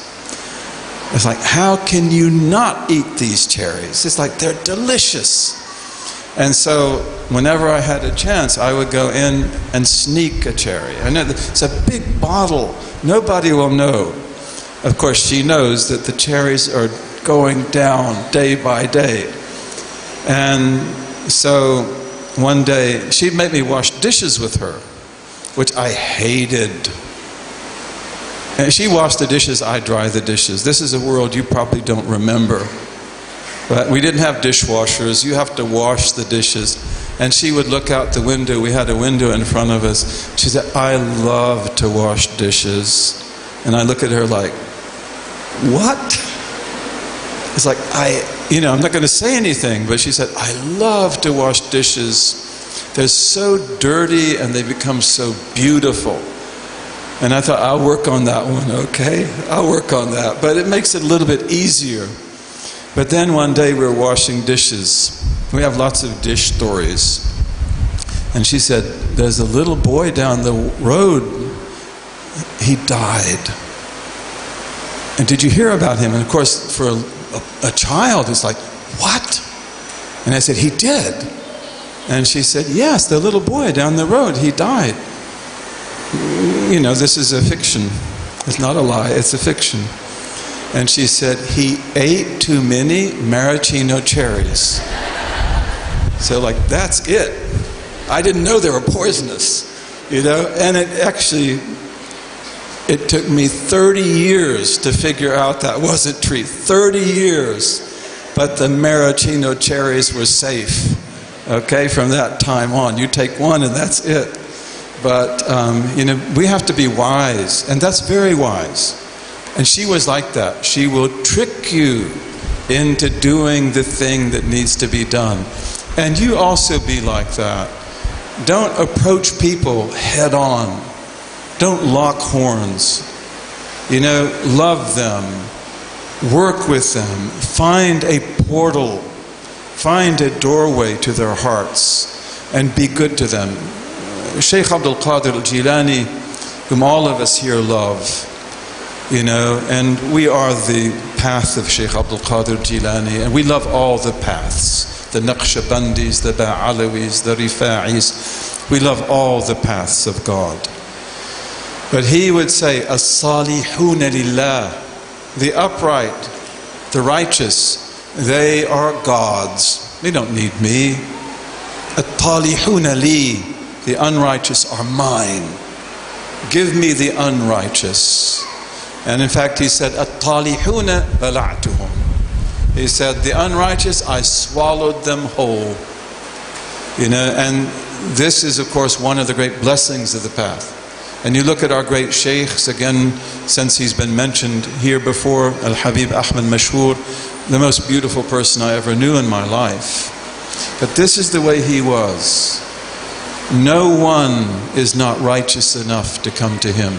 Speaker 6: It's like, how can you not eat these cherries? It's like, they're delicious. And so, whenever I had a chance, I would go in and sneak a cherry. I know it's a big bottle. Nobody will know. Of course, she knows that the cherries are going down day by day. And so, one day, she'd make me wash dishes with her, which I hated. And she washed the dishes, I dry the dishes. This is a world you probably don't remember. But we didn't have dishwashers. You have to wash the dishes. And she would look out the window. We had a window in front of us. She said, I love to wash dishes. And I look at her like, what? It's like, I'm not going to say anything. But she said, I love to wash dishes. They're so dirty and they become so beautiful. And I thought, I'll work on that one, okay? I'll work on that. But it makes it a little bit easier. But then one day we were washing dishes. We have lots of dish stories. And she said, there's a little boy down the road. He died. And did you hear about him? And of course, for a child, it's like, what? And I said, he did. And she said, yes, the little boy down the road, he died. You know, this is a fiction. It's not a lie, it's a fiction. And she said, he ate too many maraschino cherries. So like, that's it. I didn't know they were poisonous, you know? And it took me 30 years to figure out that wasn't true. 30 years. But the maraschino cherries were safe, okay, from that time on. You take one and that's it. But, we have to be wise, and that's very wise. And she was like that. She will trick you into doing the thing that needs to be done. And you also be like that. Don't approach people head on. Don't lock horns. Love them. Work with them. Find a portal. Find a doorway to their hearts. And be good to them. Shaykh Abdul-Qadir al-Jilani, whom all of us here love, and we are the path of Shaykh Abdul-Qadir al-Jilani, and we love all the paths, the Naqshbandis, the Ba'alawis, the Rifa'is. We love all the paths of God. But he would say, As-salihuna lillah, the upright, the righteous, they are God's. They don't need me. At-talihuna li, the unrighteous are mine. Give me the unrighteous. And in fact, he said, At-talihuna bala'tuhum. He said, the unrighteous, I swallowed them whole. And this is, of course, one of the great blessings of the path. And you look at our great sheikhs, again, since he's been mentioned here before, Al-Habib Ahmed Mashhoor, the most beautiful person I ever knew in my life. But this is the way he was. No one is not righteous enough to come to him.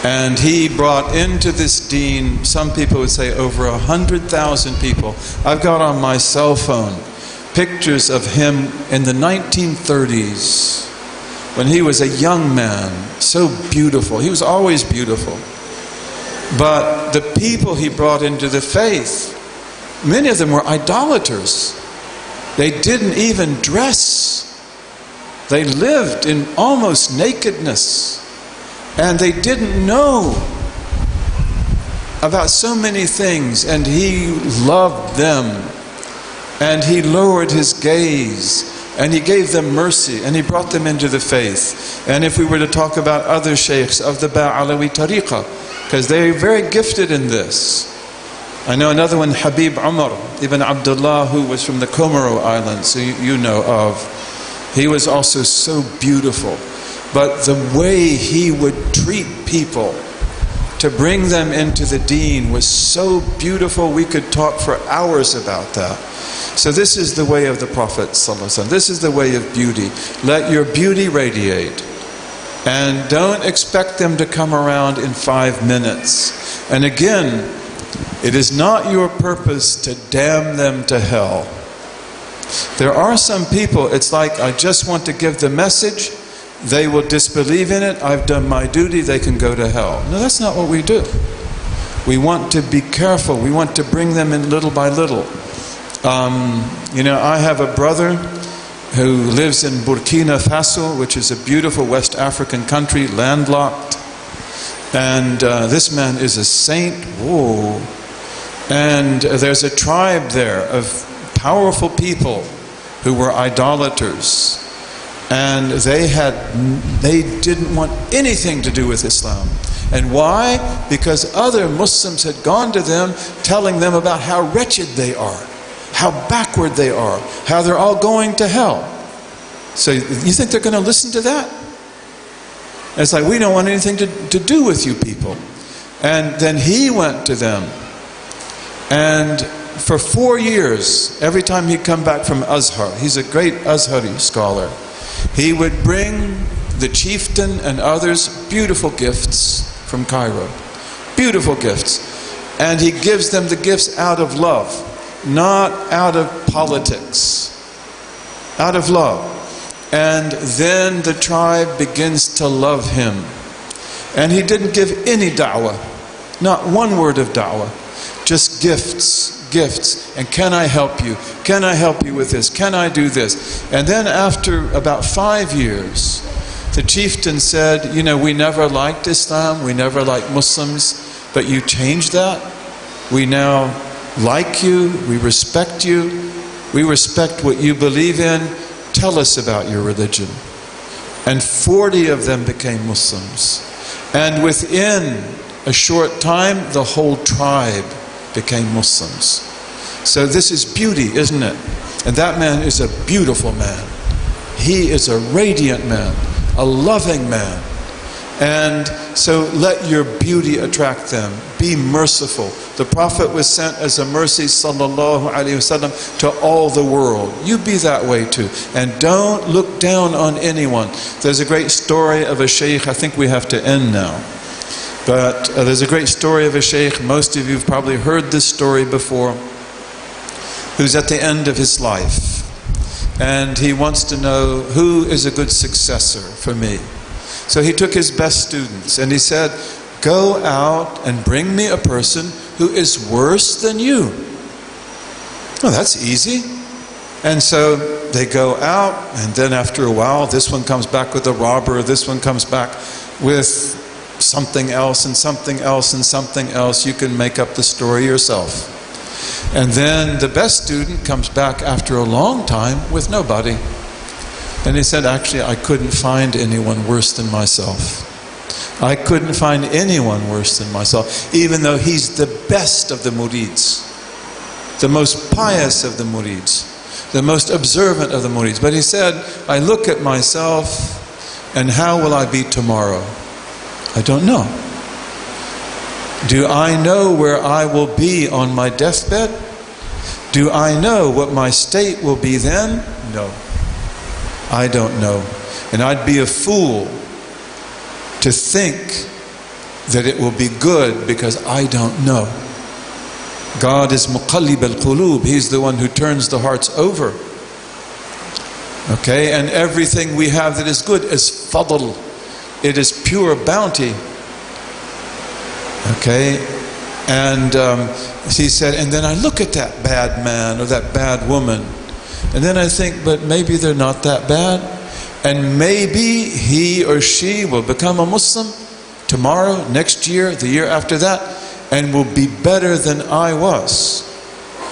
Speaker 6: And he brought into this deen, some people would say over 100,000 people. I've got on my cell phone pictures of him in the 1930s when he was a young man, so beautiful. He was always beautiful. But the people he brought into the faith, many of them were idolaters. They didn't even dress. They lived in almost nakedness. And they didn't know about so many things. And he loved them. And he lowered his gaze. And he gave them mercy, and he brought them into the faith. And if we were to talk about other sheikhs of the Ba'alawi tariqah, because they're very gifted in this. I know another one, Habib Umar ibn Abd-Allah, who was from the Comoro Islands, so you know of. He was also so beautiful. But the way he would treat people to bring them into the deen was so beautiful, we could talk for hours about that. So this is the way of the Prophet ﷺ. This is the way of beauty. Let your beauty radiate. And don't expect them to come around in 5 minutes. And again, it is not your purpose to damn them to hell. There are some people, it's like, I just want to give the message, they will disbelieve in it, I've done my duty, they can go to hell. No, that's not what we do. We want to be careful. We want to bring them in little by little. I have a brother who lives in Burkina Faso, which is a beautiful West African country, landlocked. And this man is a saint. Whoa. And there's a tribe there of powerful people who were idolaters. And they didn't want anything to do with Islam. And why? Because other Muslims had gone to them telling them about how wretched they are, how backward they are, how they're all going to hell. So you think they're going to listen to that? It's like, we don't want anything to do with you people. And then he went to them. And for 4 years, every time he'd come back from Azhar, he's a great Azhari scholar, he would bring the chieftain and others beautiful gifts from Cairo. Beautiful gifts. And he gives them the gifts out of love, not out of politics. Out of love. And then the tribe begins to love him. And he didn't give any da'wah. Not one word of da'wah. Just gifts, gifts. And can I help you? Can I help you with this? Can I do this? And then after about 5 years, the chieftain said, we never liked Islam, we never liked Muslims, but you changed that. We now like you, we respect you, we respect what you believe in. Tell us about your religion. And 40 of them became Muslims. And within a short time, the whole tribe became Muslims. So this is beauty, isn't it? And that man is a beautiful man. He is a radiant man, a loving man. And so let your beauty attract them. Be merciful. The Prophet was sent as a mercy, sallallahu alaihi wasallam, to all the world. You be that way too. And don't look down on anyone. There's a great story of a sheikh. I think we have to end now. But there's a great story of a sheikh. Most of you have probably heard this story before. Who's at the end of his life. And he wants to know, who is a good successor for me? So he took his best students and he said, go out and bring me a person who is worse than you. Oh, that's easy. And so they go out, and then after a while, this one comes back with a robber, this one comes back with something else and something else and something else. You can make up the story yourself. And then the best student comes back after a long time with nobody. And he said, actually, I couldn't find anyone worse than myself. I couldn't find anyone worse than myself, even though he's the best of the murids, the most pious of the murids, the most observant of the murids. But he said, I look at myself, and how will I be tomorrow? I don't know. Do I know where I will be on my deathbed? Do I know what my state will be then? No. I don't know. And I'd be a fool to think that it will be good, because I don't know. God is muqallib al-qulub. He's the one who turns the hearts over. Okay? And everything we have that is good is fadl. It is pure bounty. Okay? And he said, and then I look at that bad man or that bad woman, and then I think, but maybe they're not that bad. And maybe he or she will become a Muslim tomorrow, next year, the year after that, and will be better than I was.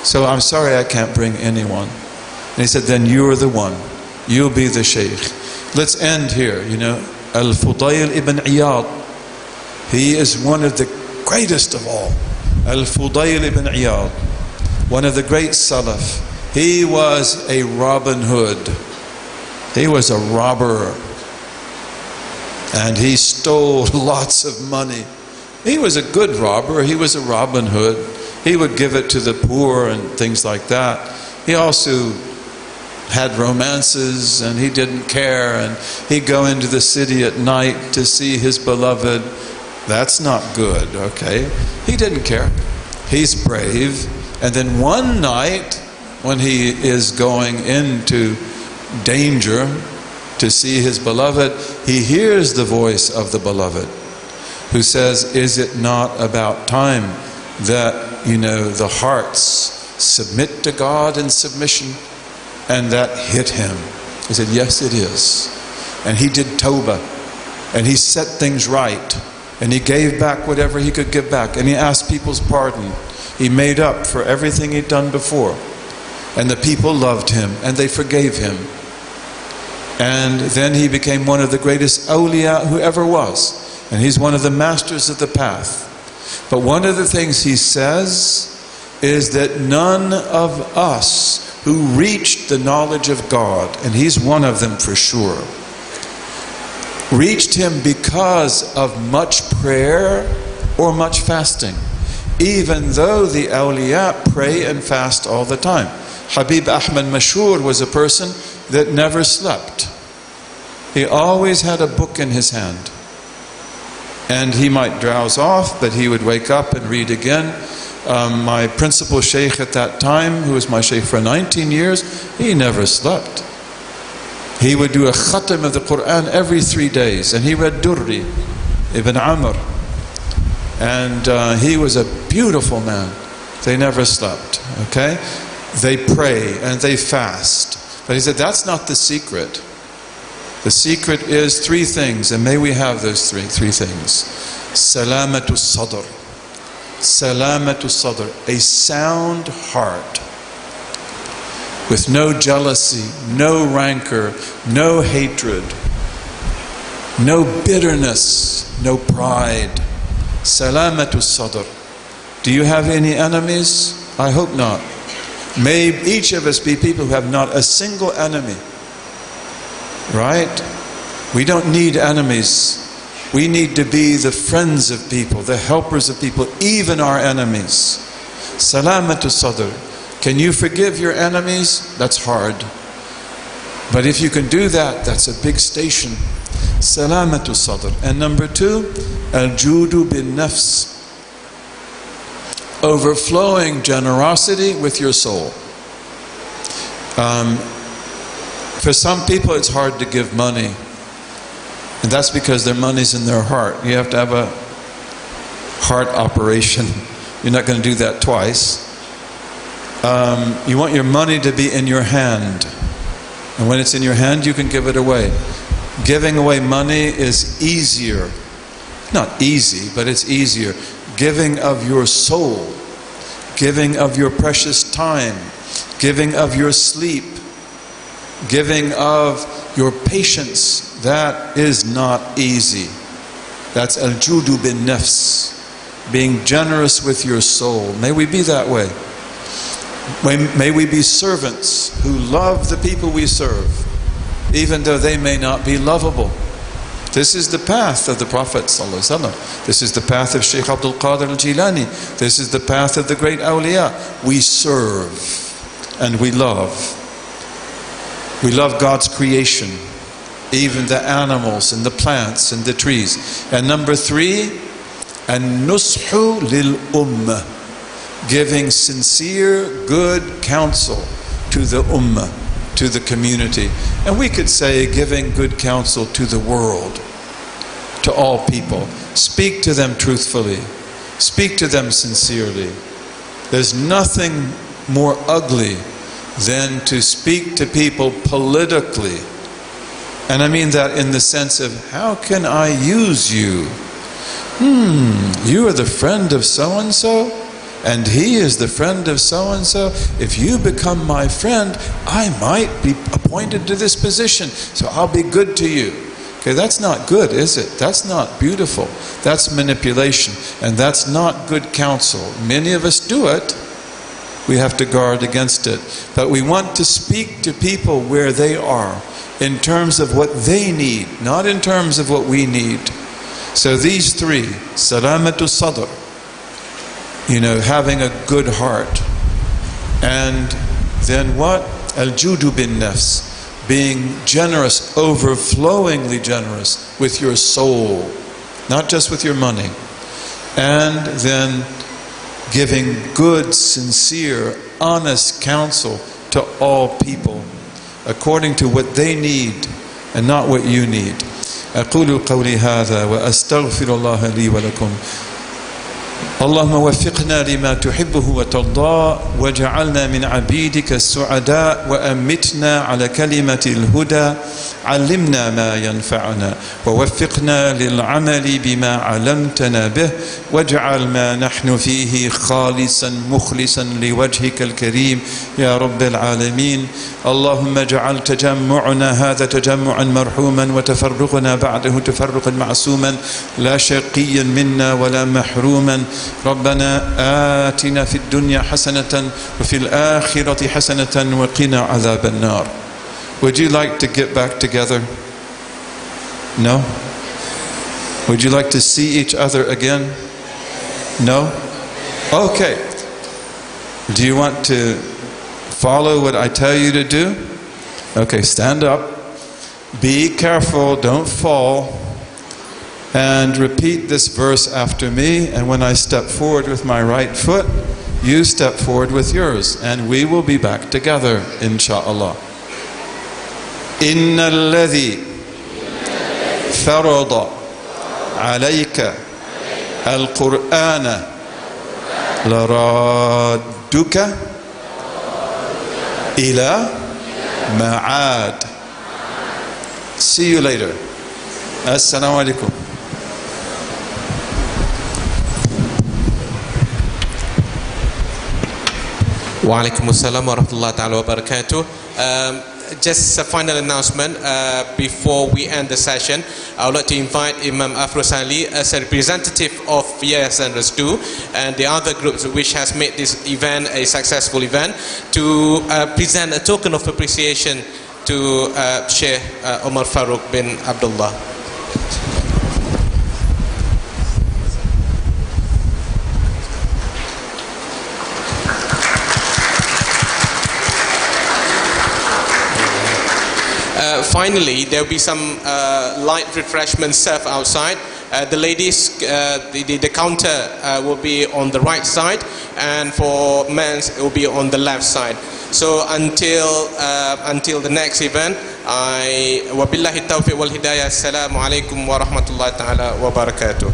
Speaker 6: So I'm sorry I can't bring anyone. And he said, then you're the one. you'll be the sheikh. Let's end here. You know, Al-Fudayl ibn Iyad, he is one of the greatest of all. Al-Fudayl ibn Iyad, one of the great Salaf. He was a Robin Hood. He was a robber. And he stole lots of money. He was a good robber. He was a Robin Hood. He would give it to the poor and things like that. He also had romances, and he didn't care, and he'd go into the city at night to see his beloved. That's not good, okay? He didn't care. He's brave. And then one night, when he is going into danger to see his beloved, he hears the voice of the beloved who says, is it not about time that, you know, the hearts submit to God in submission? And that hit him. He said, yes, it is. And he did tawbah, and he set things right, and he gave back whatever he could give back, and he asked people's pardon. He made up for everything he'd done before, and the people loved him, and they forgave him. And then he became one of the greatest awliya who ever was, and he's one of the masters of the path. But one of the things he says is that none of us who reached the knowledge of God, and he's one of them for sure, reached him because of much prayer or much fasting, even though the awliya pray and fast all the time. Habib Ahmad Mashhur was a person that never slept. He always had a book in his hand, and he might drowse off, but he would wake up and read again. My principal sheikh at that time, who was my sheikh for 19 years, he never slept. He would do a khatam of the Quran every 3 days, and he read Durri, Ibn Amr, and he was a beautiful man. They never slept, okay? They pray and they fast. But he said, that's not the secret. The secret is 3 things, and may we have those three things. Salamatu sadr. Salamatu sadr, a sound heart with no jealousy, no rancor, no hatred, no bitterness, no pride. Salamatu sadr. Do you have any enemies? I hope not. May each of us be people who have not a single enemy. Right? We don't need enemies. We need to be the friends of people, the helpers of people, even our enemies. Salamatu sadr. Can you forgive your enemies? That's hard. But if you can do that, that's a big station. Salamatu sadr. And number 2, al-judu bin nafs. Overflowing generosity with your soul. For some people it's hard to give money. And that's because their money's in their heart. You have to have a heart operation. You're not going to do that twice. You want your money to be in your hand. And when it's in your hand, you can give it away. Giving away money is easier. Not easy, but it's easier. Giving of your soul. Giving of your precious time. Giving of your sleep. Giving of your patience. That is not easy. That's al-judu bin nafs. Being generous with your soul. May we be that way. May we be servants who love the people we serve, even though they may not be lovable. This is the path of the Prophet ﷺ. This is the path of Shaykh Abdul Qadir al-Jilani. This is the path of the great awliya. We serve and we love. We love God's creation, even the animals and the plants and the trees. And number 3, an-nushu lil-ummah. Giving sincere, good counsel to the ummah, to the community. And we could say giving good counsel to the world, to all people. Speak to them truthfully. Speak to them sincerely. There's nothing more ugly than to speak to people politically. And I mean that in the sense of, how can I use you? You are the friend of so-and-so? and he is the friend of so-and-so. If you become my friend, I might be appointed to this position, so I'll be good to you. Okay, that's not good, is it? That's not beautiful. That's manipulation, and that's not good counsel. Many of us do it. We have to guard against it. But we want to speak to people where they are, in terms of what they need, not in terms of what we need. So these three, salamatu sadr, having a good heart. And then what? Al-judu bin nafs, being generous, overflowingly generous with your soul, not just with your money. And then giving good, sincere, honest counsel to all people, according to what they need and not what you need. أقول قولي هذا وأستغفر الله لي ولكم. اللهم وفقنا لما تحبه وترضى واجعلنا من عبيدك السعداء وأمتنا على كلمة الهدى. علمنا ما ينفعنا ووفقنا للعمل بما علمتنا به واجعل ما نحن فيه خالصا مخلصا لوجهك الكريم يا رب العالمين. اللهم اجعل تجمعنا هذا تجمعا مرحوما وتفرقنا بعده تفرقا معصوما لا شقيا منا ولا محروما. ربنا آتنا في الدنيا حسنة وفي الآخرة حسنة وقنا عذاب النار. Would you like to get back together? No? Would you like to see each other again? No? Okay. Do you want to follow what I tell you to do? Okay, stand up. Be careful, don't fall. And repeat this verse after me. And when I step forward with my right foot, you step forward with yours. And we will be back together, inshaAllah. إن الذي فرض عليك القرآن لرادك إلى معاد. See you later. Assalamu alaikum.
Speaker 1: Wa alaikum assalam wa rahmatullahi ta'ala wa barakatuh. Just a final announcement before we end the session. I would like to invite Imam Afroz Ali as a representative of Yayasan Restu and the other groups which has made this event a successful event to present a token of appreciation to Sheikh Umar Faruq bin Abd-Allah. Finally, there will be some light refreshments served outside. The ladies, the counter will be on the right side, and for men it will be on the left side. So until the next event, wabillahi tawfiq wal hidayah. Assalamu alaikum wa rahmatullahi ta'ala wa barakatuh.